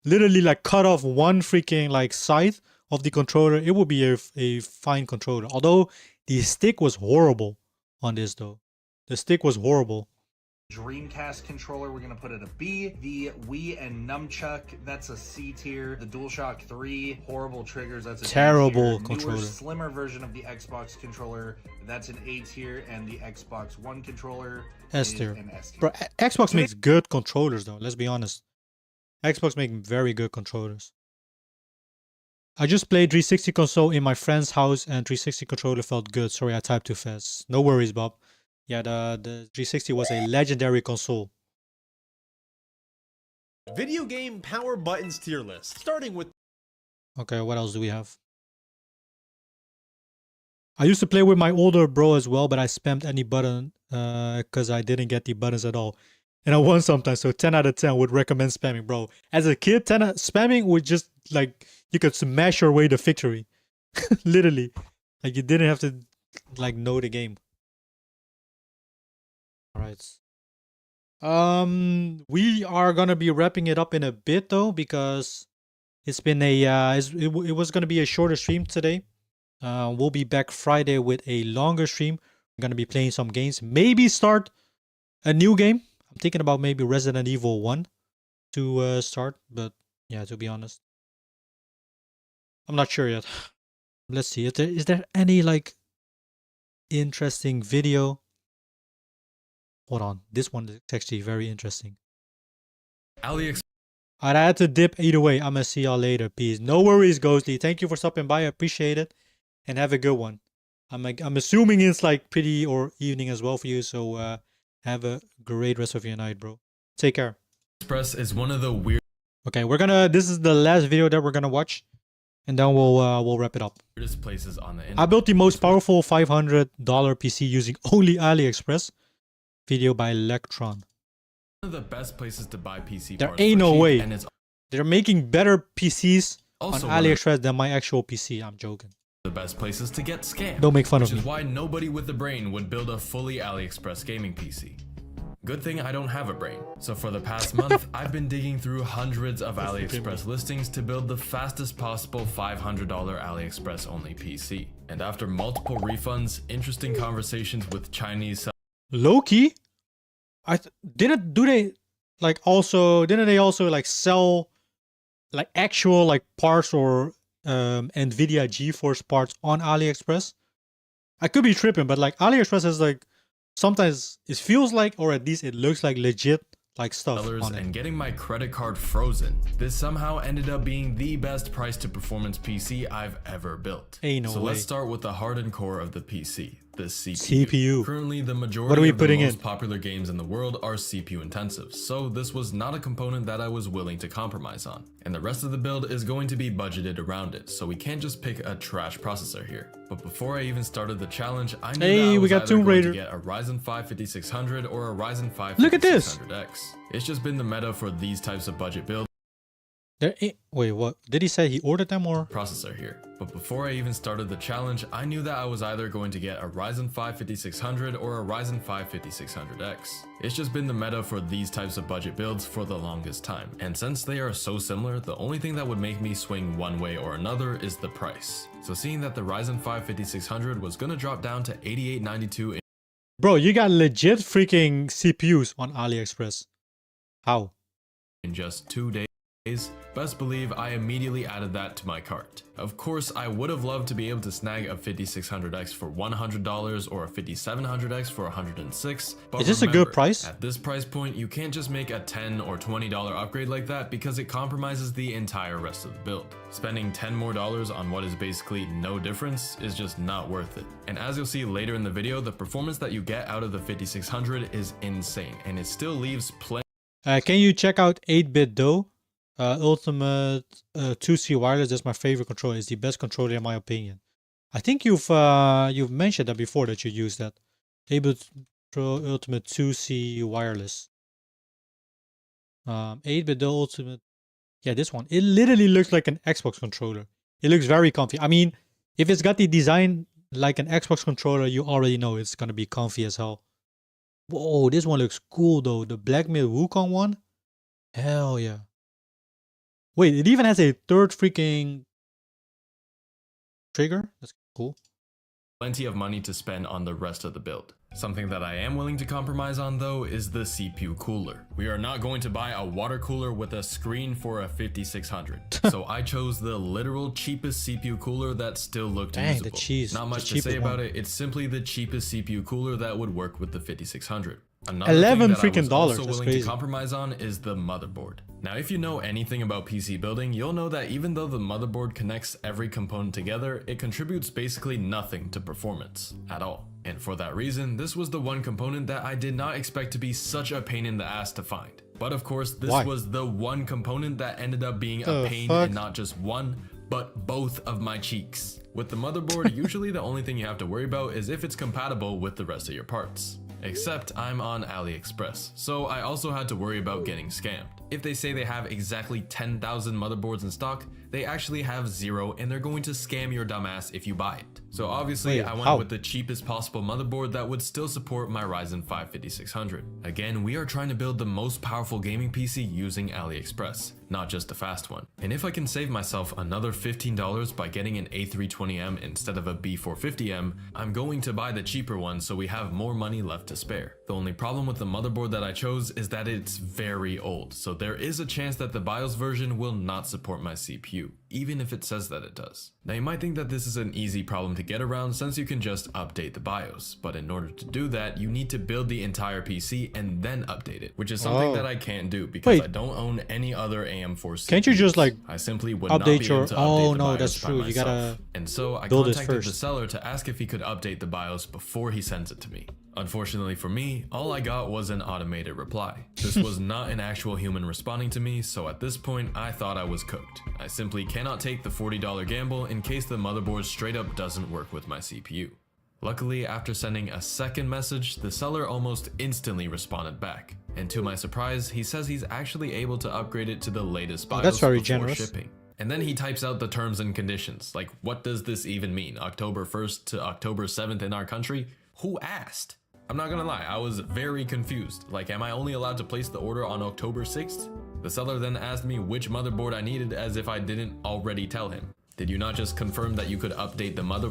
literally like cut off one freaking like side of the controller, it would be a fine controller. Although the stick was horrible on this though. The stick was horrible. Dreamcast controller, we're gonna put it a B. The Wii and Nunchuck, that's a C tier. The DualShock 3, horrible triggers, that's a terrible D tier. controller. Newer, slimmer version of the Xbox controller, that's an A tier, and the Xbox One controller S is tier. an S tier. Bro, Xbox makes good controllers though, let's be honest. Xbox make very good controllers. I just played 360 console in my friend's house and 360 controller felt good. Sorry, I typed too fast. No worries, Bob. Yeah, the 360 was a legendary console. Video game power buttons tier list, starting with... Okay, what else do we have? I used to play with my older bro as well, but I spammed any button because I didn't get the buttons at all. And I won sometimes, so 10 out of 10 would recommend spamming, bro. As a kid, spamming would just, like, you could smash your way to victory. Literally. Like, you didn't have to, like, know the game. Alright. We are gonna be wrapping it up in a bit, though, because it's been a, it was gonna be a shorter stream today. We'll be back Friday with a longer stream. We're gonna be playing some games. Maybe start a new game. I'm thinking about maybe Resident Evil 1 to start, but yeah, to be honest, I'm not sure yet. Let's see. Is there any like interesting video? Hold on, this one is actually very interesting. AliExpress. I had to dip either way. I'm gonna see y'all later. Peace. No worries, Ghostly. Thank you for stopping by. I appreciate it, and have a good one. I'm assuming it's like pretty or evening as well for you. So have a great rest of your night, bro. Take care. Express is one of the weird. Okay, this is the last video that we're gonna watch, and then we'll wrap it up. Weirdest places on the internet. I built the most powerful $500 PC using only AliExpress. Video by Electron. One of the best places to buy PC There parts ain't for no cheap, way. and it's They're making better PCs also on AliExpress than my actual PC. I'm joking. the best places to get scammed. Don't make fun which of is me. why nobody with a brain would build a fully AliExpress gaming PC. Good thing I don't have a brain. So for the past month, I've been digging through hundreds of AliExpress listings to build the fastest possible $500 AliExpress only PC. And after multiple refunds, interesting conversations with Chinese Low-key? Didn't they also like sell like actual like parts or Nvidia GeForce parts on AliExpress? I could be tripping, but like AliExpress is like sometimes it feels like, or at least it looks like legit like stuff on it. and getting my credit card frozen. This somehow ended up being the best price to performance PC I've ever built. Ain't no so way. let's start with the hardened core of the PC, the CPU. Currently, the majority What are we of the putting most in? popular games in the world are CPU intensive, so this was not a component that I was willing to compromise on. And the rest of the build is going to be budgeted around it, so we can't just pick a trash processor here. But before I even started the challenge, I knew that I was either going to get a Ryzen 5 5600 or a Ryzen 5 5600X. It's just been the meta for these types of budget builds. Wait, what? Did he say he ordered them or? Processor here. But before I even started the challenge, I knew that I was either going to get a Ryzen 5 5600 or a Ryzen 5 5600X. It's just been the meta for these types of budget builds for the longest time. And since they are so similar, the only thing that would make me swing one way or another is the price. So seeing that the Ryzen 5 5600 was gonna drop down to $88.92. Bro, you got legit freaking CPUs on AliExpress. How? In just 2 days, best believe I immediately added that to my cart. Of course, I would have loved to be able to snag a 5600X for $100 or a 5700X for $106, but is this remember, a good price? At this price point, you can't just make a $10 or $20 upgrade like that because it compromises the entire rest of the build. Spending $10 more on what is basically no difference is just not worth it. And as you'll see later in the video, the performance that you get out of the 5600 is insane, and it still leaves plenty. Can you check out 8-bit dough? Ultimate 2C wireless. That's my favorite controller. It's the best controller in my opinion. I think you've mentioned that before that you use that. 8-bit Ultimate 2C wireless. 8-bit dough Ultimate. Yeah, this one. It literally looks like an Xbox controller. It looks very comfy. I mean, if it's got the design like an Xbox controller, you already know it's gonna be comfy as hell. Whoa, this one looks cool though. The Black Myth Wukong one. Hell yeah. Wait, it even has a third freaking trigger? That's cool. Plenty of money to spend on the rest of the build. Something that I am willing to compromise on though is the CPU cooler. We are not going to buy a water cooler with a screen for a 5600. So I chose the literal cheapest CPU cooler that still looked usable. Not much to say about it, it's simply the cheapest CPU cooler that would work with the 5600. Another $11 thing that I was dollars. also willing to compromise on is the motherboard. Now, if you know anything about PC building, you'll know that even though the motherboard connects every component together, it contributes basically nothing to performance at all. And for that reason, this was the one component that I did not expect to be such a pain in the ass to find. But of course, this was the one component that ended up being a pain in not just one, but both of my cheeks. With the motherboard, usually the only thing you have to worry about is if it's compatible with the rest of your parts. Except I'm on AliExpress, so I also had to worry about getting scammed. If they say they have exactly 10,000 motherboards in stock, they actually have 0 and they're going to scam your dumbass if you buy it. So obviously I went with the cheapest possible motherboard that would still support my Ryzen 5 5600. Again, we are trying to build the most powerful gaming PC using AliExpress, not just a fast one. And if I can save myself another $15 by getting an A320M instead of a B450M, I'm going to buy the cheaper one so we have more money left to spare. The only problem with the motherboard that I chose is that it's very old, so there is a chance that the BIOS version will not support my CPU, even if it says that it does. Now you might think that this is an easy problem to get around since you can just update the BIOS, but in order to do that, you need to build the entire PC and then update it, which is something that I can't do because I don't own any other AM4 CPUs. Can't you just like I simply would update not be able your to update the BIOS that's by true. myself. You gotta And so I build it contacted the first. seller to ask if he could update the BIOS before he sends it to me. Unfortunately for me, all I got was an automated reply. This was not an actual human responding to me, so at this point I thought I was cooked. I simply cannot take the $40 gamble in case the motherboard straight up doesn't work with my CPU. Luckily, after sending a second message, the seller almost instantly responded back. And to my surprise, he says he's actually able to upgrade it to the latest BIOS that's very before generous. shipping. And then he types out the terms and conditions. Like, what does this even mean? October 1st to October 7th in our country? Who asked? I'm not gonna lie, I was very confused. Like, am I only allowed to place the order on October 6th? The seller then asked me which motherboard I needed as if I didn't already tell him. Did you not just confirm that you could update the mother...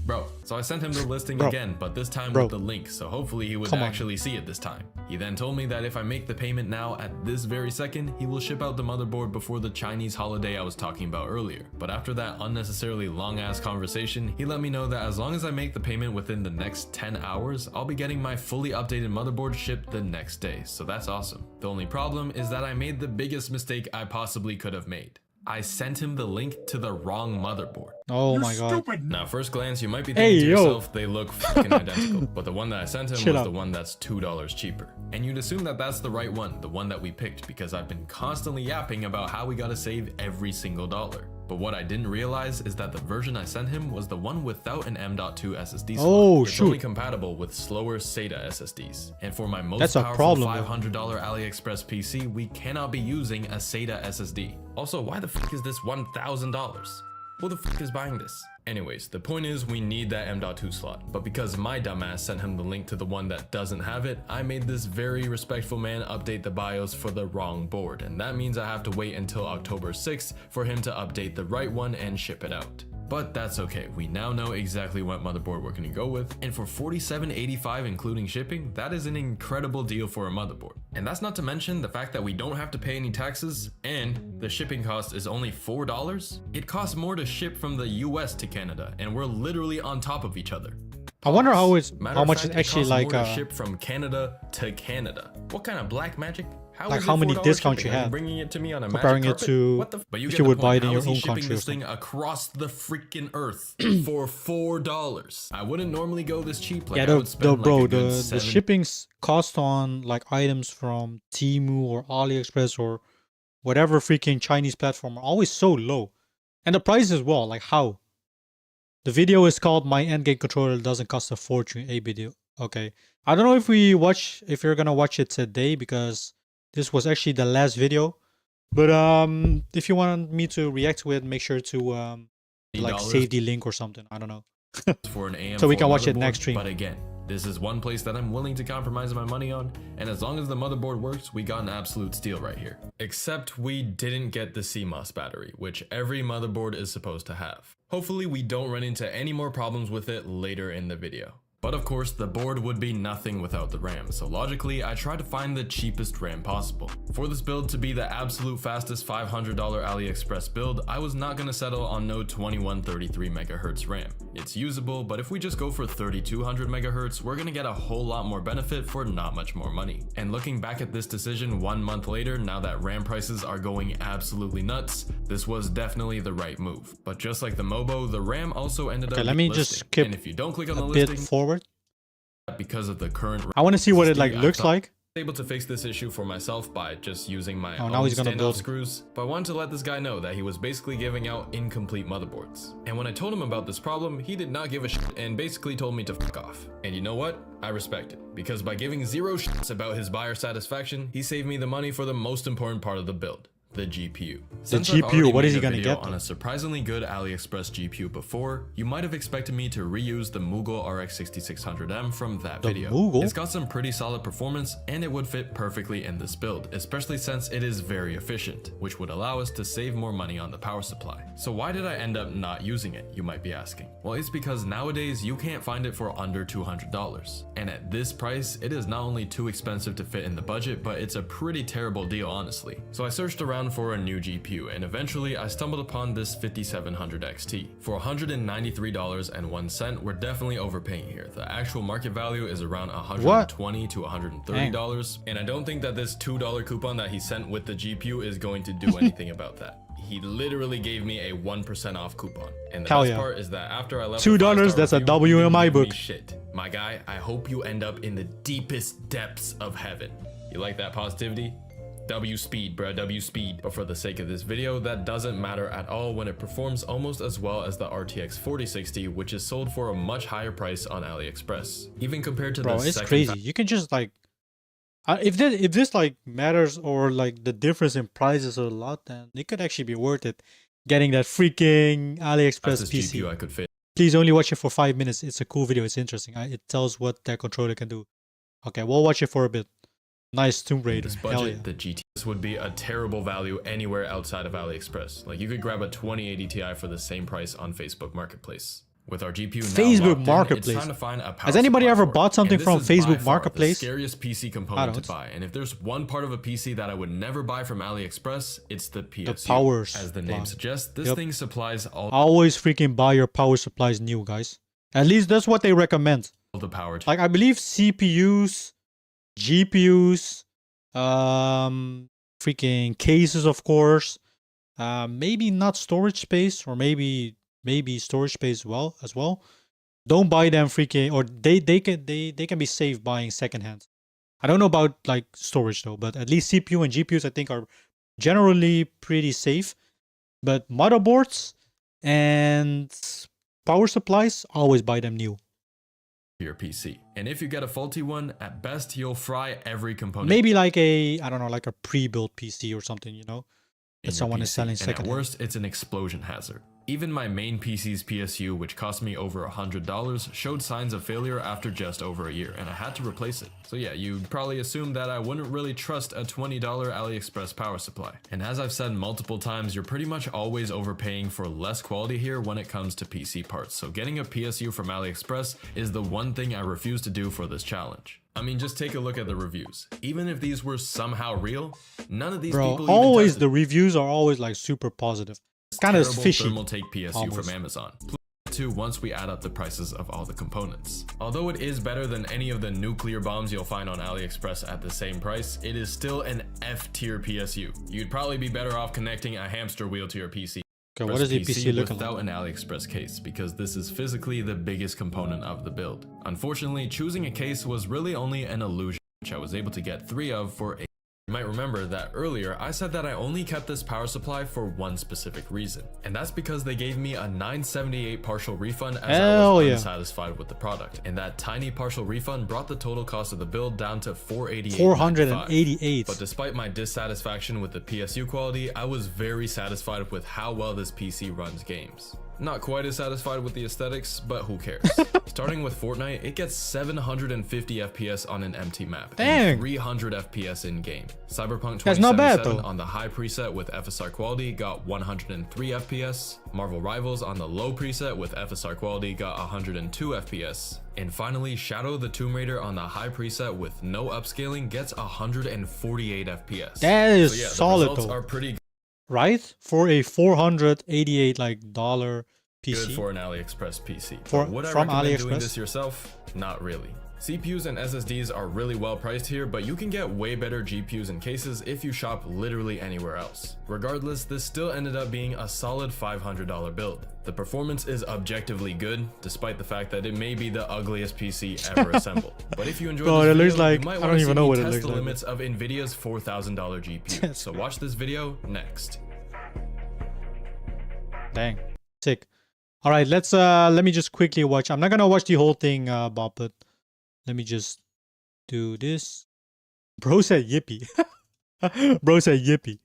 Bro, so I sent him the listing again, but this time with the link, so hopefully he would actually see it this time. He then told me that if I make the payment now at this very second, he will ship out the motherboard before the Chinese holiday I was talking about earlier. But after that unnecessarily long ass conversation, he let me know that as long as I make the payment within the next 10 hours, I'll be getting my fully updated motherboard shipped the next day, so that's awesome. The only problem is that I made the biggest mistake I possibly could have made. I sent him the link to the wrong motherboard. Oh my god. Now, first glance, you might be thinking to yourself, they look fucking identical. But the one that I sent him Chill was out. the one that's $2 cheaper. And you'd assume that that's the right one, the one that we picked, because I've been constantly yapping about how we gotta save every single dollar. But what I didn't realize is that the version I sent him was the one without an M.2 SSD slot. Oh, it's only compatible with slower SATA SSDs. And for my most That's a powerful problem, $500 AliExpress PC, we cannot be using a SATA SSD. Also, why the fuck is this $1,000? Who the fuck is buying this? Anyways, the point is we need that M.2 slot, but because my dumbass sent him the link to the one that doesn't have it, I made this very respectful man update the BIOS for the wrong board, and that means I have to wait until October 6th for him to update the right one and ship it out. But that's okay, we now know exactly what motherboard we're gonna go with, and for $47.85 including shipping, that is an incredible deal for a motherboard. And that's not to mention the fact that we don't have to pay any taxes, and the shipping cost is only $4. It costs more to ship from the US to Canada, and we're literally on top of each other. I wonder how much Fact, it's actually costs like more to ship from Canada to Canada. What kind of black magic? like is how it many $4 discounts shipping? you Are have bringing it to me on a comparing magic it carpet? to What the if you would buy it in your own shipping country or this thing something. across the freaking earth for $4. I wouldn't normally go this cheap. Like, Yeah, I would spend like a good the $7 shipping's cost on like items from Temu or AliExpress or whatever freaking Chinese platform are always so low. And the price as well, like how? The video is called My Endgame Controller Doesn't Cost a Fortune, a video. Okay. I don't know if you're gonna watch it today because this was actually the last video. But if you want me to react to it, make sure to like save the link or something. I don't know. for an AM4 So we can watch it motherboard, next stream. But again, this is one place that I'm willing to compromise my money on, and as long as the motherboard works, we got an absolute steal right here. Except we didn't get the CMOS battery, which every motherboard is supposed to have. Hopefully we don't run into any more problems with it later in the video. But of course, the board would be nothing without the RAM, so logically, I tried to find the cheapest RAM possible. For this build to be the absolute fastest $500 AliExpress build, I was not going to settle on no 2133 MHz RAM. It's usable, but if we just go for 3200 MHz, we're going to get a whole lot more benefit for not much more money. And looking back at this decision 1 month later, now that RAM prices are going absolutely nuts, this was definitely the right move. But just like the Mobo, the RAM also ended up let me just skip and if you don't click on the a bit listing, forward. because of the current I want to see what it like I looks thought like. I was able to fix this issue for myself by just using my now own he's gonna standoff build. screws, but I wanted to let this guy know that he was basically giving out incomplete motherboards. And when I told him about this problem, he did not give a shit and basically told me to fuck off. And you know what? I respect it, because by giving zero shits about his buyer satisfaction, he saved me the money for the most important part of the build. The GPU. Since I've GPU, already what is made he a gonna video get on a surprisingly good AliExpress GPU before, you might have expected me to reuse the Mughal RX 6600M from that video. Mughal? It's got some pretty solid performance and it would fit perfectly in this build, especially since it is very efficient, which would allow us to save more money on the power supply. So why did I end up not using it, you might be asking? Well, it's because nowadays you can't find it for under $200. And at this price, it is not only too expensive to fit in the budget, but it's a pretty terrible deal, honestly. So I searched around for a new GPU and eventually I stumbled upon this 5700 XT. For $193.01, we're definitely overpaying here. The actual market value is around $120 to $130, and I don't think that this $2 coupon that he sent with the GPU is going to do anything about that. He literally gave me a 1% off coupon. And the best part is that after I left $2, that's a W in my book. Shit. My guy, I hope you end up in the deepest depths of heaven. You like that positivity? W speed, bruh, W speed. But for the sake of this video, that doesn't matter at all when it performs almost as well as the RTX 4060, which is sold for a much higher price on AliExpress. Even compared to Bro, it's crazy. You can just like, if this like matters or like the difference in prices a lot, then it could actually be worth it getting that freaking AliExpress PC. GPU I could fit. Please only watch it for 5 minutes. It's a cool video. It's interesting. It tells what that controller can do. Okay, we'll watch it for a bit. Nice Tomb Raider. This budget, the GTX would be a terrible value anywhere outside of AliExpress. Like you could grab a 2080 Ti for the same price on Facebook Marketplace. With our GPU now Facebook Marketplace. it's time to find a power Has anybody supply ever for it. bought something And from this is by Facebook far Marketplace? The scariest PC component to buy. And if there's one part of a PC that I would never buy from AliExpress, it's the PSU. The power As the name suggests, this thing supplies all Always freaking buy your power supplies new, guys. At least that's what they recommend. the power. Like I believe CPUs, GPUs, freaking cases, of course. Maybe not storage space, or maybe storage space as well. Don't buy them freaking, or they can be safe buying secondhand. I don't know about like storage though, but at least CPU and GPUs I think are generally pretty safe. But motherboards and power supplies, always buy them new. Your PC. And if you get a faulty one, at best you'll fry every component. Maybe like a, I don't know, like a pre-built PC or something, you know, that someone is selling and second. at worst, it's an explosion hazard. Even my main PC's PSU, which cost me over $100, showed signs of failure after just over a year, and I had to replace it. So yeah, you'd probably assume that I wouldn't really trust a $20 AliExpress power supply. And as I've said multiple times, you're pretty much always overpaying for less quality here when it comes to PC parts. So getting a PSU from AliExpress is the one thing I refuse to do for this challenge. I mean, just take a look at the reviews. Even if these were somehow real, none of these people even always tested. The reviews are always like super positive. It's kind of fishy. Thermaltake PSU from Amazon. To once we add up the prices of all the components. Although it is better than any of the nuclear bombs you'll find on AliExpress at the same price, it is still an F-tier PSU. You'd probably be better off connecting a hamster wheel to your PC. Okay, what is the PC looking without like? an AliExpress case, because this is physically the biggest component of the build. Unfortunately, choosing a case was really only an illusion, which I was able to get 3 of for a. You might remember that earlier I said that I only kept this power supply for one specific reason, and that's because they gave me a $978 partial refund as I was unsatisfied with the product, and that tiny partial refund brought the total cost of the build down to $488. But despite my dissatisfaction with the PSU quality, I was very satisfied with how well this PC runs games. Not quite as satisfied with the aesthetics, but who cares? To Starting with Fortnite, it gets 750 FPS on an empty map. Dang. And 300 FPS in-game. Cyberpunk That's not bad, 2077 though. on the high preset with FSR quality got 103 FPS. Marvel Rivals on the low preset with FSR quality got 102 FPS. And finally, Shadow the Tomb Raider on the high preset with no upscaling gets 148 FPS. That is so yeah, solid, the results though. are pretty Right? For a $488 dollar PC. good for an AliExpress PC. For- But would I from recommend doing AliExpress? this yourself? Not really. CPUs and SSDs are really well priced here, but you can get way better GPUs and cases if you shop literally anywhere else. Regardless, this still ended up being a solid $500 build. The performance is objectively good, despite the fact that it may be the ugliest PC ever assembled. But if you enjoyed Bro, this it video, looks like- you might I want don't to even see know me what it test looks the like. limits of Nvidia's $4,000 GPU. So watch this video next. Dang. Sick. All right, let me just quickly watch. I'm not gonna watch the whole thing, Bob, but let me just do this. Bro said yippee. Bro said yippee.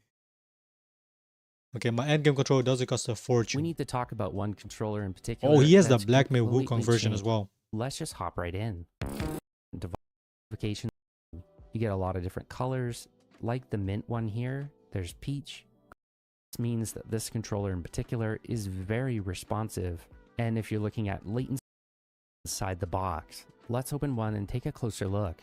Okay, my endgame controller doesn't cost a fortune. We need to talk about one controller in particular. Oh, he has the that's Black Myth completely Wukong version as changed. well. Let's just hop right in. Device. You get a lot of different colors. Like the mint one here, there's peach. This means that this controller in particular is very responsive. And if you're looking at latency inside the box, let's open one and take a closer look.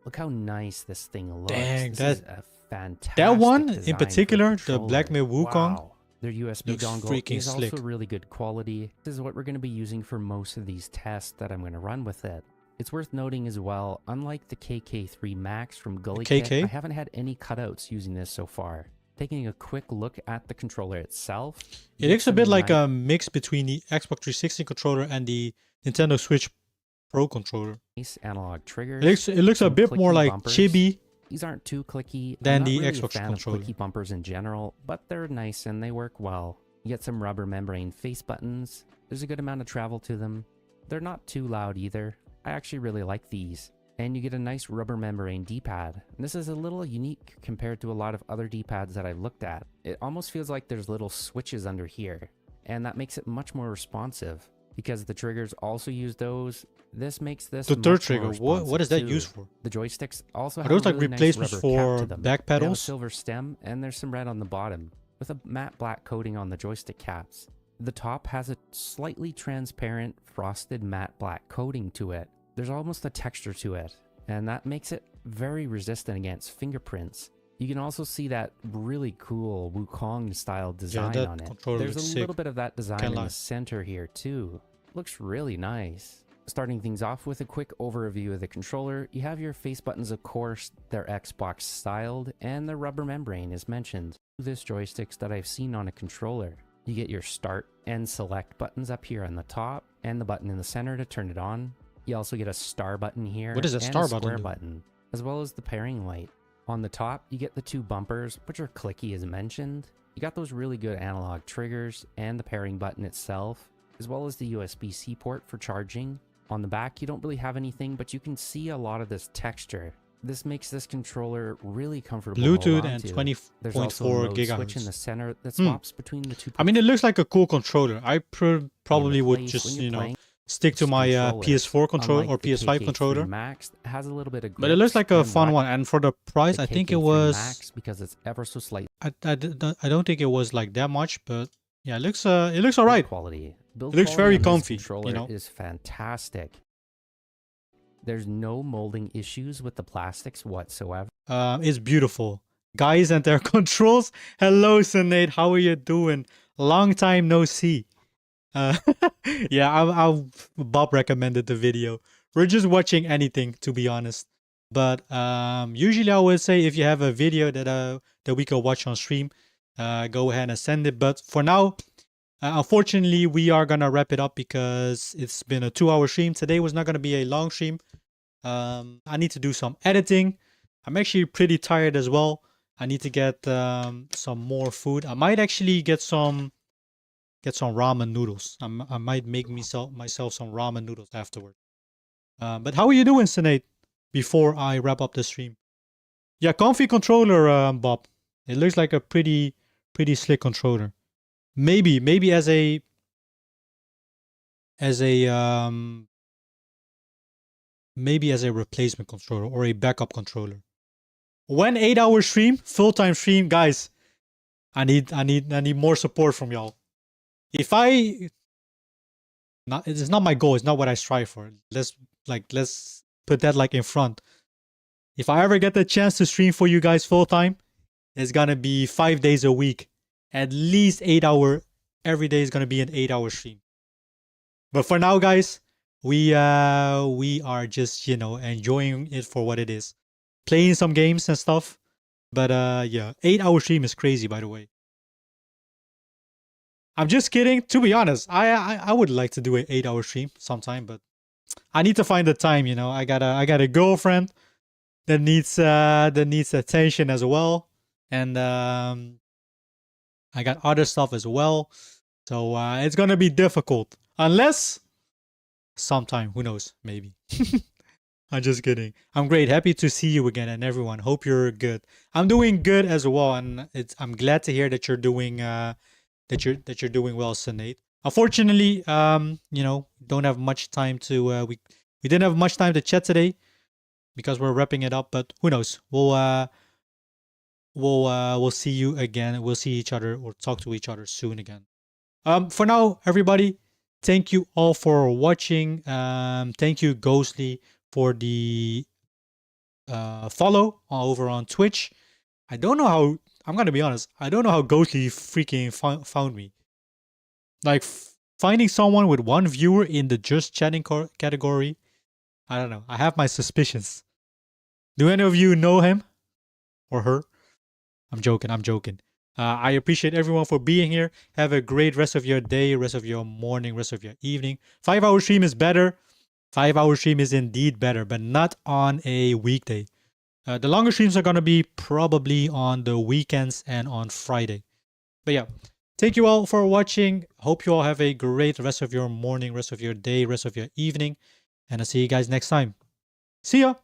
Look how nice this thing looks. Dang, this is a fantastic that one design in for particular, the controller. Black Myth Wukong, Wow. Their USB looks dongle freaking is slick. also really good quality. This is what we're going to be using for most of these tests that I'm going to run with it. It's worth noting as well, unlike the KK3 Max from Gully Kit, KK? I haven't had any cutouts using this so far. Taking a quick look at the controller itself, it looks a bit like a mix between the Xbox 360 controller and the Nintendo Switch Pro controller. nice analog triggers. It looks a some bit more clicky like bumpers. chibi These aren't too clicky. than I'm not the really Xbox a fan controller. of clicky bumpers in general, but they're nice and they work well. You get some rubber membrane face buttons. There's a good amount of travel to them. They're not too loud either. I actually really like these. And you get a nice rubber membrane D-pad. And this is a little unique compared to a lot of other D-pads that I've looked at. It almost feels like there's little switches under here. And that makes it much more responsive. Because the triggers also use those, this makes this The third much more trigger, what is that responsive used too. for? The joysticks also Are have those a like really nice replacements rubber cap for to them. back They have a pedals? silver stem and there's some red on the bottom with a matte black coating on the joystick caps. The top has a slightly transparent frosted matte black coating to it. There's almost a texture to it, and that makes it very resistant against fingerprints. You can also see that really cool Wukong style design that on it. controller There's a looks little sick. bit of that design Can't in lie. the center here too. Looks really nice. Starting things off with a quick overview of the controller, you have your face buttons, of course, they're Xbox styled, and the rubber membrane is mentioned. This joysticks that I've seen on a controller. You get your start and select buttons up here on the top, and the button in the center to turn it on. You also get a star button here. What does a and star a button square do? button, as well as the pairing light. On the top, you get the two bumpers, which are clicky as mentioned. You got those really good analog triggers and the pairing button itself, as well as the USB-C port for charging. On the back, you don't really have anything, but you can see a lot of this texture. This makes this controller really comfortable to Bluetooth hold and onto. 20.4 There's also a mode switch in gigahertz. the center that swaps between the two. I mean, it looks like a cool controller. I probably would place just, when you're you know, playing stick to my PS4 controller Unlike or the PS5 KK3 controller. Max has a little bit of But it looks grips like a and fun whack. one, and for the price, The I think it KK3 was. Max, because it's ever so slight I don't think it was like that much, but yeah, it looks alright. quality. Build It looks quality very on this comfy, controller you know. is fantastic. There's no molding issues with the plastics whatsoever. It's beautiful, guys, and their controls. Hello, Sinead, how are you doing? Long time no see. Yeah, Bob recommended the video. We're just watching anything, to be honest. But usually I would say if you have a video that we could watch on stream, go ahead and send it. But for now, unfortunately, we are gonna wrap it up because it's been a 2-hour stream. Today was not gonna be a long stream. I need to do some editing. I'm actually pretty tired as well. I need to get some more food. I might actually get some ramen noodles. I might make myself some ramen noodles afterward. But how are you doing, Sinead? Before I wrap up the stream. Yeah, comfy controller, Bob. It looks like a pretty slick controller. Maybe as a maybe as a replacement controller or a backup controller. When 8-hour stream, full-time stream, guys, I need more support from y'all. If it's not my goal, it's not what I strive for. Let's put that like in front. If I ever get the chance to stream for you guys full-time, it's gonna be 5 days a week. At least 8-hour. Every day is gonna be an 8-hour stream. But for now, guys, we are just, you know, enjoying it for what it is. Playing some games and stuff. But yeah, 8-hour stream is crazy, by the way. I'm just kidding. To be honest, I would like to do an 8-hour stream sometime, but I need to find the time, you know. I got a girlfriend that needs attention as well. And I got other stuff as well. So it's gonna be difficult. Unless sometime, who knows, maybe. I'm just kidding. I'm great. Happy to see you again, and everyone. Hope you're good. I'm doing good as well, and I'm glad to hear that you're doing that you're doing well, Sinead. Unfortunately, you know, don't have much time to we didn't have much time to chat today because we're wrapping it up. But who knows? We'll see you again. We'll see each other or talk to each other soon again. For now, everybody, thank you all for watching. Thank you, Ghostly, for the follow over on Twitch. I don't know how, I'm gonna be honest, I don't know how Ghostly freaking found me. Like, finding someone with 1 viewer in the just chatting category, I don't know. I have my suspicions. Do any of you know him or her? I'm joking. I appreciate everyone for being here. Have a great rest of your day, rest of your morning, rest of your evening. 5-hour stream is better. 5-hour stream is indeed better, but not on a weekday. The longer streams are going to be probably on the weekends and on Friday. But yeah, thank you all for watching. Hope you all have a great rest of your morning, rest of your day, rest of your evening. And I'll see you guys next time. See ya!